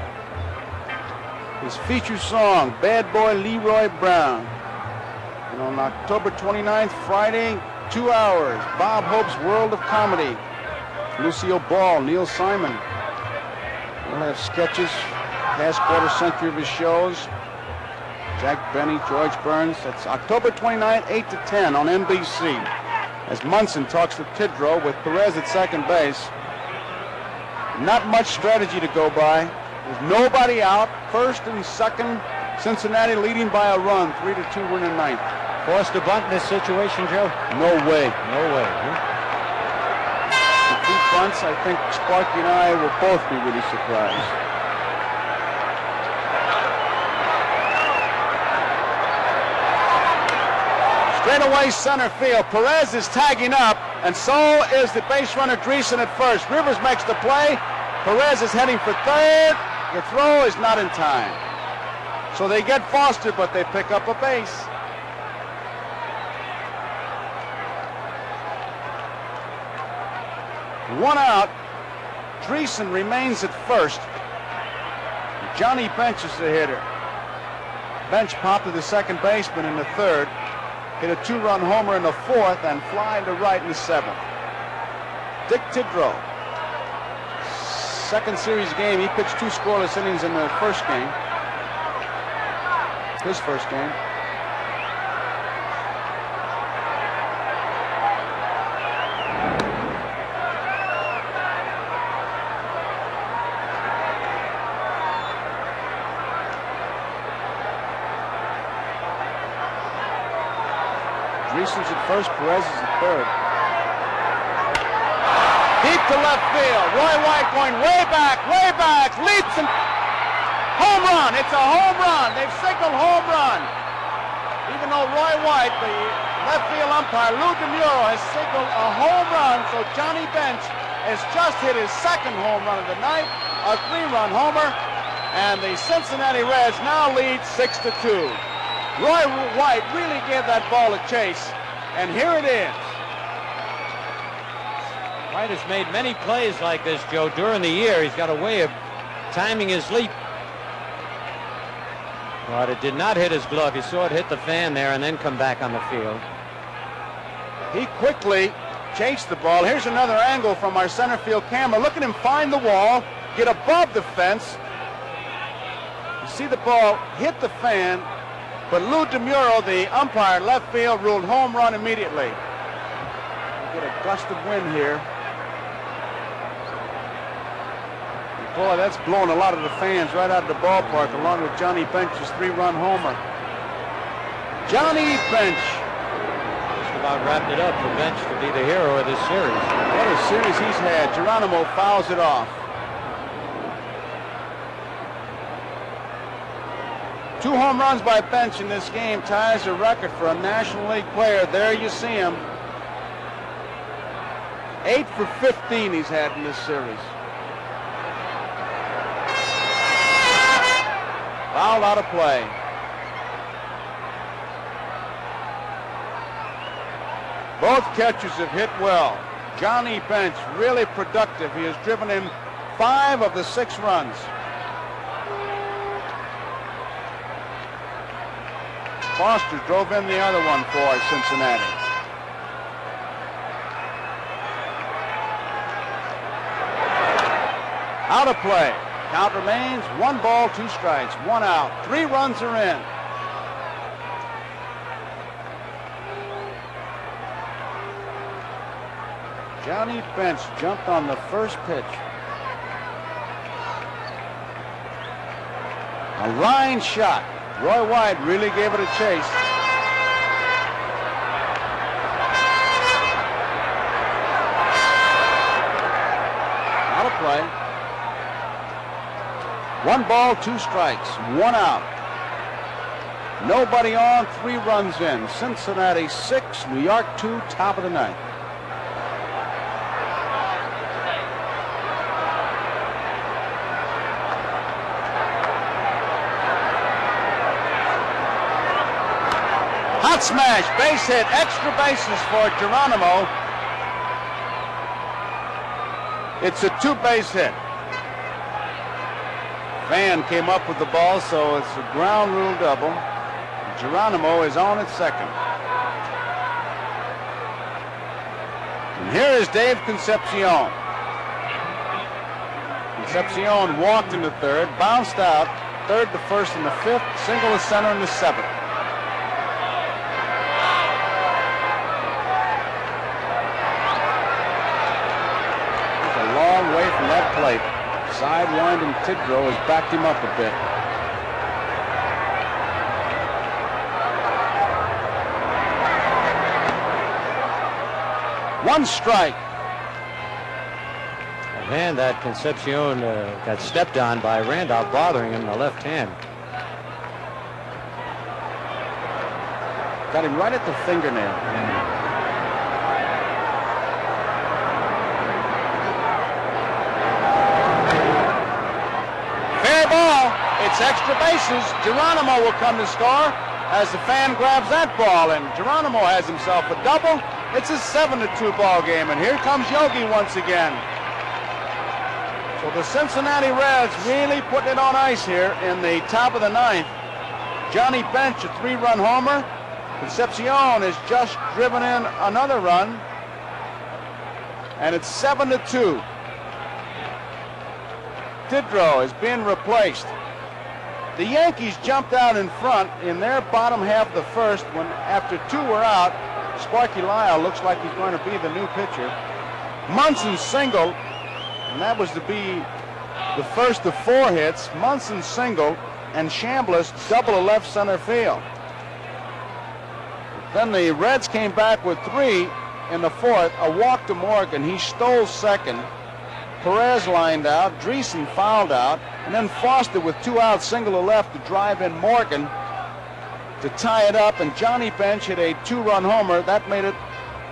His feature song, Bad Boy Leroy Brown. And on October 29th, Friday, 2 hours, Bob Hope's World of Comedy. Lucille Ball, Neil Simon. We'll have sketches, past quarter century of his shows. Jack Benny, George Burns. That's October 29th, 8 to 10 on NBC. As Munson talks to Tidrow with Perez at second base. Not much strategy to go by. There's nobody out. First and second, Cincinnati leading by a run. 3-2, we're in the ninth.
Forced a bunt in this situation, Joe?
No way.
No way. Huh?
If he bunts, I think Sparky and I will both be really surprised. Straight away center field. Perez is tagging up, and so is the base runner Dreesen at first. Rivers makes the play. Perez is heading for third. The throw is not in time. So they get Foster, but they pick up a base. One out. Dreesen remains at first. Johnny Bench is the hitter. Bench popped to the second baseman in the third. Hit a two-run homer in the fourth and flying to right in the seventh. Dick Tidrow. Second series game. He pitched 2 scoreless innings in the first game. His first game. Dreesen's at first, Perez is at third. Deep to left field. Roy White going way back, leaps and home run. It's a home run. They've signaled home run. Even though Roy White, the left field umpire, Lou DeMuro, has signaled a home run, so Johnny Bench has just hit his second home run of the night, a 3-run homer, and the Cincinnati Reds now lead 6-2. Roy White really gave that ball a chase, and here it is.
White has made many plays like this, Joe, during the year. He's got a way of timing his leap. But it did not hit his glove. You saw it hit the fan there and then come back on the field.
He quickly chased the ball. Here's another angle from our center field camera. Look at him find the wall, get above the fence. You see the ball hit the fan, but Lou DeMuro, the umpire left field, ruled home run immediately. We'll get a gust of wind here. Boy, that's blowing a lot of the fans right out of the ballpark, along with Johnny Bench's 3-run homer. Johnny Bench.
Just about wrapped it up for Bench to be the hero of this series.
What a series he's had. Geronimo fouls it off. 2 home runs by Bench in this game ties the record for a National League player. There you see him. 8 for 15 he's had in this series. Fouled out of play. Both catchers have hit well. Johnny Bench really productive. He has driven in 5 of the 6 runs. Foster drove in the other one for Cincinnati. Out of play. Count remains 1 ball, 2 strikes, 1 out. 3 runs are in. Johnny Bench jumped on the first pitch. A line shot. Roy White really gave it a chase. Out of play. 1 ball, 2 strikes, 1 out. Nobody on, 3 runs in. Cincinnati 6, New York 2, top of the ninth. Head smash, base hit, extra bases for Geronimo. It's a 2-base hit. Van came up with the ball, so it's a ground rule double. Geronimo is on at second. And here is Dave Concepcion. Concepcion walked into third, bounced out, third to first in the fifth, single to center in the seventh. He's a long way from that plate. Sidewinding Tidrow has backed him up a bit. One strike.
And that Concepcion got stepped on by Randolph, bothering him in the left hand.
Got him right at the fingernail. Fair ball. It's extra bases. Geronimo will come to score as the fan grabs that ball, and Geronimo has himself a double. It's a 7-2 ball game, and here comes Yogi once again. So the Cincinnati Reds really putting it on ice here in the top of the ninth. Johnny Bench, a 3-run homer. Concepcion has just driven in another run. And it's 7-2. Tidrow is being replaced. The Yankees jumped out in front in their bottom half of the first when after 2 were out, Sparky Lyle looks like he's going to be the new pitcher. Munson singled. And that was to be the first of 4 hits. Munson single and Chambliss double to left center field. Then the Reds came back with 3 in the fourth. A walk to Morgan. He stole second. Perez lined out. Dreesen fouled out. And then Foster with 2 outs, single to left to drive in Morgan to tie it up. And Johnny Bench hit a 2-run homer. That made it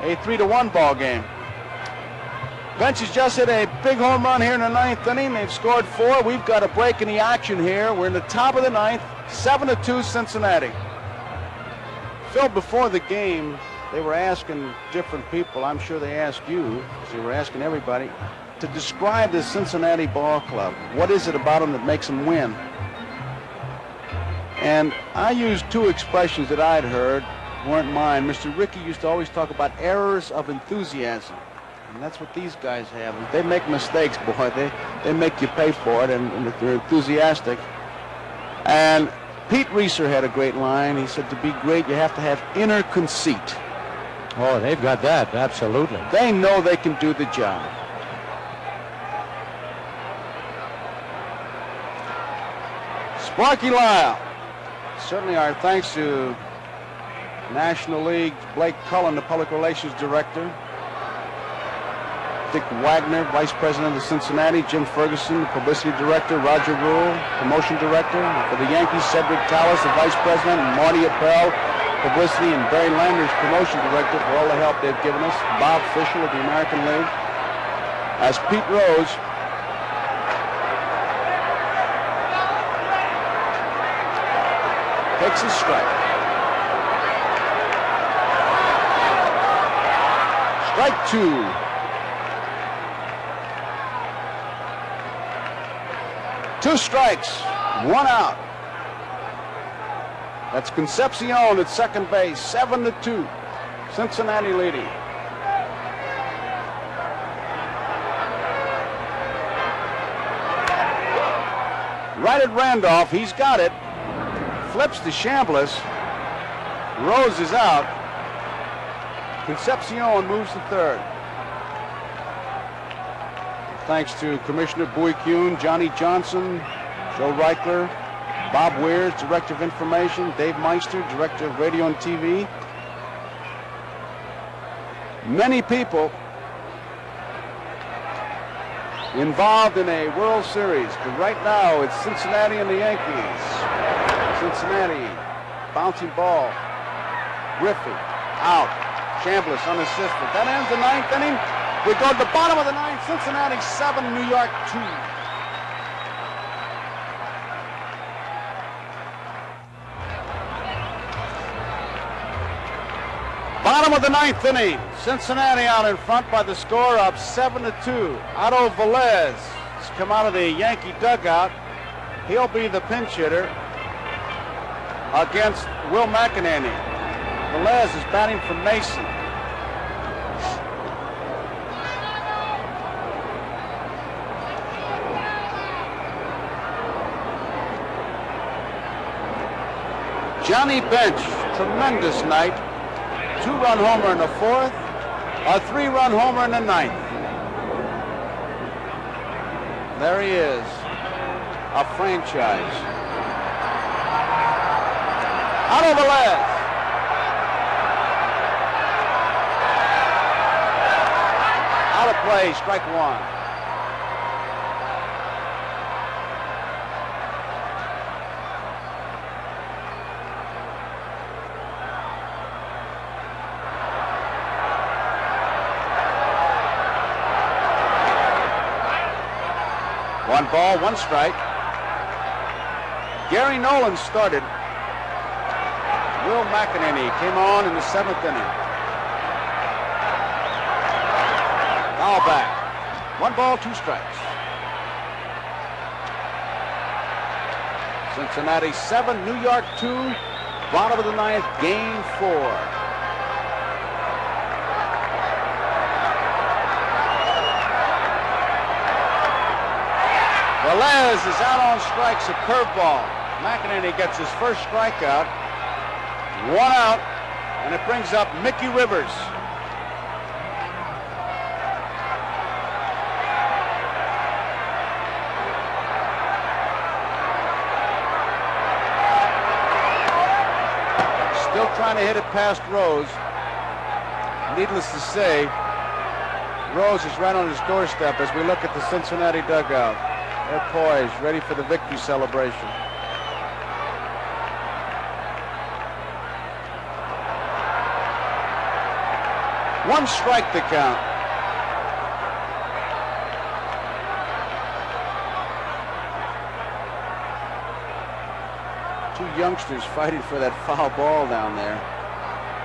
a 3-1 ball game. Bench has just hit a big home run here in the 9th inning. They've scored 4. We've got a break in the action here. We're in the top of the 9th, 7-2 Cincinnati. Phil, before the game, they were asking different people, I'm sure they asked you, because they were asking everybody, to describe the Cincinnati ball club. What is it about them that makes them win? And I used 2 expressions that I'd heard, weren't mine. Mr. Rickey used to always talk about errors of enthusiasm. And that's what these guys have. They make mistakes, boy. They make you pay for it, and they're enthusiastic. And Pete Reeser had a great line. He said, to be great, you have to have inner conceit.
Oh, they've got that, absolutely.
They know they can do the job. Sparky Lyle. Certainly our thanks to National League Blake Cullen, the Public Relations Director. Dick Wagner, Vice President of Cincinnati, Jim Ferguson, the Publicity Director, Roger Rule, Promotion Director. For the Yankees, Cedric Tallis, the Vice President, and Marty Appel, Publicity, and Barry Landers, Promotion Director, for all the help they've given us. Bob Fisher of the American League. As Pete Rose takes his strike. Strike 2. 2 strikes, 1 out. That's Concepcion at second base, 7-2. Cincinnati leading. Right at Randolph, he's got it. Flips to Chambliss. Rose is out. Concepcion moves to third. Thanks to Commissioner Bowie Kuhn, Johnny Johnson, Joe Reichler, Bob Weir, Director of Information, Dave Meister, Director of Radio and TV. Many people involved in a World Series, but right now it's Cincinnati and the Yankees. Cincinnati, bouncing ball. Griffey, out. Chambliss unassisted. That ends the 9th inning. We go to the bottom of the 9th. Cincinnati 7, New York 2. Bottom of the ninth inning. Cincinnati out in front by the score of 7-2. Otto Velez has come out of the Yankee dugout. He'll be the pinch hitter against Will McEnany. Velez is batting for Mason. Johnny Bench, tremendous night. 2-run homer in the fourth, a 3-run homer in the ninth. There he is, a franchise. Otto Velez. Out of play, strike one. One ball, one strike. Gary Nolan started. Will McEnany came on in the 7th inning. Foul back. 1 ball, 2 strikes. Cincinnati 7, New York 2. Bottom of the ninth, game 4. Velez is out on strikes, a curveball. McEnany gets his first strikeout. 1 out, and it brings up Mickey Rivers. Still trying to hit it past Rose. Needless to say, Rose is right on his doorstep as we look at the Cincinnati dugout. They're poised, ready for the victory celebration. One strike to count. Two youngsters fighting for that foul ball down there.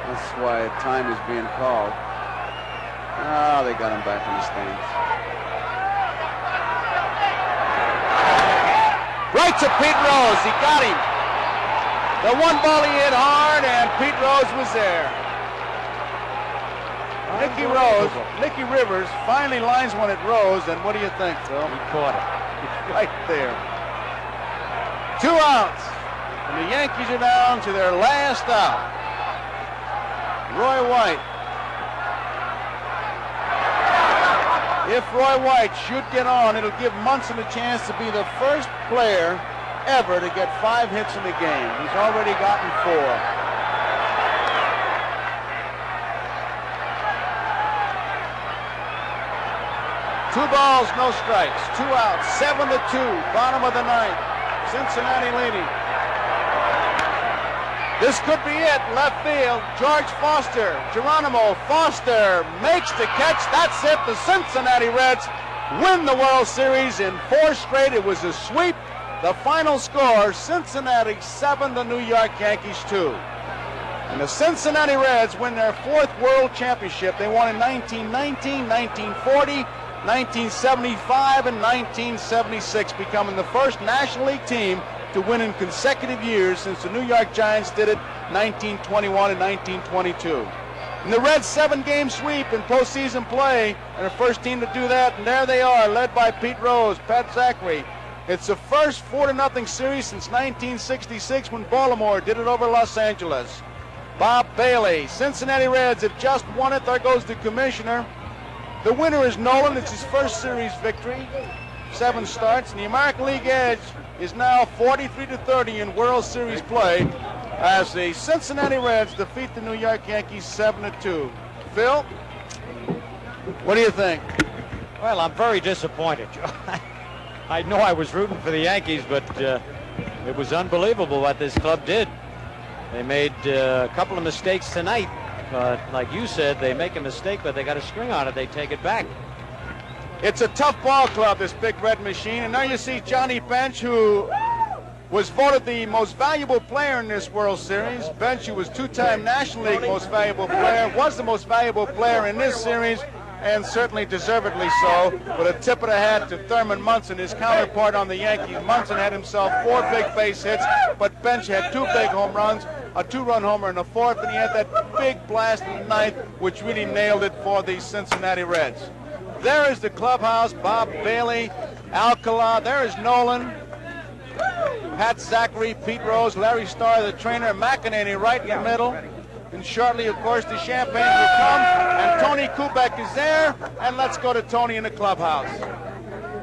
That's why time is being called. Ah, they got him back in the stands. Right to Pete Rose. He got him. The 1 ball he hit hard, and Pete Rose was there. Nicky Rivers finally lines one at Rose, and what do you think, Phil?
He caught it.
Right there. 2 outs, and the Yankees are down to their last out. Roy White. If Roy White should get on, it'll give Munson a chance to be the first player ever to get 5 hits in the game. He's already gotten 4. Two balls, no strikes. 2 outs, 7-2, bottom of the ninth. Cincinnati leading. This could be it, left field. George Foster, Geronimo Foster makes the catch. That's it. The Cincinnati Reds win the World Series in 4 straight. It was a sweep. The final score, Cincinnati 7, the New York Yankees 2. And the Cincinnati Reds win their 4th World Championship. They won in 1919, 1940, 1975, and 1976, becoming the first National League team to win in consecutive years since the New York Giants did it 1921 and 1922. And the Reds' 7-game sweep in postseason play, and the first team to do that, and there they are, led by Pete Rose, Pat Zachary. It's the first 4-0 series since 1966 when Baltimore did it over Los Angeles. Bob Bailey, Cincinnati Reds have just won it. There goes the commissioner. The winner is Nolan. It's his first series victory. 7 starts, and the American League edge is now 43-30 in World Series play as the Cincinnati Reds defeat the New York Yankees 7-2. Phil, what do you think?
Well, I'm very disappointed, Joe. I know I was rooting for the Yankees, but it was unbelievable what this club did. They made a couple of mistakes tonight. Like you said, they make a mistake, but they got a string on it. They take it back.
It's a tough ball club, this Big Red Machine. And now you see Johnny Bench, who was voted the most valuable player in this World Series. Bench, who was two-time National League most valuable player, was the most valuable player in this series, and certainly deservedly so, with a tip of the hat to Thurman Munson, his counterpart on the Yankees. Munson had himself 4 big base hits, but Bench had 2 big home runs, a 2-run homer in the 4th, and he had that big blast in the 9th, which really nailed it for the Cincinnati Reds. There is the clubhouse, Bob Bailey, Alcala, there is Nolan, Pat Zachary, Pete Rose, Larry Starr, the trainer, McEnany right in the middle. And shortly, of course, the champagne will come, and Tony Kubek is there, and let's go to Tony in the clubhouse.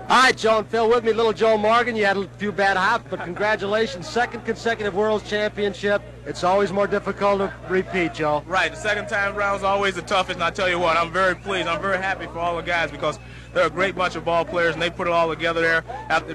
All right, Joe and Phil, with me, little Joe Morgan. You had a few bad hops, but congratulations. 2nd consecutive World Championship. It's always more difficult to repeat, Joe.
Right, the second time around is always the toughest, and I tell you what, I'm very pleased. I'm very happy for all the guys because they're a great bunch of ball players, and they put it all together there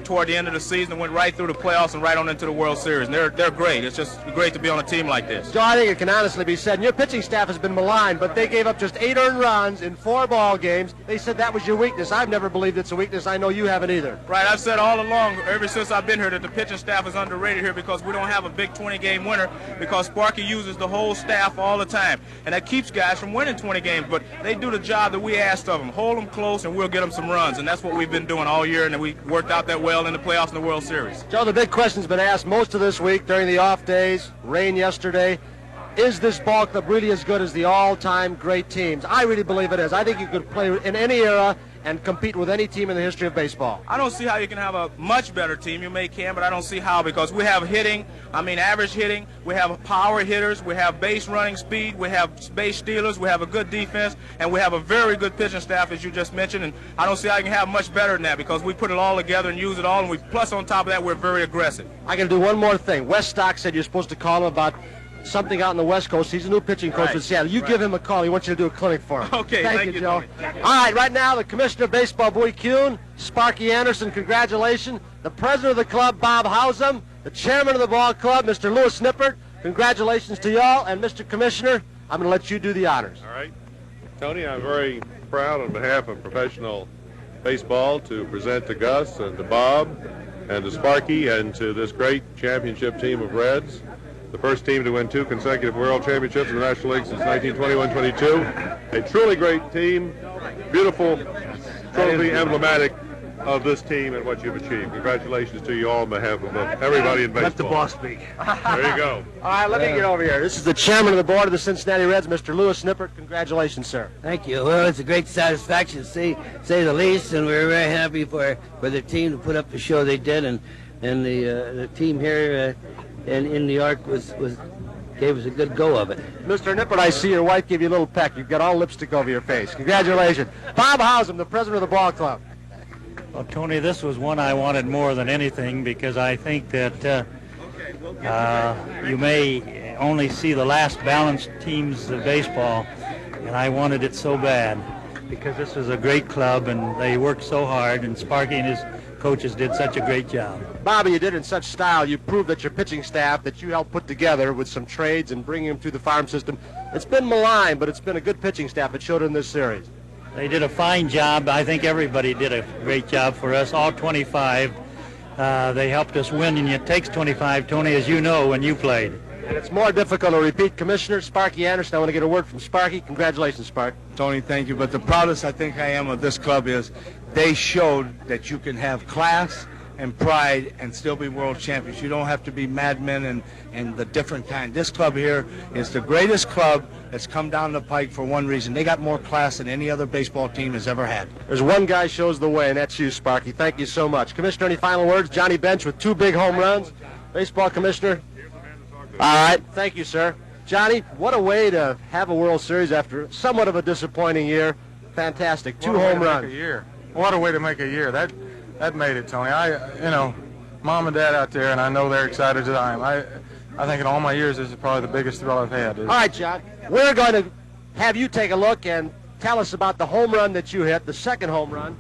toward the end of the season and went right through the playoffs and right on into the World Series. And they're great. It's just great to be on a team like this.
Joe, I think it can honestly be said, and your pitching staff has been maligned, but they gave up just 8 earned runs in 4 ball games. They said that was your weakness. I've never believed it's a weakness. I know you haven't either.
Right, I've said all along, ever since I've been here, that the pitching staff is underrated here because we don't have a big 20-game winner because Sparky uses the whole staff all the time. And that keeps guys from winning 20 games, but they do the job that we asked of them. Hold them close, and we'll get them some runs. And that's what we've been doing all year, and we worked out that well in the playoffs and the World Series.
Joe, the big question's been asked most of this week during the off days, rain yesterday. Is this ball club really as good as the all-time great teams? I really believe it is. I think you could play in any era and compete with any team in the history of baseball.
I don't see how you can have a much better team. You may can, but I don't see how, because we have hitting, average hitting, we have power hitters, we have base running speed, we have base stealers, we have a good defense, and we have a very good pitching staff, as you just mentioned, and I don't see how you can have much better than that because we put it all together and use it all, and plus on top of that, we're very aggressive.
I can do one more thing. Wes Stock said you're supposed to call him about something out in the West Coast. He's a new pitching coach with Seattle. You give him a call. He wants you to do a clinic for him.
Okay,
thank you, Joe.
Tony.
All right, right now, the Commissioner of Baseball, Bowie Kuhn, Sparky Anderson, congratulations. The President of the club, Bob Hausum. The Chairman of the ball club, Mr. Louis Nippert. Congratulations to y'all. And Mr. Commissioner, I'm going to let you do the honors.
All right. Tony, I'm very proud on behalf of professional baseball to present to Gus and to Bob and to Sparky and to this great championship team of Reds. The first team to win 2 consecutive World Championships in the National League since 1921-22. A truly great team, beautiful trophy, emblematic of this team and what you've achieved. Congratulations to you all on behalf of everybody in baseball.
Let the boss speak.
There you go.
All right, let me get over here. This is the Chairman of the Board of the Cincinnati Reds, Mr. Louis Nippert. Congratulations, sir.
Thank you. Well, it's a great satisfaction to say the least, and we're very happy for the team to put up the show they did, and the team here in New York gave us a good go of it.
Mr. Nippert, I see your wife give you a little peck. You've got all lipstick over your face. Congratulations. Bob Hausum, the president of the ball club.
Well, Tony, this was one I wanted more than anything because I think that you may only see the last balanced teams of baseball, and I wanted it so bad because this was a great club and they worked so hard, and Sparky and his coaches did such a great job.
Bobby, you did it in such style. You proved that your pitching staff that you helped put together with some trades and bringing them through the farm system, it's been maligned, but it's been a good pitching staff. It showed in this series.
They did a fine job. I think everybody did a great job for us, all 25. They helped us win, and it takes 25, Tony, as you know, when you played.
And it's more difficult to repeat. Commissioner Sparky Anderson, I want to get a word from Sparky. Congratulations, Spark.
Tony, thank you. But the proudest I think I am of this club is they showed that you can have class and pride and still be world champions. You don't have to be madmen and the different kind. This club here is the greatest club that's come down the pike for one reason. They got more class than any other baseball team has ever had.
There's one guy shows the way, and that's you, Sparky. Thank you so much. Commissioner, any final words? Johnny Bench with 2 big home runs. Baseball commissioner. All right. Thank you, sir. Johnny, what a way to have a World Series after somewhat of a disappointing year. Fantastic. 2 home runs.
What a way to make a year. That made it, Tony. Mom and Dad out there, and I know they're excited as I am. I think in all my years, this is probably the biggest thrill I've had.
All right, John. We're going to have you take a look and tell us about the home run that you hit, the second home run.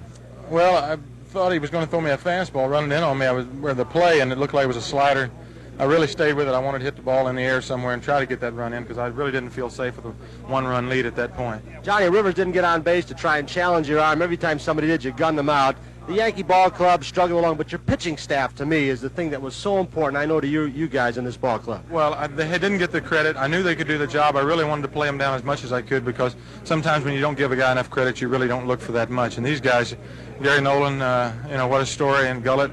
Well, I thought he was going to throw me a fastball running in on me. I was where the play, and it looked like it was a slider. I really stayed with it. I wanted to hit the ball in the air somewhere and try to get that run in because I really didn't feel safe with a 1-run lead at that point.
Johnny Rivers didn't get on base to try and challenge your arm. Every time somebody did, you gunned them out. The Yankee ball club struggled along, but your pitching staff, to me, is the thing that was so important, I know, to you guys in this ball club.
Well, they didn't get the credit. I knew they could do the job. I really wanted to play them down as much as I could because sometimes when you don't give a guy enough credit, you really don't look for that much. And these guys, Gary Nolan, you know, what a story, and Gullett,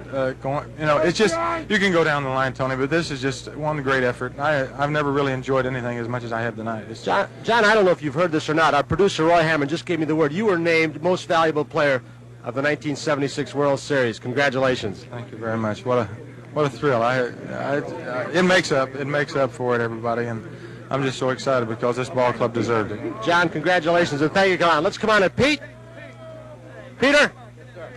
you know, it's just, you can go down the line, Tony, but this is just one great effort. I've never really enjoyed anything as much as I have tonight.
John, I don't know if you've heard this or not. Our producer, Roy Hammond, just gave me the word. You were named most valuable player of the 1976 World Series. Congratulations.
Thank you very much. What a thrill. It makes up for it, everybody, and I'm just so excited because this ball club deserved it.
John, congratulations, and thank you. Come on, let's come on and Pete. Peter.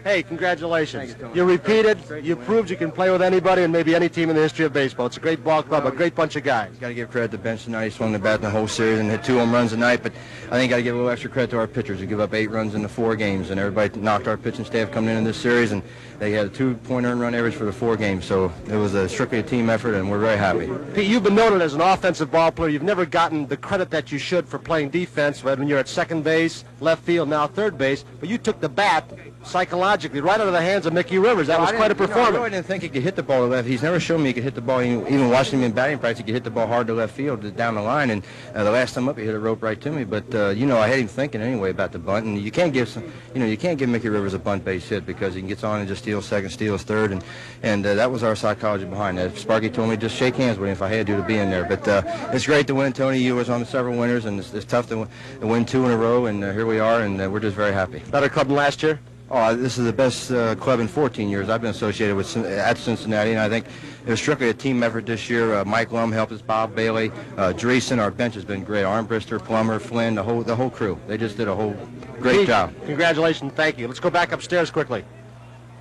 Hey, congratulations. You repeated. You proved you can play with anybody and maybe any team in the history of baseball. It's a great ball club, a great bunch of guys.
Got to give credit to Bench tonight. He swung the bat in the whole series and hit 2 home runs tonight. But I think got to give a little extra credit to our pitchers. We give up 8 runs in the 4 games, and everybody knocked our pitching staff coming in this series. And they had a 2-point earned run average for the 4 games. So it was strictly a team effort, and we're very happy.
Pete, you've been noted as an offensive ball player. You've never gotten the credit that you should for playing defense when you're at second base, left field, now third base. But you took the bat psychologically right out of the hands of Mickey Rivers. That was quite a performance.
I really didn't think he could hit the ball to left. He's never shown me he could hit the ball. Even watching him in batting practice, he could hit the ball hard to left field down the line. And the last time up, he hit a rope right to me. But you know, I had him thinking anyway about the bunt. And you can't give Mickey Rivers a bunt base hit because he gets on and just steals second, steals third, and that was our psychology behind that. Sparky told me just shake hands with him if I had to be in there. But it's great to win, Tony. You was on several winners, and it's tough to win 2 in a row. And here we are, and we're just very happy.
Better club than last year?
Oh, this is the best club in 14 years I've been associated with at Cincinnati, and I think it was strictly a team effort this year. Mike Lum helped us, Bob Bailey, Dreesen. Our bench has been great. Armbrister, Plummer, Flynn, the whole crew. They just did a whole great job.
Congratulations. Thank you. Let's go back upstairs quickly.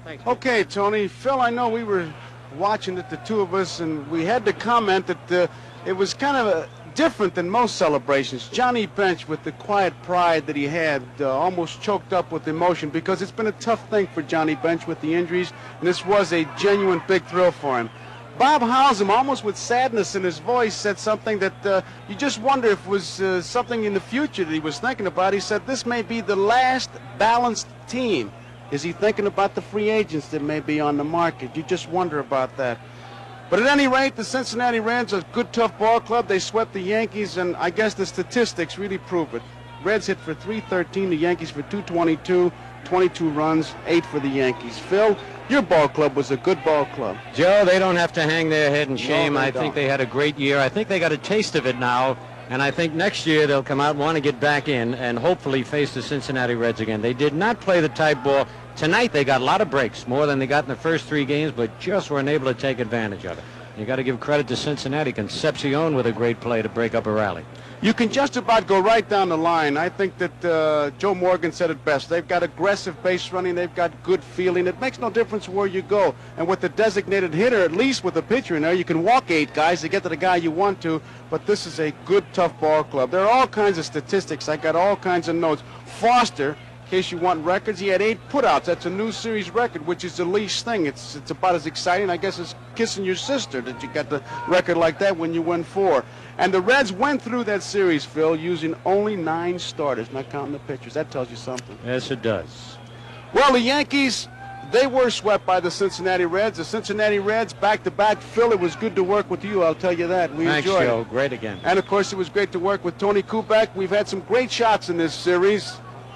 Thanks.
Okay, Tony. Phil, I know we were watching it, the two of us, and we had to comment that it was kind of different than most celebrations. Johnny Bench, with the quiet pride that he had, almost choked up with emotion because it's been a tough thing for Johnny Bench with the injuries, and this was a genuine big thrill for him. Bob Howsam, almost with sadness in his voice, said something that you just wonder if it was something in the future that he was thinking about. He said, this may be the last balanced team. Is he thinking about the free agents that may be on the market? You just wonder about that. But at any rate, the Cincinnati Reds are a good, tough ball club. They swept the Yankees, and I guess the statistics really prove it. Reds hit for 313, the Yankees for 222, 22 runs, 8 for the Yankees. Phil, your ball club was a good ball club.
Joe, they don't have to hang their head in shame.
No,
I think they had a great year. I think they got a taste of it now, and I think next year they'll come out and want to get back in and hopefully face the Cincinnati Reds again. They did not play the tight ball. Tonight they got a lot of breaks, more than they got in the first 3 games, but just weren't able to take advantage of it. You got to give credit to Cincinnati. Concepcion with a great play to break up a rally.
You can just about go right down the line. I think that Joe Morgan said it best. They've got aggressive base running. They've got good fielding. It makes no difference where you go. And with the designated hitter, at least with the pitcher in there, you can walk 8 guys to get to the guy you want to. But this is a good, tough ball club. There are all kinds of statistics. I got all kinds of notes. Foster, in case you want records, he had 8 putouts. That's a new series record, which is the least thing. It's about as exciting, I guess, as kissing your sister that you got the record like that when you win 4. And the Reds went through that series, Phil, using only 9 starters, not counting the pitchers. That tells you something.
Yes, it does.
Well, the Yankees, they were swept by the Cincinnati Reds. The Cincinnati Reds, back-to-back. Phil, it was good to work with you, I'll tell you that. We
Thanks,
enjoyed
Joe.
it.
Great again.
And, of course, it was great to work with Tony Kubek. We've had some great shots in this series.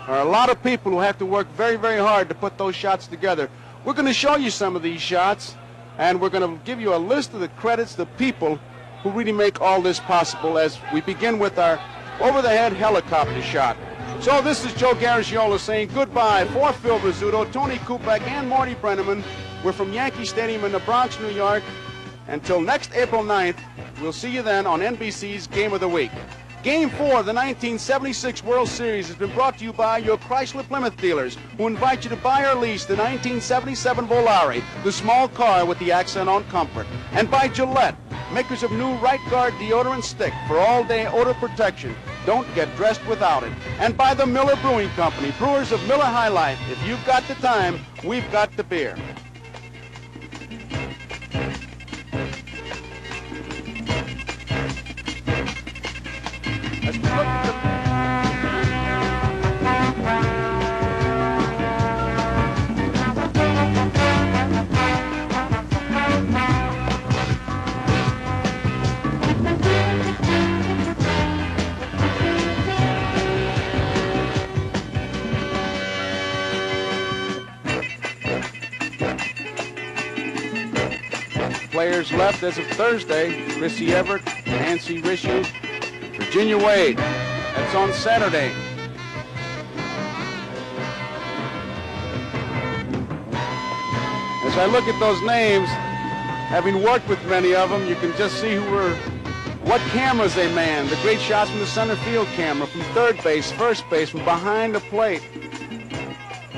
There are a lot of people who have to work very, very hard to put those shots together. We're going to show you some of these shots, and we're going to give you a list of the credits, the people who really make all this possible, as we begin with our over-the-head helicopter shot. So this is Joe Garagiola saying goodbye for Phil Rizzuto, Tony Kubek, and Marty Brenneman. We're from Yankee Stadium in the Bronx, New York. Until next April 9th, we'll see you then on NBC's Game of the Week. Game 4 of the 1976 World Series has been brought to you by your Chrysler Plymouth dealers, who invite you to buy or lease the 1977 Volare, the small car with the accent on comfort. And by Gillette, makers of new Right Guard deodorant stick for all-day odor protection. Don't get dressed without it. And by the Miller Brewing Company, brewers of Miller High Life. If you've got the time, we've got the beer. As we look at the players left as of Thursday: Chrissy Everett, Nancy Rishu, Virginia Wade. That's on Saturday. As I look at those names, having worked with many of them, you can just see what cameras they man. The great shots from the center field camera, from third base, first base, from behind the plate.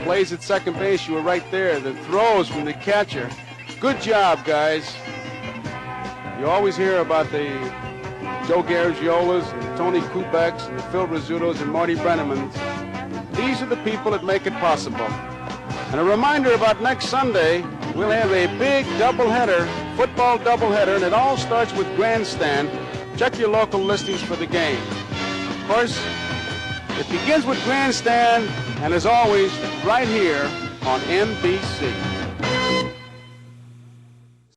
Plays at second base, you were right there. The throws from the catcher. Good job, guys. You always hear about the Joe Garagiolas and Tony Kubeks and the Phil Rizzutos and Marty Brennemans. These are the people that make it possible. And a reminder about next Sunday, we'll have a big doubleheader, football doubleheader, and it all starts with Grandstand. Check your local listings for the game. Of course, it begins with Grandstand, and as always, right here on NBC.